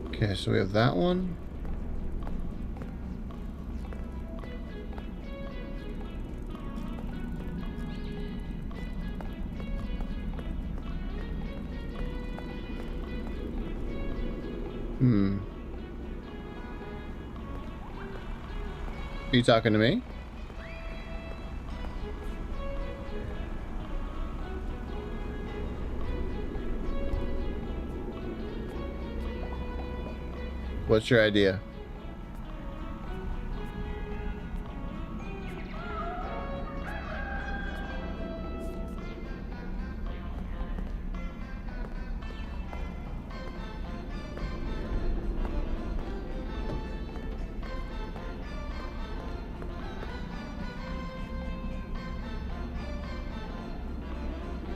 Okay, so we have that one. Are you talking to me? What's your idea?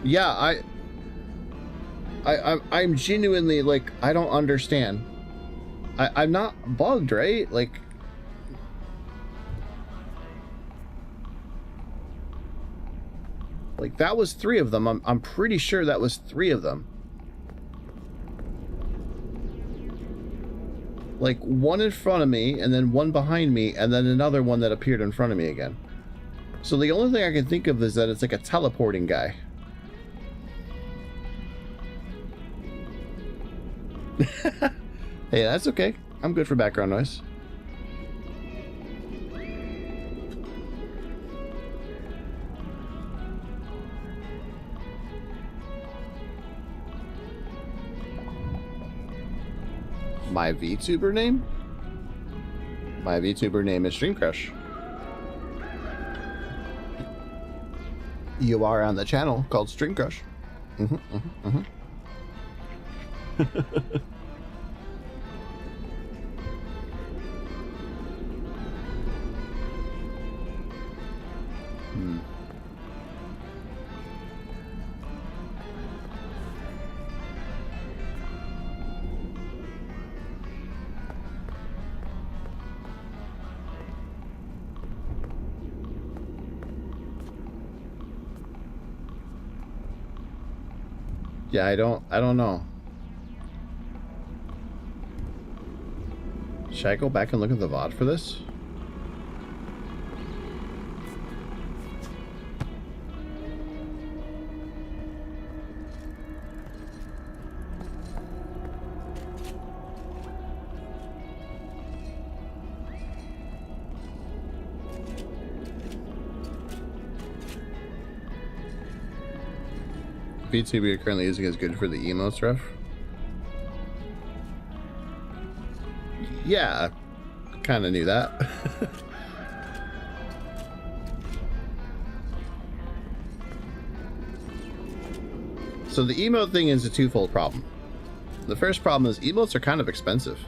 Yeah, I'm genuinely, like, I don't understand. I'm not bugged, right? Like, that was 3 of them. I'm pretty sure that was 3 of them. Like, one in front of me, and then one behind me, and then another one that appeared in front of me again. So the only thing I can think of is that it's like a teleporting guy. Hey, that's okay. I'm good for background noise. My VTuber name? My VTuber name is Stream Crush. You are on the channel called Stream Crush. Yeah, I don't know. Should I go back and look at the VOD for this? VTube you're currently using is good for the emotes, ref? Yeah, kind of knew that. So the emote thing is a twofold problem. The first problem is emotes are kind of expensive.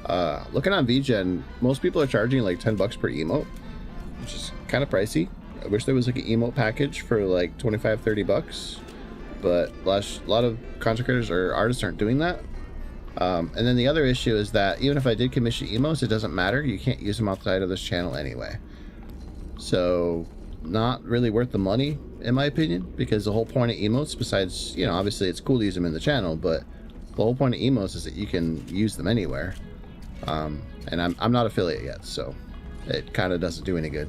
Looking on VGen, most people are charging like 10 bucks per emote, which is kind of pricey. I wish there was like an emote package for like 25, 30 bucks, but a lot of content creators or artists aren't doing that. And then the other issue is that even if I did commission emotes, it doesn't matter. You can't use them outside of this channel anyway. So not really worth the money, in my opinion, because the whole point of emotes, besides, you know, obviously it's cool to use them in the channel, but the whole point of emotes is that you can use them anywhere. And I'm not affiliate yet, so it kind of doesn't do any good.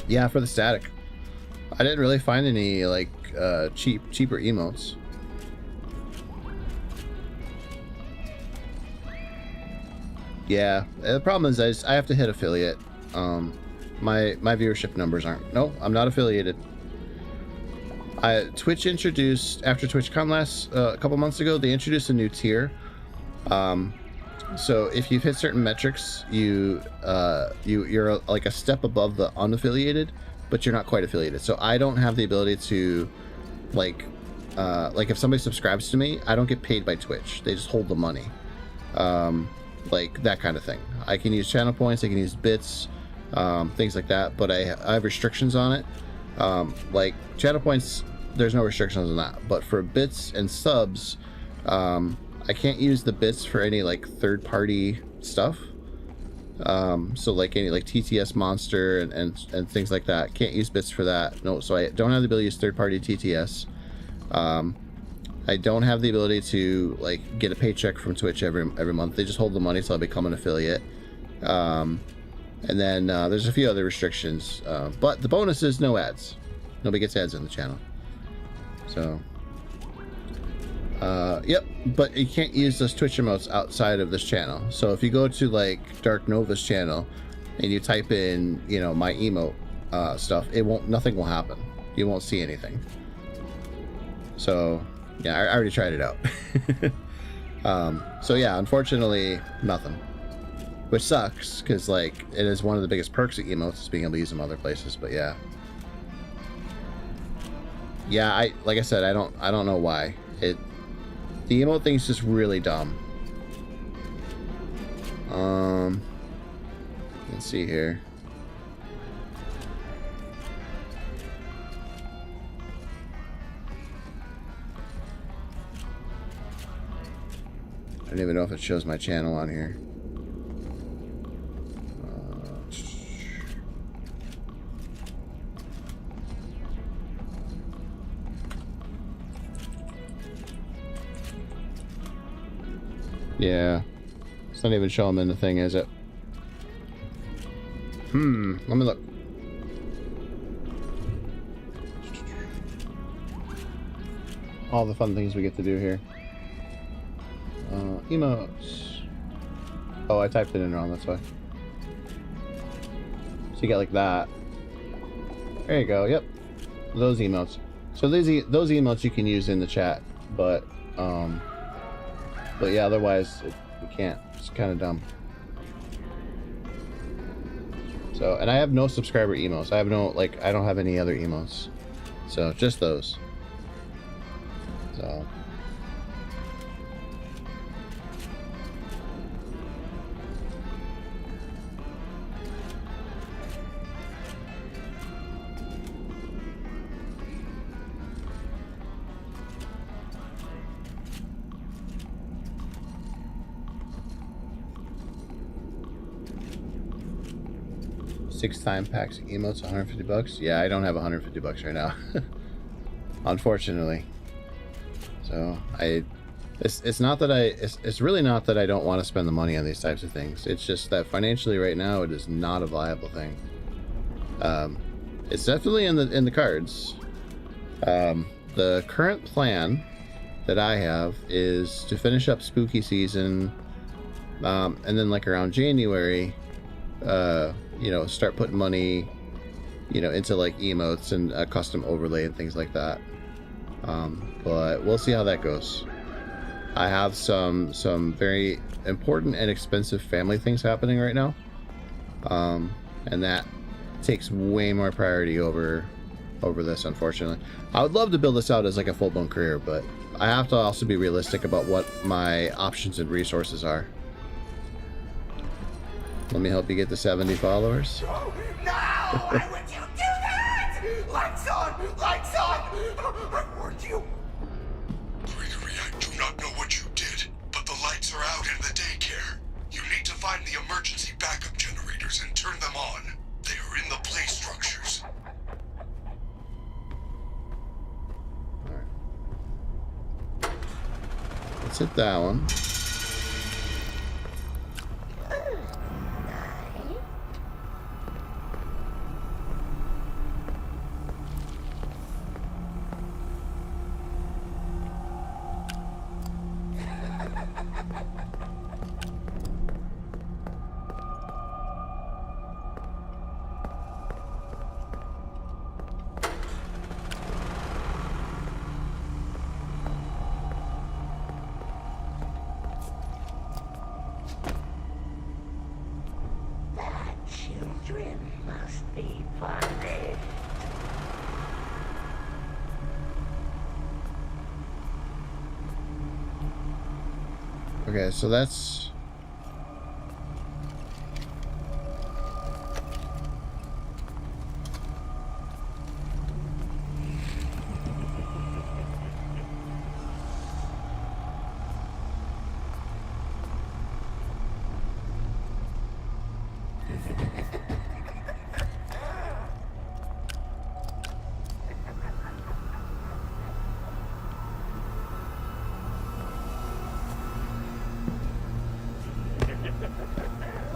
Yeah, for the static, I didn't really find any like cheaper emotes. Yeah, the problem is I have to hit affiliate. My viewership numbers aren't. No, I'm not affiliated. Twitch introduced, after TwitchCon last a couple months ago, they introduced a new tier. So if you've hit certain metrics, you're like a step above the unaffiliated, but you're not quite affiliated. So I don't have the ability to like if somebody subscribes to me, I don't get paid by Twitch. They just hold the money. Like that kind of thing. I can use channel points, I can use bits, things like that, but I have restrictions on it. Like channel points, there's no restrictions on that, but for bits and subs, I can't use the bits for any like third-party stuff. So like any like TTS Monster and things like that, can't use bits for that. No, so I don't have the ability to use third-party TTS. I don't have the ability to like get a paycheck from Twitch every month. They just hold the money till I become an affiliate. And then there's a few other restrictions, but the bonus is no ads. Nobody gets ads in the channel. So yep, but you can't use those Twitch emotes outside of this channel. So if you go to like Dark Nova's channel and you type in, you know, my emote stuff, nothing will happen. You won't see anything. So yeah, I already tried it out. So yeah, unfortunately, nothing. Which sucks, because like it is one of the biggest perks of emotes is being able to use them other places. But yeah, like I said, I don't know why the emote thing is just really dumb. Let's see here. I don't even know if it shows my channel on here. Yeah, it's not even showing in the thing, is it? Let me look. All the fun things we get to do here. Emotes. Oh, I typed it in wrong, that's why. So you get like that. There you go, yep. Those emotes. So those emotes you can use in the chat, but yeah, otherwise you can't. It's kind of dumb. So, and I have no subscriber emotes. I have no, like, I don't have any other emotes. So, just those. So. Six-time packs emotes, 150 bucks. Yeah, I don't have 150 bucks right now. Unfortunately. So, I It's not that it's really not that I don't want to spend the money on these types of things. It's just that financially right now it is not a viable thing. It's definitely in the cards. The current plan that I have is to finish up spooky season, and then like around January, you know, start putting money, you know, into like emotes and a custom overlay and things like that. But we'll see how that goes. I have some very important and expensive family things happening right now, and that takes way more priority over this, unfortunately. I would love to build this out as like a full-blown career, but I have to also be realistic about what my options and resources are. Let me help you get to 70 followers. No! Why would you do that? Lights on! Lights on! I warned you. Gregory, I do not know what you did, but the lights are out in the daycare. You need to find the emergency backup generators and turn them on. They are in the play structures. Let's hit that one. Children must be punished. Okay, so that's...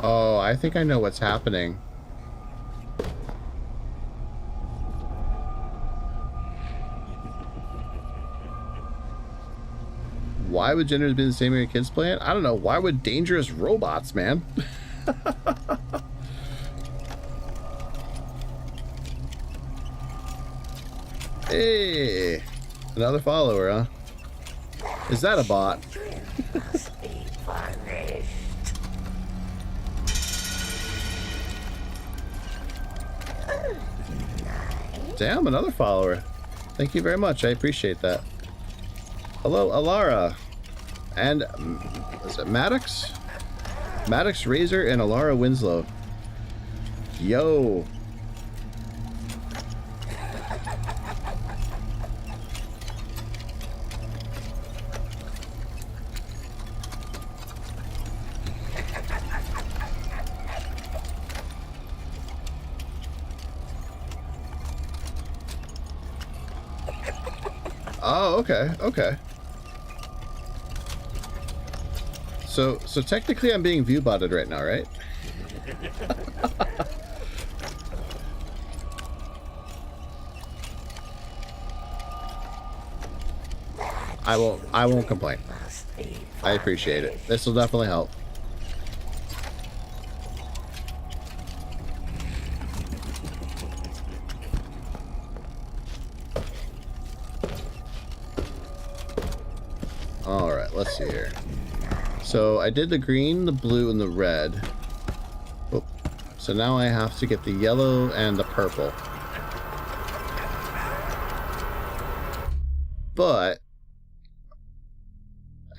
Oh, I think I know what's happening. Why would genders be the same area kids play it? I don't know. Why would dangerous robots, man? Hey, another follower, huh? Is that a bot? Must be punished. Damn, another follower. Thank you very much. I appreciate that. Hello, Alara. And, is it Maddox? Maddox Razor and Alara Winslow. Yo. Oh, okay, okay. So technically I'm being view-botted right now, right? I won't complain. I appreciate it. This will definitely help. Alright, let's see here. So I did the green, the blue, and the red. Oh, so now I have to get the yellow and the purple. But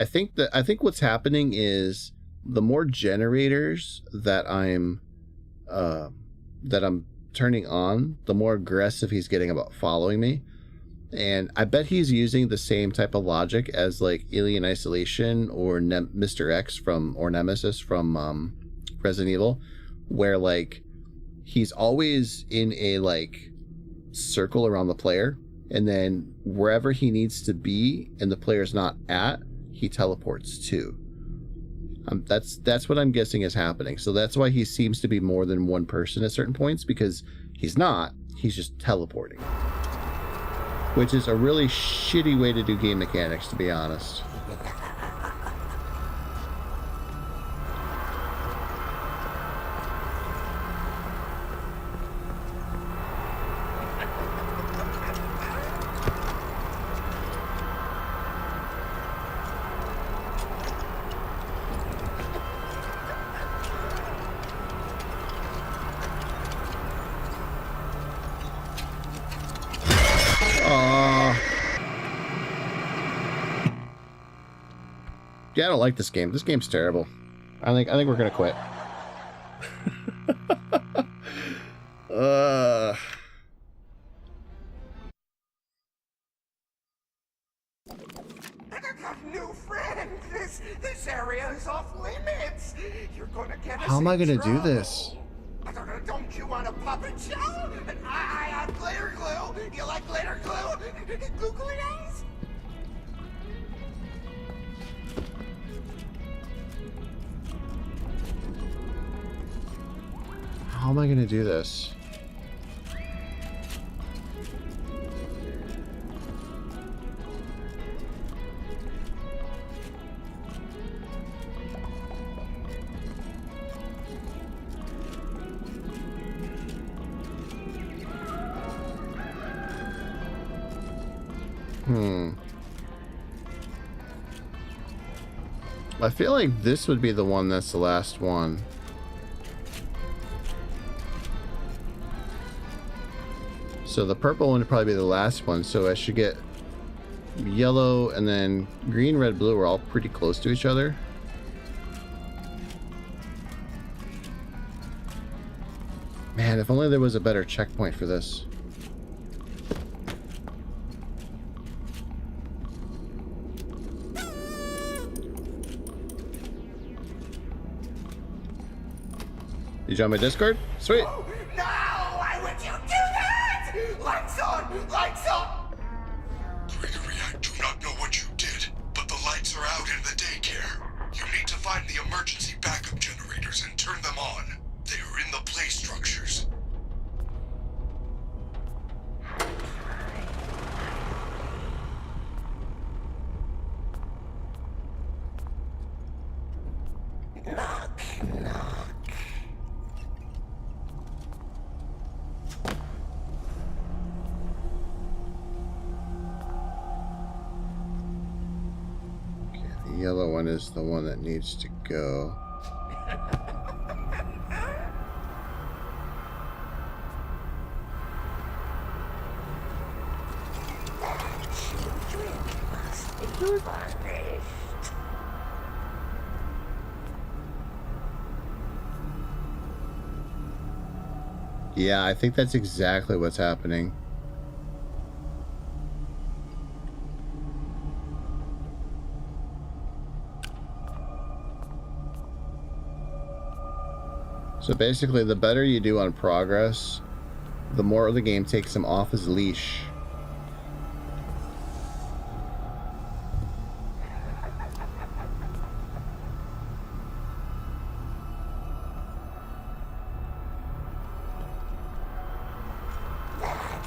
I think what's happening is the more generators that I'm turning on, the more aggressive he's getting about following me. And I bet he's using the same type of logic as like Alien Isolation or Mr. X or Nemesis from Resident Evil, where like he's always in a like circle around the player, and then wherever he needs to be and the player's not at, he teleports too. That's what I'm guessing is happening. So that's why he seems to be more than one person at certain points, because he's not. He's just teleporting. Which is a really shitty way to do game mechanics, to be honest. Yeah, I don't like this game. This game's terrible. I think we're gonna quit. New friend, this area is off limits. You're gonna get us How am I gonna in do trouble. this? Don't you want a puppet show? I have glitter glue. You like glitter glue? Glue eyes? How am I gonna do this? I feel like this would be the one that's the last one. So the purple one would probably be the last one. So I should get yellow and then green, red, blue are all pretty close to each other. Man, if only there was a better checkpoint for this. You join my Discord? Sweet. Oh, no! Why would you do that? Lights on! Lights on! Gregory, I do not know what you did, but the lights are out in the daycare. You need to find the emergency backup generators and turn them on. They are in the play structures. Knock, knock. The yellow one is the one that needs to go. Children must be punished. Yeah, I think that's exactly what's happening. So basically, the better you do on progress, the more the game takes him off his leash.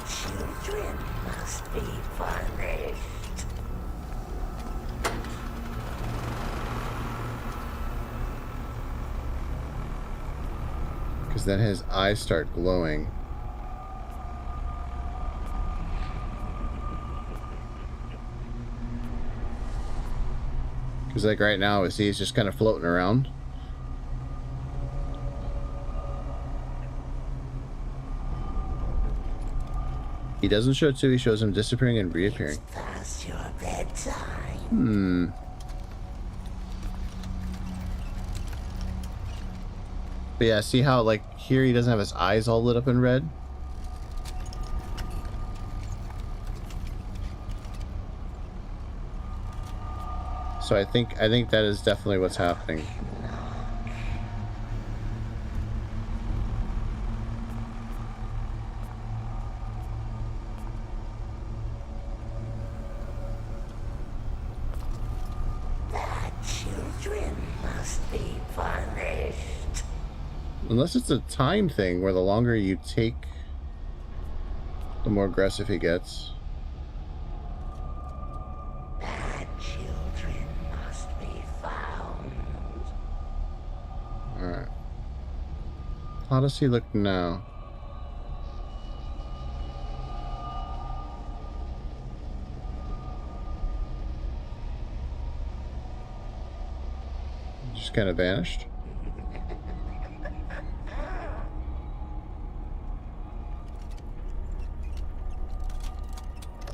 Children must be punished. Because then his eyes start glowing. Because like right now, see, he's just kind of floating around. He doesn't show two, he shows him disappearing and reappearing. It's past your bedtime. But yeah, see how like here he doesn't have his eyes all lit up in red? So I think that is definitely what's happening. Unless it's a time thing where the longer you take, the more aggressive he gets. Bad children must be found. Alright. How does he look now? Just kind of vanished.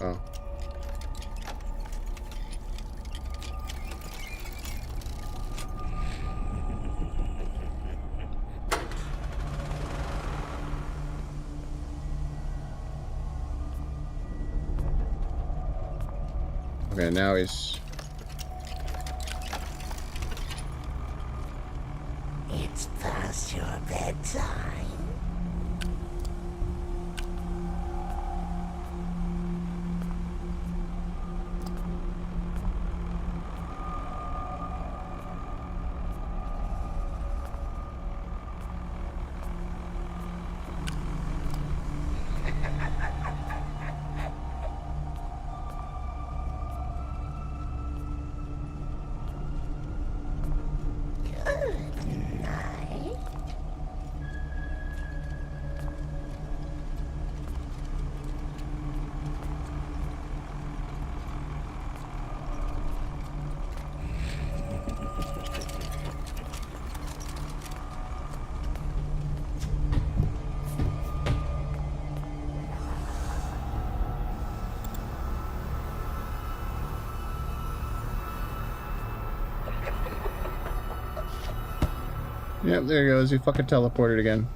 Oh. Okay, now he's... It's past your bedtime. Yep, there he goes. He fucking teleported again.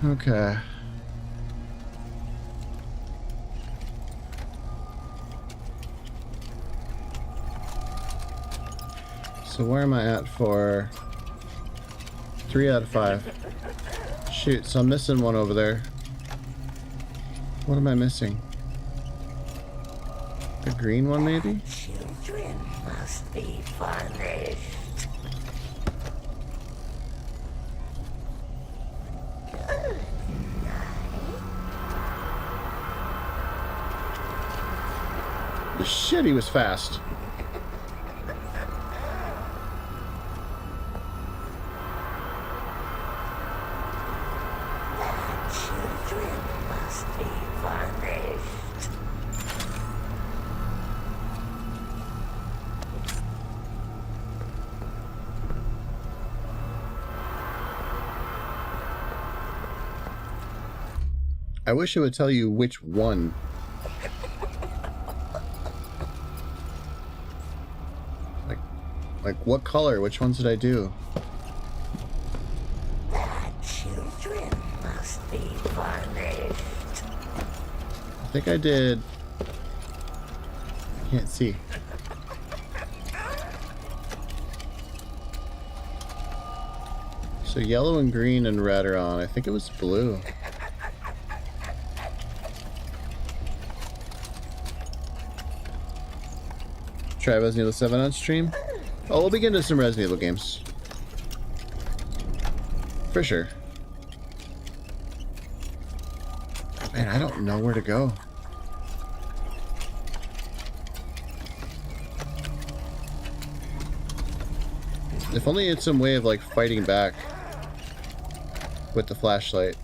Okay. So where am I at for 3 out of 5? Shoot, so I'm missing one over there. What am I missing? The green one, maybe? Children must be punished. Shit, he was fast. Children must be punished. I wish it would tell you which one. Like what color? Which ones did I do? Bad children must be punished. I think I did... I can't see. So yellow and green and red are on. I think it was blue. Try Resident Evil 7 on stream? Oh, we'll begin to some Resident Evil games. For sure. Man, I don't know where to go. If only it's some way of like fighting back with the flashlight.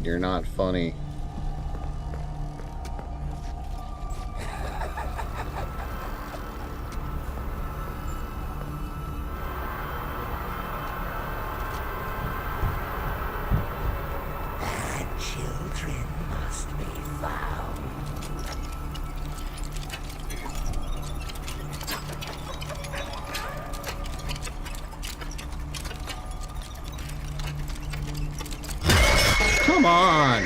You're not funny. Bad children must be found. Come on!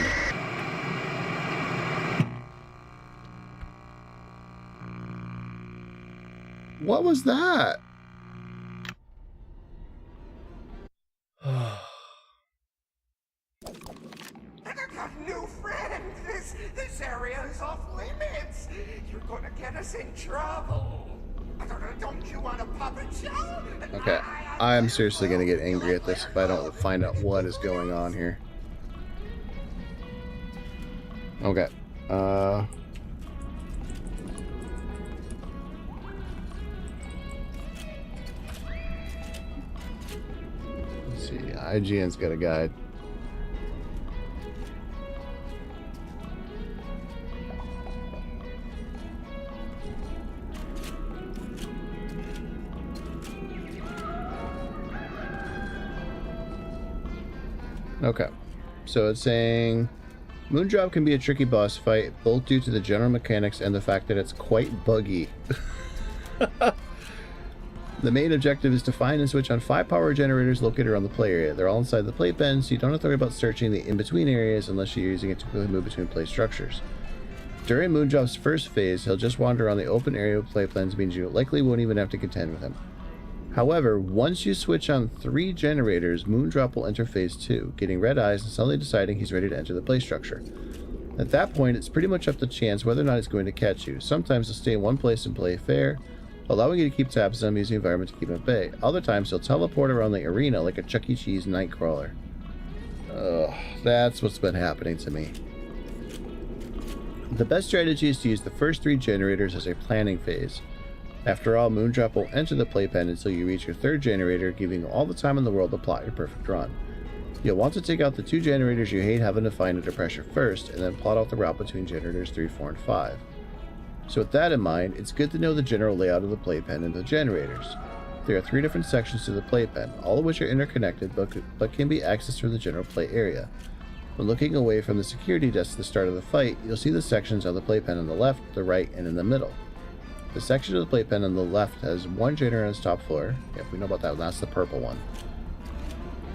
What was that? New friend, this area is off limits. You're gonna get us in trouble. Don't you want a puppet show? Okay, I'm seriously gonna get angry at this if I don't find out what is going on here. Okay, let's see, IGN's got a guide. Okay, so it's saying Moondrop can be a tricky boss fight, both due to the general mechanics and the fact that it's quite buggy. The main objective is to find and switch on 5 power generators located around the play area. They're all inside the playpen, so you don't have to worry about searching the in-between areas unless you're using it to quickly move between play structures. During Moondrop's first phase, he'll just wander around the open area of playpens, means you likely won't even have to contend with him. However, once you switch on 3 generators, Moondrop will enter phase 2, getting red eyes and suddenly deciding he's ready to enter the play structure. At that point, it's pretty much up to chance whether or not he's going to catch you. Sometimes he'll stay in one place and play fair, allowing you to keep tabs on him using the environment to keep him at bay. Other times, he'll teleport around the arena like a Chuck E. Cheese nightcrawler. Ugh, that's what's been happening to me. The best strategy is to use the first 3 generators as a planning phase. After all, Moondrop will enter the playpen until you reach your 3rd generator, giving you all the time in the world to plot your perfect run. You'll want to take out the 2 generators you hate having to find under pressure first, and then plot out the route between generators 3, 4, and 5. So with that in mind, it's good to know the general layout of the playpen and the generators. There are 3 different sections to the playpen, all of which are interconnected but can be accessed from the general play area. When looking away from the security desk at the start of the fight, you'll see the sections on the playpen on the left, the right, and in the middle. The section of the playpen on the left has 1 generator on its top floor. Yep, we know about that one. That's the purple one.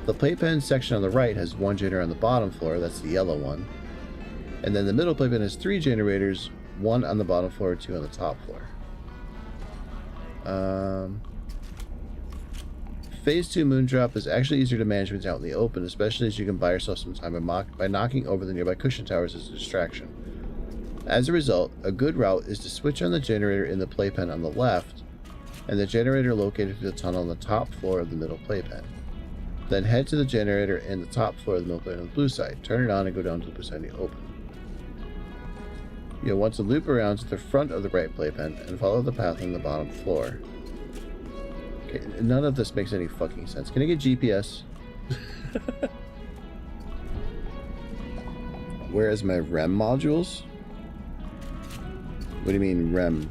The playpen section on the right has 1 generator on the bottom floor. That's the yellow one. And then the middle playpen has 3 generators, 1 on the bottom floor, 2 on the top floor. Phase 2 Moondrop is actually easier to manage when it's out in the open, especially as you can buy yourself some time by knocking over the nearby cushion towers as a distraction. As a result, a good route is to switch on the generator in the playpen on the left, and the generator located through the tunnel on the top floor of the middle playpen. Then head to the generator in the top floor of the middle playpen on the blue side. Turn it on and go down to the blue side in the open. You'll want to loop around to the front of the right playpen and follow the path on the bottom floor. Okay, none of this makes any fucking sense. Can I get GPS? Where is my REM modules? What do you mean, REM?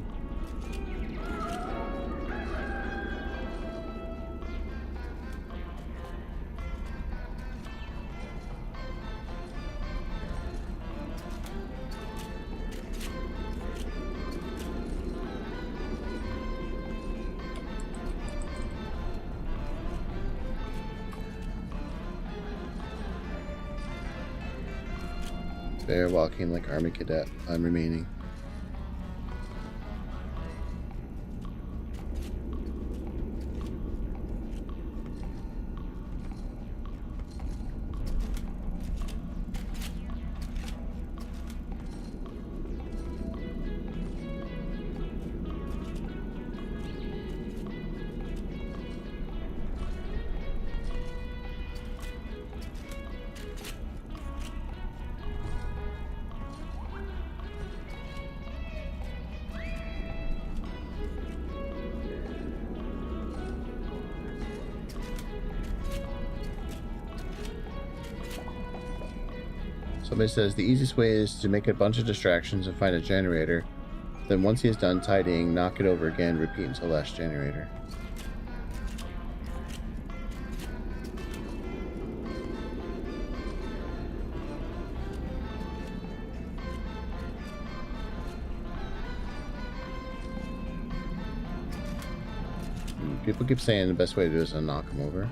They're walking like Army Cadet. I'm remaining. Somebody says the easiest way is to make a bunch of distractions and find a generator. Then once he is done tidying, knock it over again, repeat until last generator. People keep saying the best way to do it is to knock them over.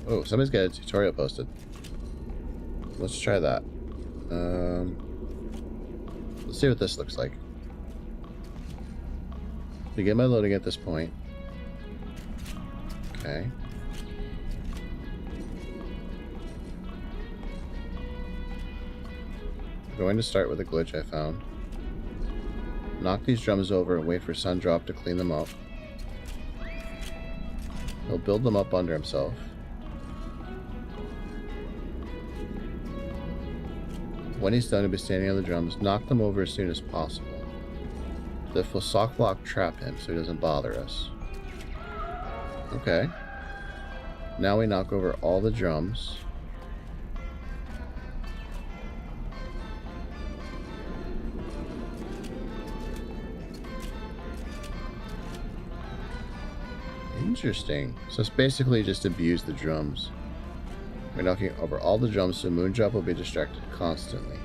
Oh, somebody's got a tutorial posted. Let's try that. Let's see what this looks like. Begin my loading at this point. Okay. I'm going to start with a glitch I found. Knock these drums over and wait for Sundrop to clean them up. He'll build them up under himself. When he's done, he'll be standing on the drums. Knock them over as soon as possible. This will sock block trap him so he doesn't bother us. Okay. Now we knock over all the drums. Interesting. So it's basically just abuse the drums. We're knocking over all the drums so Moondrop will be distracted constantly.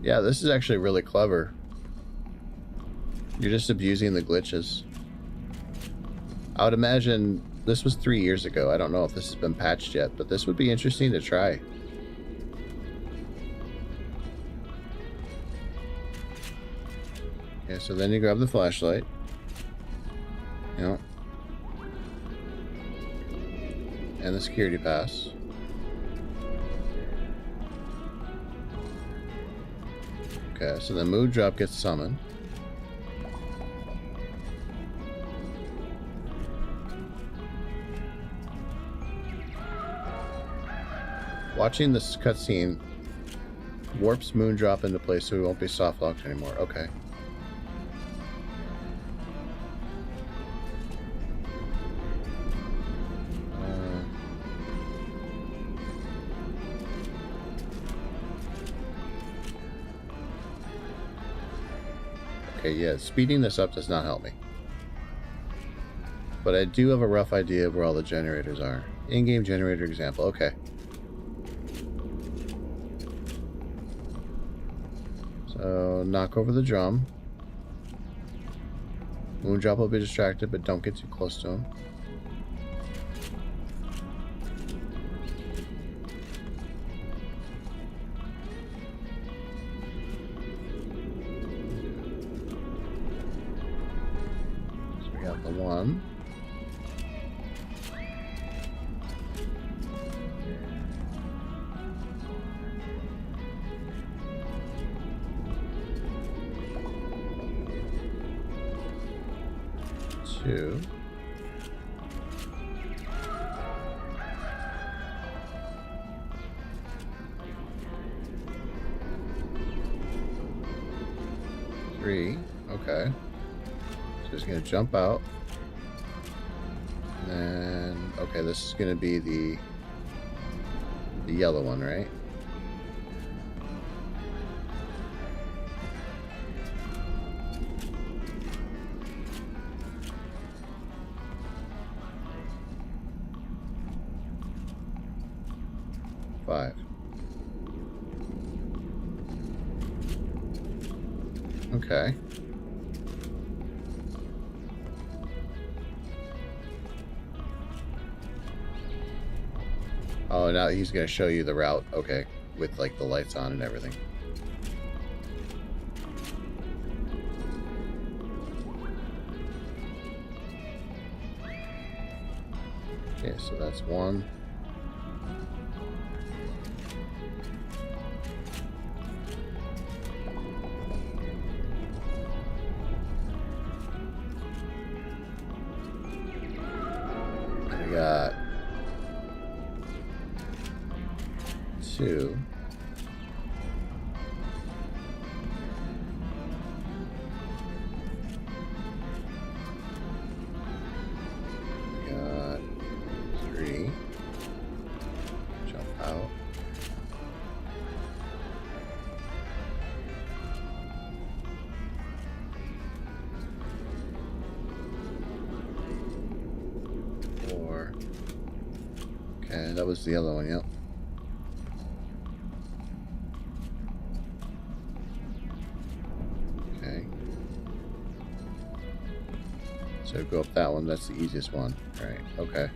Yeah, this is actually really clever. You're just abusing the glitches. I would imagine this was 3 years ago. I don't know if this has been patched yet, but this would be interesting to try. Okay, so then you grab the flashlight. Yep. And the security pass. Okay, so the Moondrop gets summoned. Watching this cutscene warps Moondrop into place so he won't be soft locked anymore. Okay. Okay, yeah, speeding this up does not help me. But I do have a rough idea of where all the generators are. In-game generator example, okay. So, knock over the drum. Moondrop will be distracted, but don't get too close to him. So we got the one. Two. Three. Okay. So he's gonna jump out. And then okay, this is gonna be the yellow one, right? Five. Okay. Oh, now he's going to show you the route. Okay. With like the lights on and everything. Okay, so that's one. We got two. We got three. Jump out. Four. Okay, that was the other one, yep. So go up that one. That's the easiest one. Right. Okay.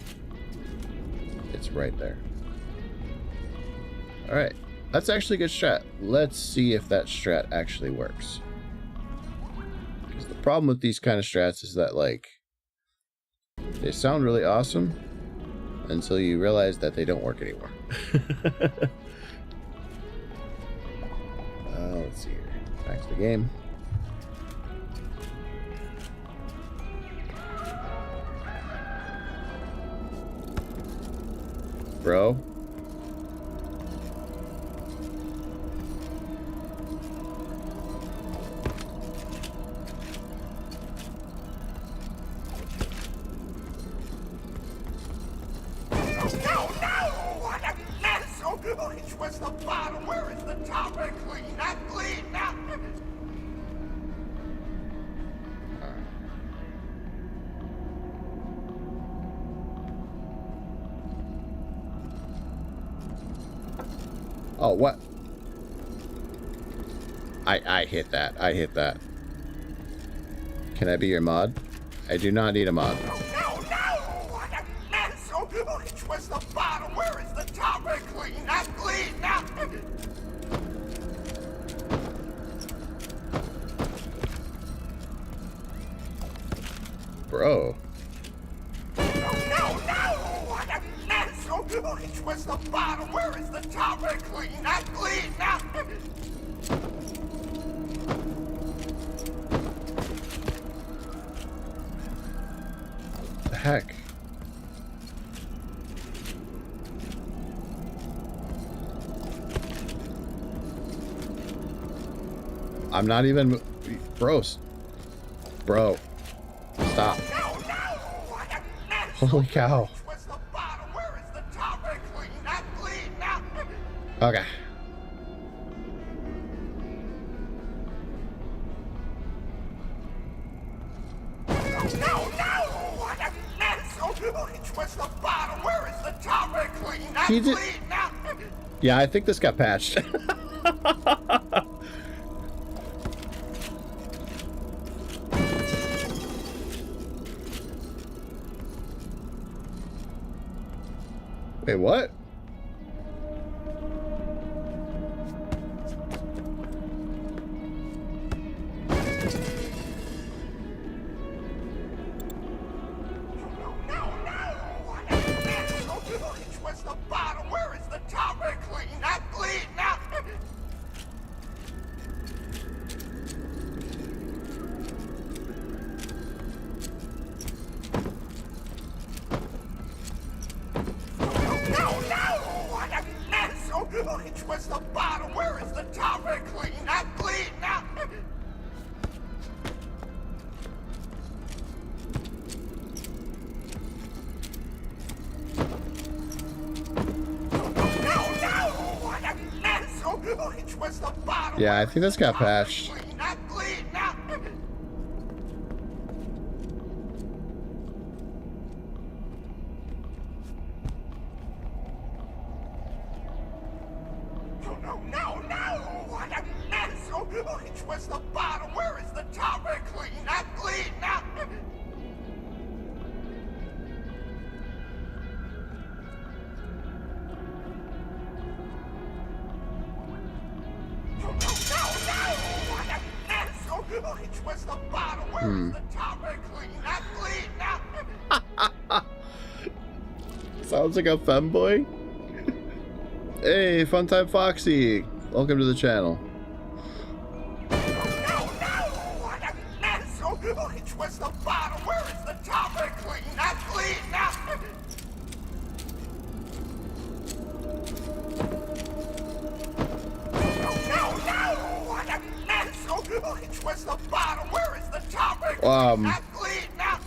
It's right there. All right. That's actually a good strat. Let's see if that strat actually works. Because the problem with these kind of strats is that, like, they sound really awesome until you realize that they don't work anymore. Let's see here. Back to the game. Bro. Which was the bottom? Where is the top? And clean, not clean, not. Oh, what? I hit that. I hit that. Can I be your mod? I do not need a mod. No! Which was the bottom? Where is the top? And clean, not clean, not. Bro. No! Which was the bottom? Where is the top? And clean, not clean, not. The heck? I'm not even... Bro. Stop. Holy cow. Okay. Which was the bottom? Where is the top? And clean, not He did... clean, not. Yeah, I think this got patched. Wait, what? Which was the bottom? Where is the top? And clean, not clean, not. Which was the bottom? Where is the top? And clean, not clean, not. Which was the bottom? Yeah, I think this got patched. Clean, not clean, not. Which was the bottom? Where is the top? And clean, not clean, not. Which was the bottom? Where is the top? And clean, not clean, not. Sounds like a femboy. Hey, Funtime Foxy. Welcome to the channel. Which was the bottom? Where is the top? And clean, not clean, not. Which was the bottom? Where is the top? And clean, not clean, not.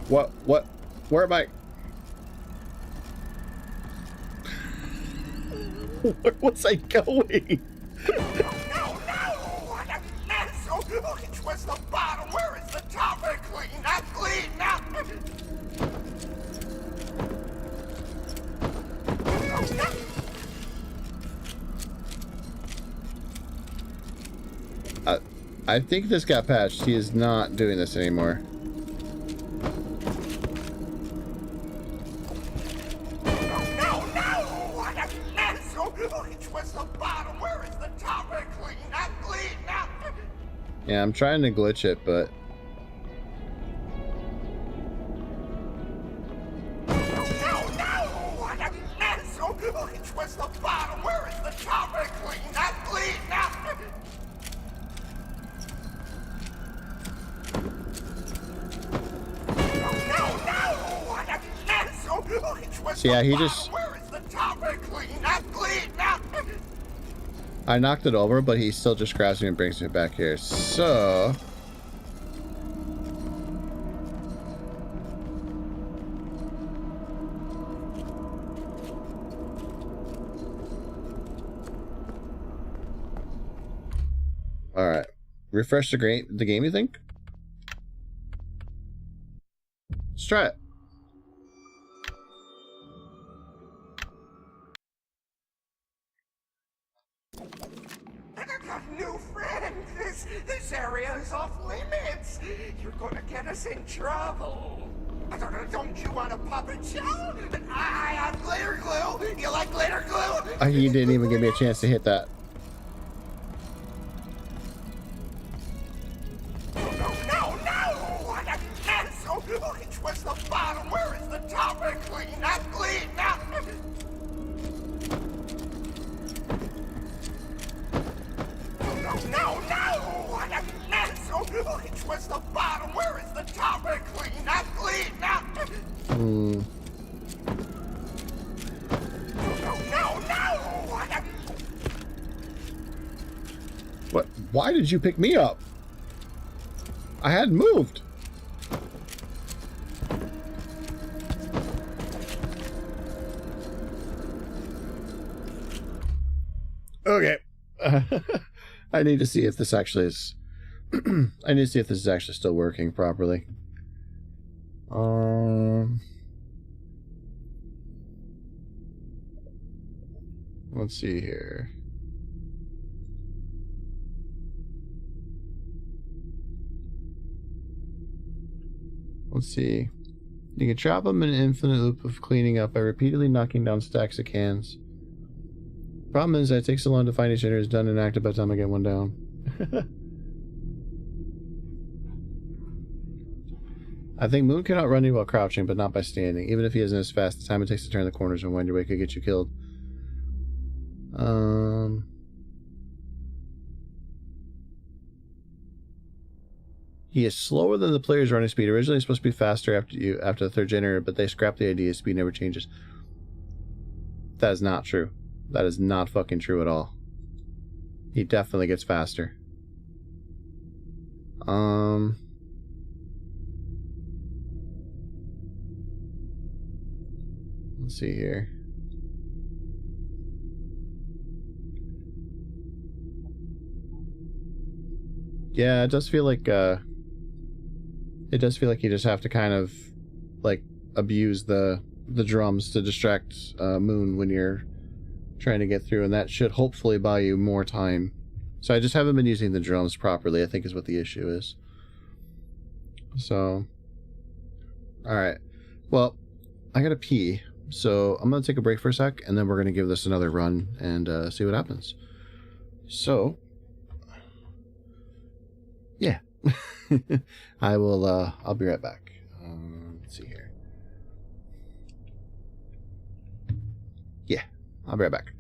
What? Where am I? Where was I going? Which was the bottom? Where is the top? And clean, not clean, not. I think this got patched. He is not doing this anymore. No! What a mess! Which was the bottom? Where is the top? Clean up, clean up! Yeah, I'm trying to glitch it, but... No! What a mess! Which was the bottom? Where is the top? Clean up, clean up! No! What a mess! Which was So yeah, the he bottom? just... Where is the top? Clean up! I knocked it over, but he still just grabs me and brings me back here. So... Alright. Refresh the game, you think? Let's try it. New friend, this area is off limits. You're gonna get us in trouble. Don't you want a puppet show? I have glitter glue. You like glitter glue? He didn't even give me a chance to hit that. No! What a mess! Which was the bottom? Where is the top? Clean up! No! What a mess! Which was the bottom? Where is the top? Clean up! No! What? Why did you pick me up? I hadn't moved. Okay. I need to see if this actually is... I need to see if this is actually still working properly. Let's see here. Let's see. You can trap them in an infinite loop of cleaning up by repeatedly knocking down stacks of cans. Problem is that it takes so long to find each other is done and active by the time I get one down. I think Moon can outrun you while crouching, but not by standing. Even if he isn't as fast, the time it takes to turn the corners and wind your way could get you killed. He is slower than the player's running speed. Originally, it's supposed to be faster after the third generator, but they scrapped the idea. Speed never changes. That is not true. That is not fucking true at all. He definitely gets faster. Let's see here. Yeah, it does feel like you just have to kind of like abuse the drums to distract Moon when you're trying to get through, and that should hopefully buy you more time. So I just haven't been using the drums properly, I think is what the issue is. So alright. Well, I gotta pee. So I'm gonna take a break for a sec, and then we're gonna give this another run and see what happens. So yeah. I will I'll be right back. Let's see here. Yeah, I'll be right back.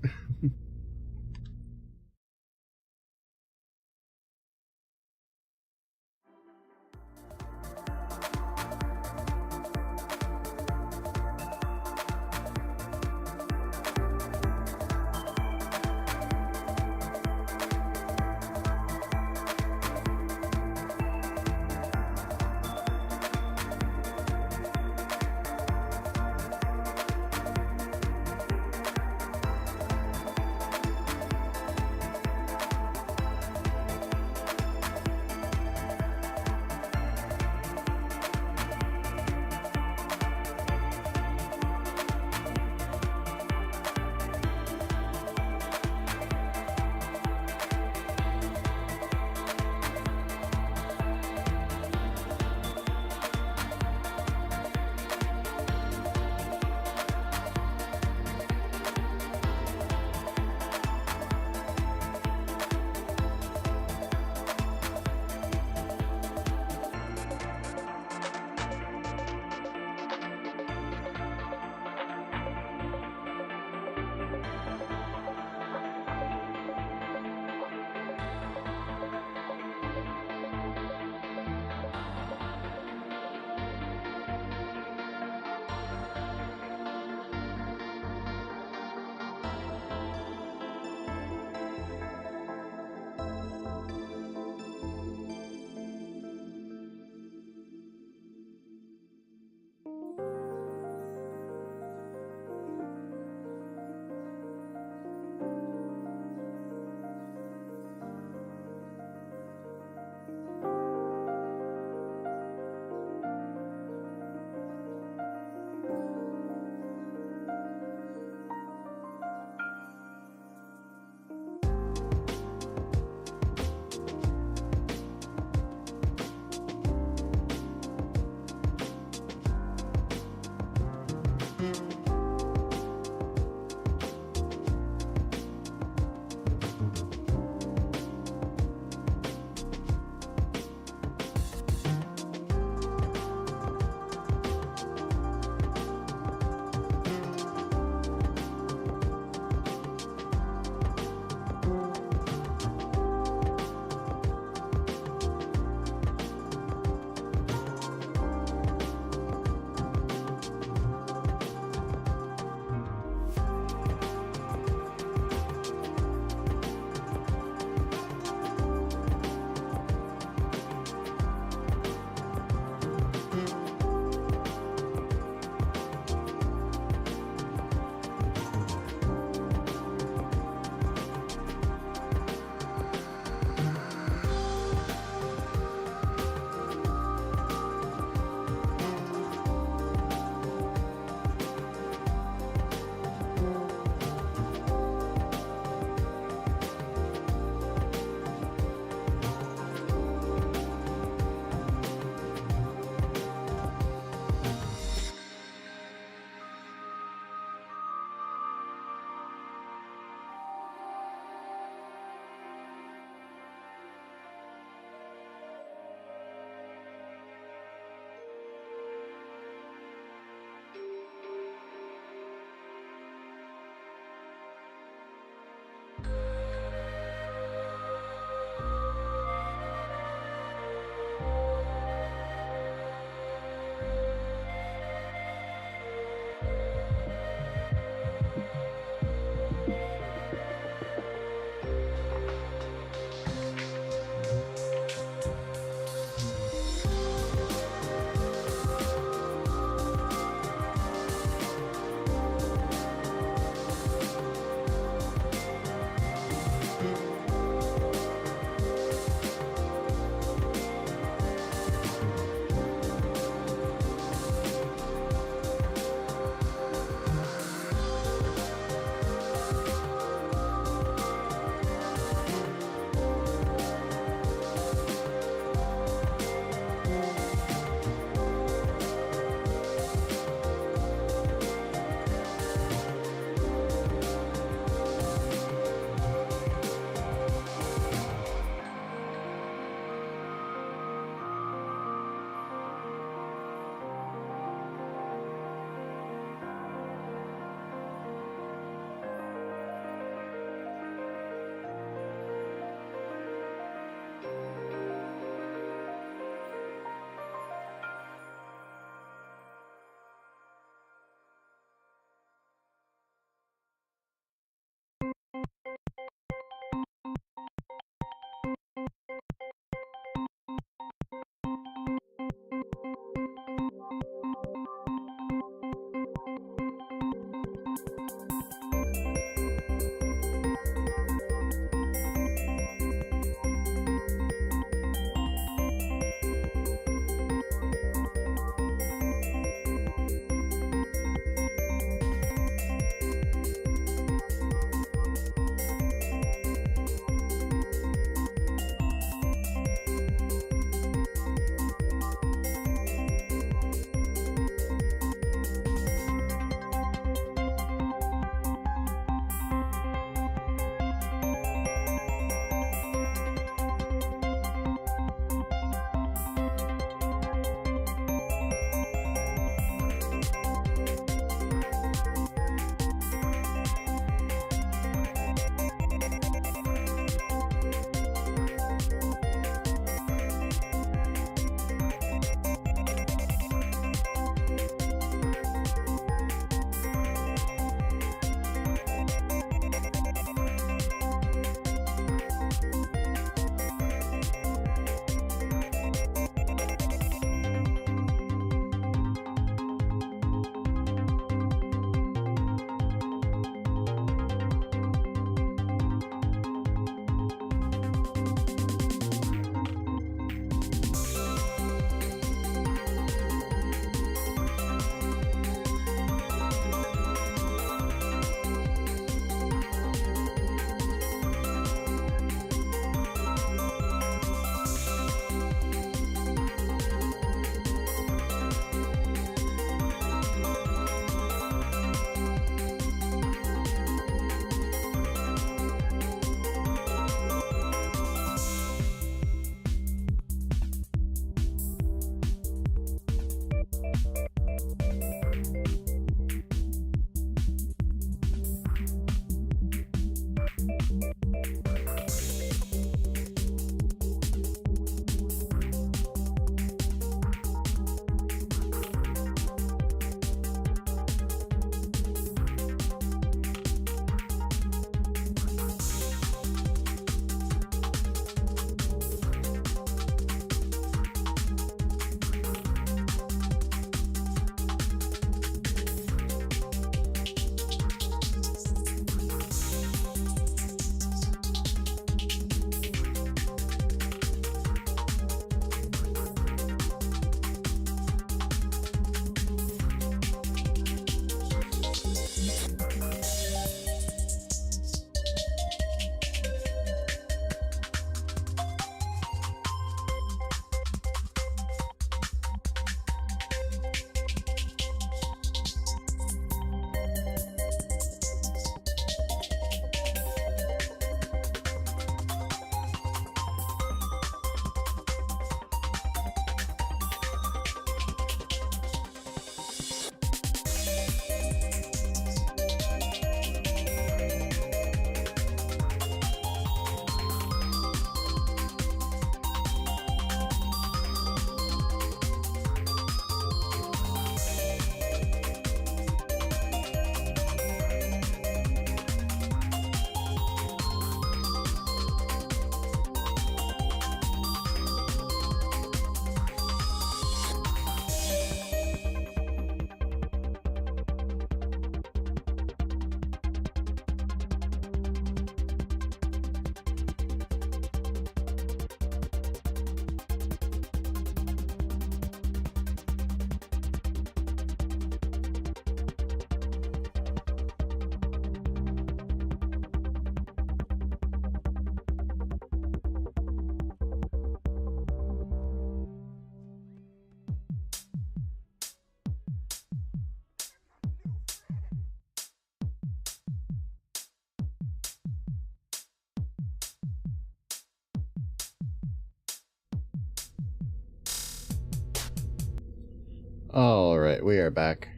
All right, we are back.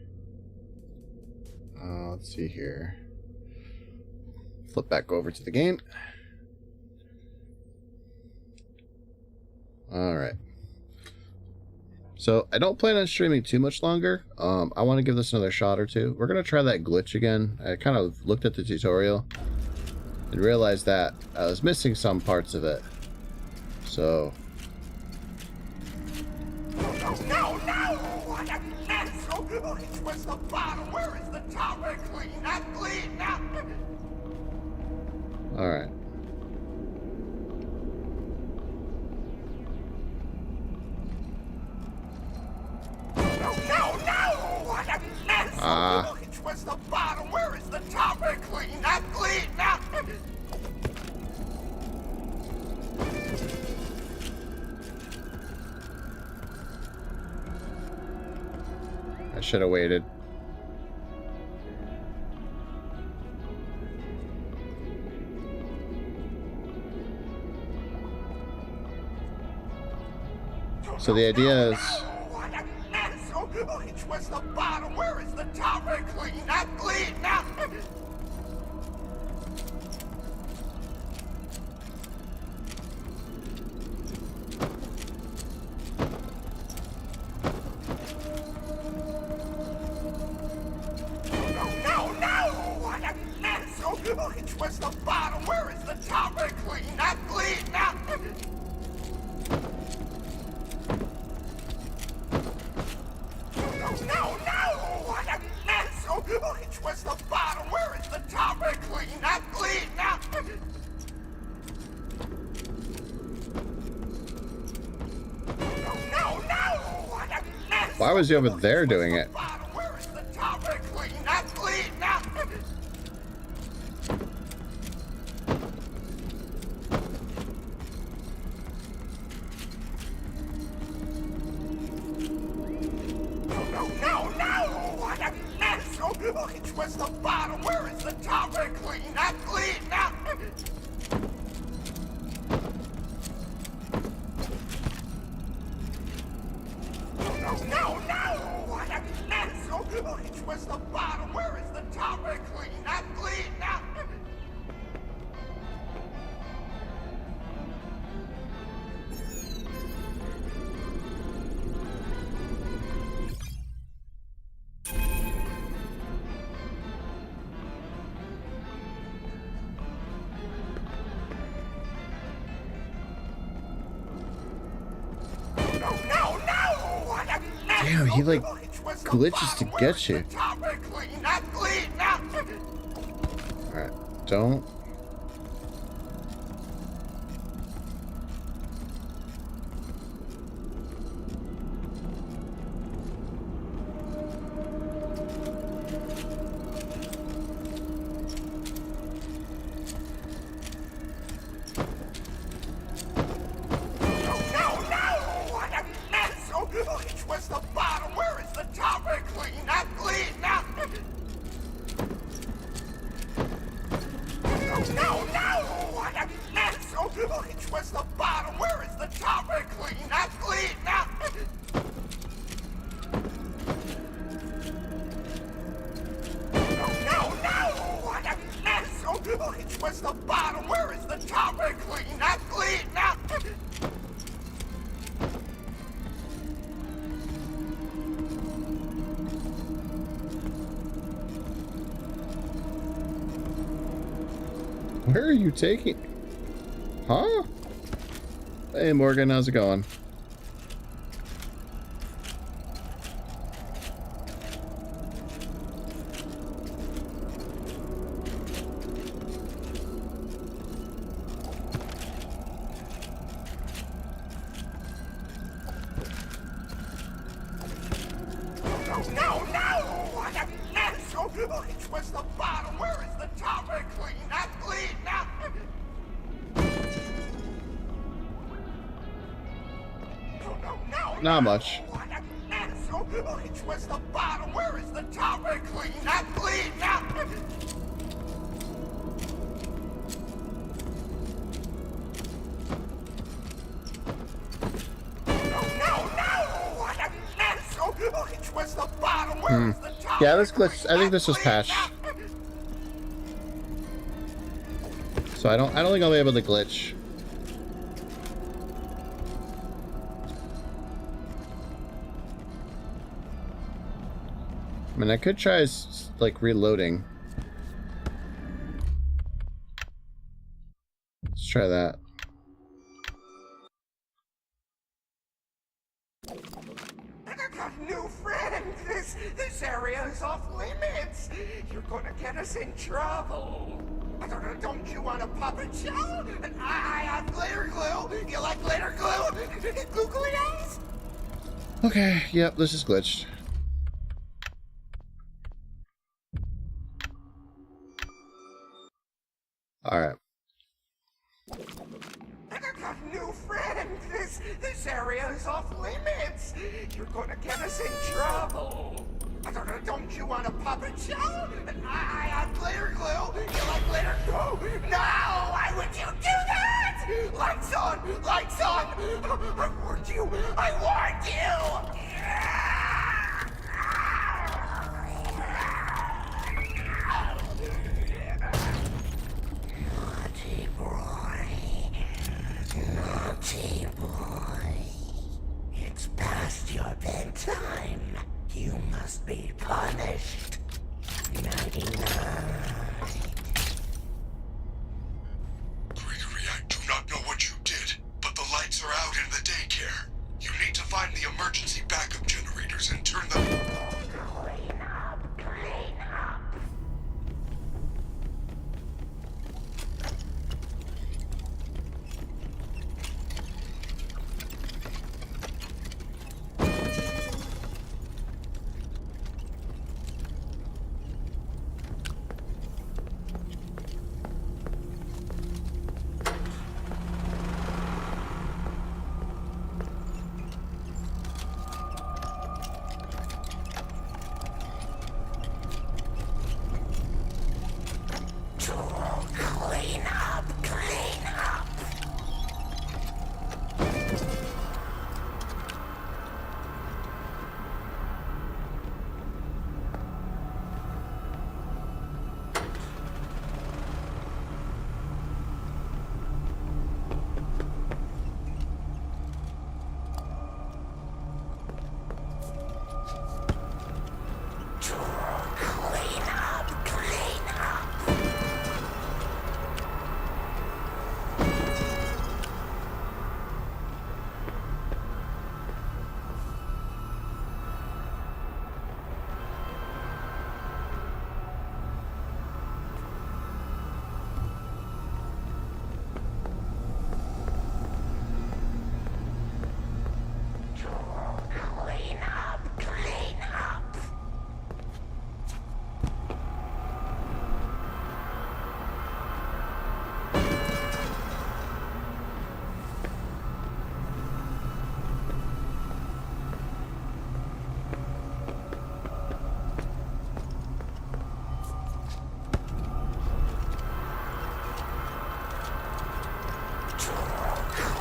Let's see here. Flip back over to the game. All right. So I don't plan on streaming too much longer. I want to give this another shot or two. We're gonna try that glitch again. I kind of looked at the tutorial and realized that I was missing some parts of it. So. No! What a mess! Oh, it's where's the bottom? Where is the top? We're clean, not clean, now. All right. No! What a mess! Oh, it's where's the bottom? Where is the top? We're clean, not clean, now. I should have waited. So the idea is. What a mess! Oh, it's where's the bottom? Where is the top? We're clean, not clean, now. Oh, it's where's the bottom? Where is the top? We're clean, not clean, now. No! What a mess! Oh, it's where's the bottom? Where is the top? We're clean, not clean, now. No! What a mess! Why was he over there doing it? Where is the top? We're clean, not clean, now. No! What a mess! Oh, it's where's the bottom? Where is the top? We're clean, not clean, now. No! What a mess! Oh, it's where's the bottom? Where is the top? We're clean, not clean, now. Damn, he like glitches to get you. Alright, don't. Where are you taking? Huh? Hey Morgan, how's it going? Not much. What a mess! Oh, it's where's the bottom? Where is the top? We're clean, not clean, now. No! What a mess! Oh, it's Yeah, this glitch. I think this was patched. So I don't think I'll be able to glitch. I mean, I could try like reloading. Let's try that. New friend, this area is off limits. You're gonna get us in trouble. Don't you want a puppet show? I have glitter glue. You like glitter glue? Googly eyes? Okay, yep, this is glitched. Alright. New friend, this area is off limits. You're gonna get us in trouble. Don't you want a puppet show? I have glitter glue. You like glitter glue? No! Why would you do that? Lights on! Lights on! I warned you! I warned you! Naughty boy. Naughty boy. It's past your bedtime. You must be punished. Nighty-night. Gregory, I do not know what you did, but the lights are out in the daycare. You need to find the emergency backup generators and turn them... Clean up, clean up. Clean up, clean up. Clean up, clean up. Clean up, clean up. Clean up, clean up.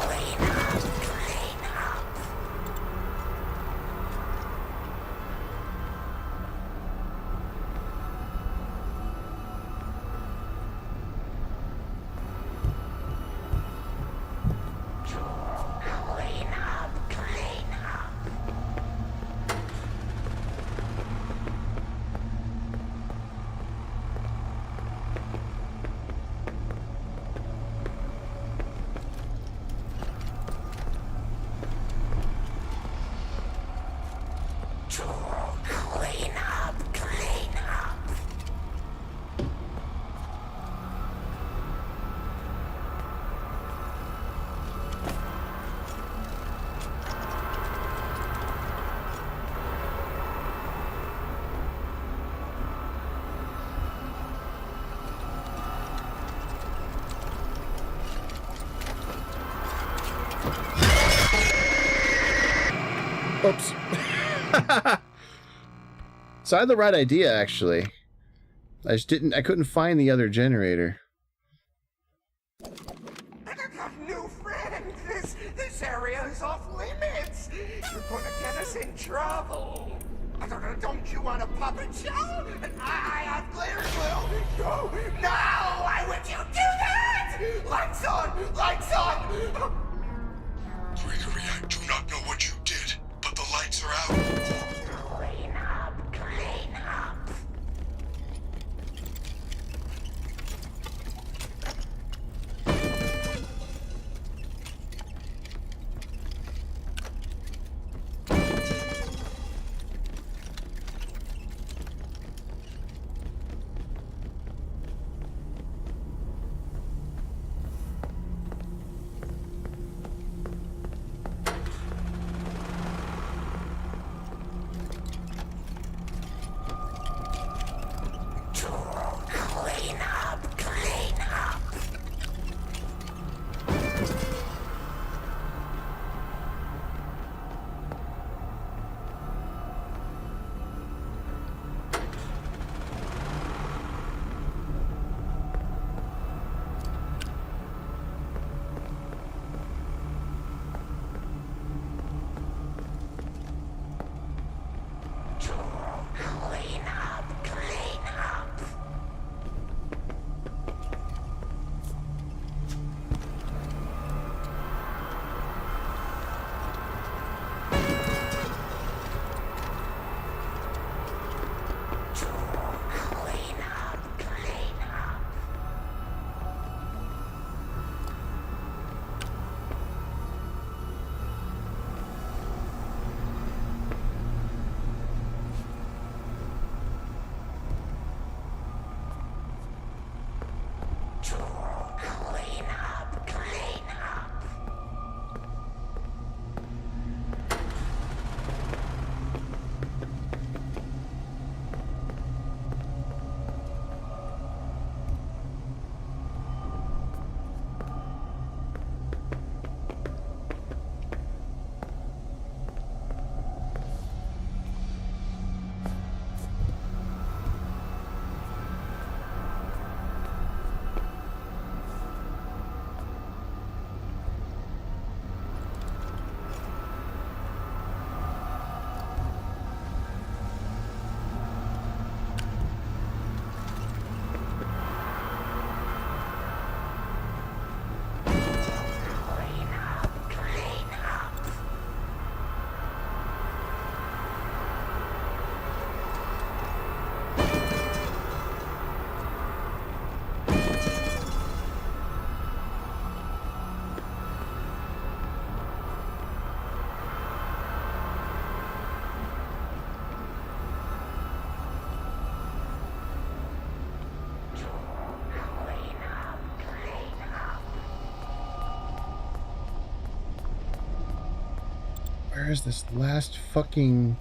Clean up, clean up. Clean up, clean up. Oops. So I had the right idea, actually. I couldn't find the other generator. New friend, this area is off limits. You're gonna get us in trouble. Don't you want a puppet show? I have glitter glue. No, why would you do that? Lights on, lights on. Gregory, I do not know what you did, but the lights are out. Clean up, clean up. Clean up, clean up. Clean up, clean up. Clean up, clean up. Clean up, clean up. Clean up, clean up. Clean up, clean up. Where is this last fucking...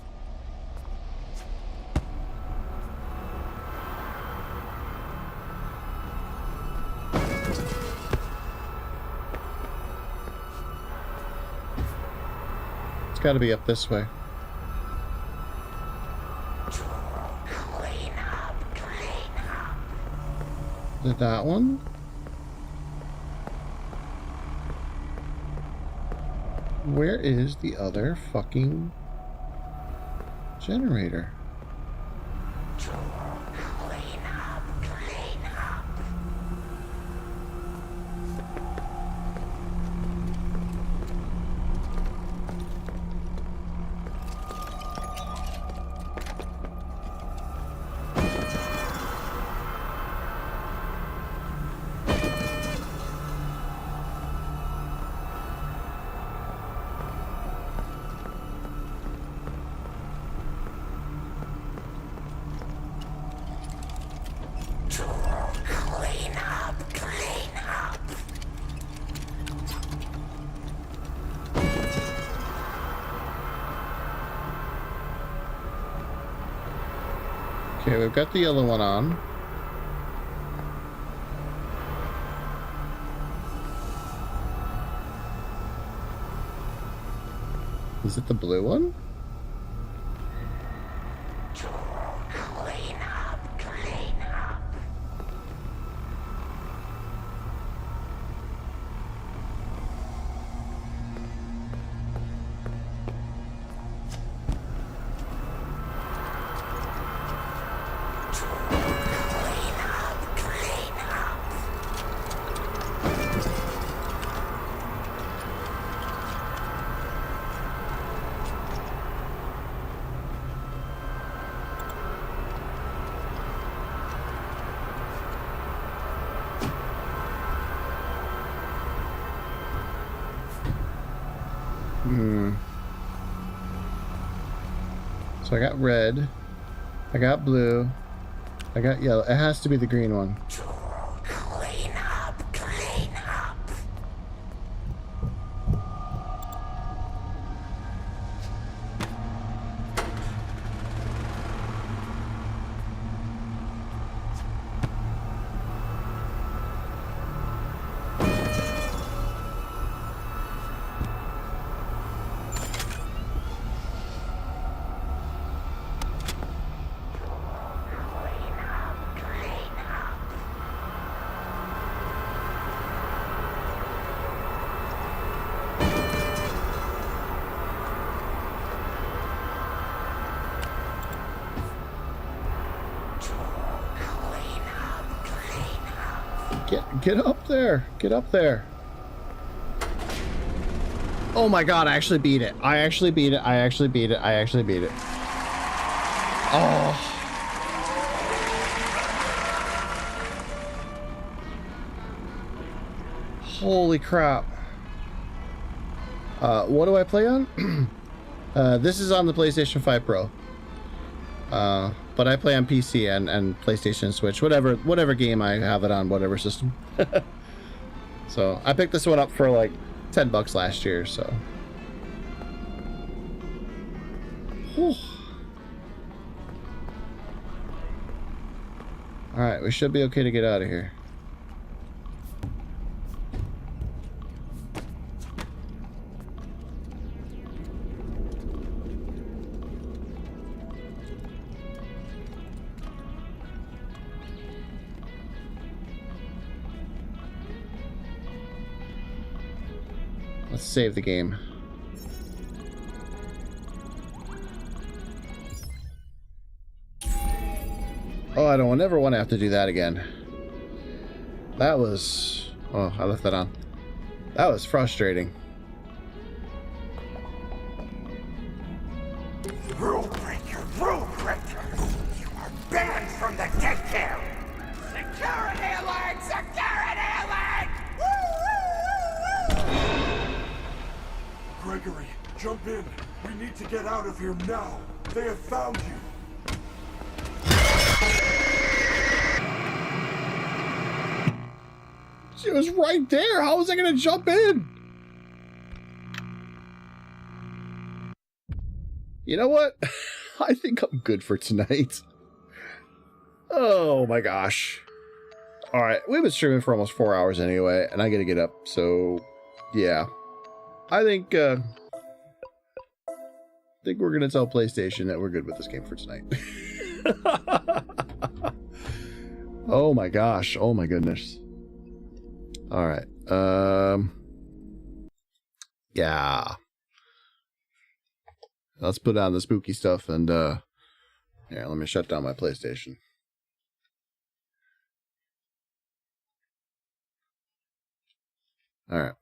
It's gotta be up this way. Clean up, clean up. Is it that one? Where is the other fucking generator? Clean up, clean up. Clean up, clean up. Okay, we've got the yellow one on. Is it the blue one? Clean up, clean up. So I got red. I got blue. I got yellow. It has to be the green one. Clean up, clean up. Get up there. Get up there. Oh my god, I actually beat it. I actually beat it. I actually beat it. I actually beat it. Oh. Holy crap. What do I play on? This is on the PlayStation 5 Pro. But I play on PC and PlayStation and Switch, whatever game I have it on, whatever system. So I picked this one up for like $10 last year, so. Whew. All right, we should be okay to get out of here. Let's save the game. Oh, I don't ever want to have to do that again. That was... Oh, I left that on. That was frustrating. Rule breaker, rule breaker. You are banned from the daycare. Security alert! Security alert! Gregory, jump in. We need to get out of here now. They have found you. She was right there. How was I going to jump in? You know what? I think I'm good for tonight. Oh my gosh. All right. We've been streaming for almost 4 hours anyway, and I got to get up. So, yeah. I think we're going to tell PlayStation that we're good with this game for tonight. Oh my gosh. Oh my goodness. All right. Yeah. Let's put on the spooky stuff and yeah, let me shut down my PlayStation. All right.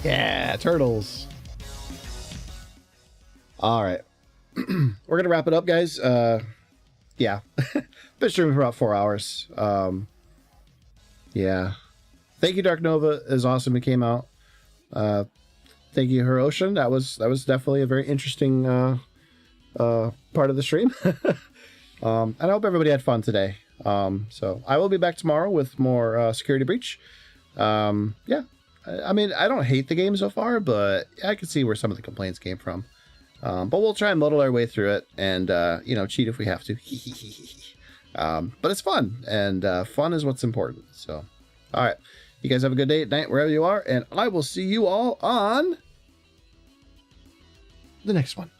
Yeah, turtles. All right. We're going to wrap it up, guys. Yeah. Been streaming for about 4 hours. Yeah. Thank you, Dark Nova. It was awesome. It came out. Thank you, Her Ocean. That was definitely a very interesting part of the stream. And I hope everybody had fun today. So I will be back tomorrow with more Security Breach. Yeah. I mean, I don't hate the game so far, but I can see where some of the complaints came from. But we'll try and muddle our way through it and, you know, cheat if we have to. But it's fun, and fun is what's important. So, all right. You guys have a good day, night, wherever you are, and I will see you all on the next one.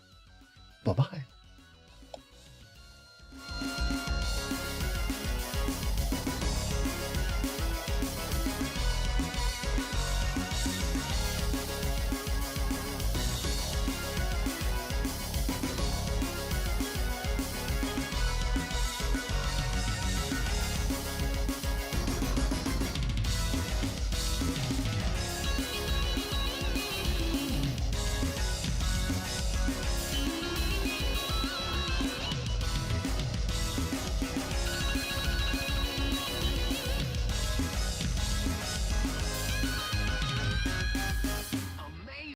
Bye-bye.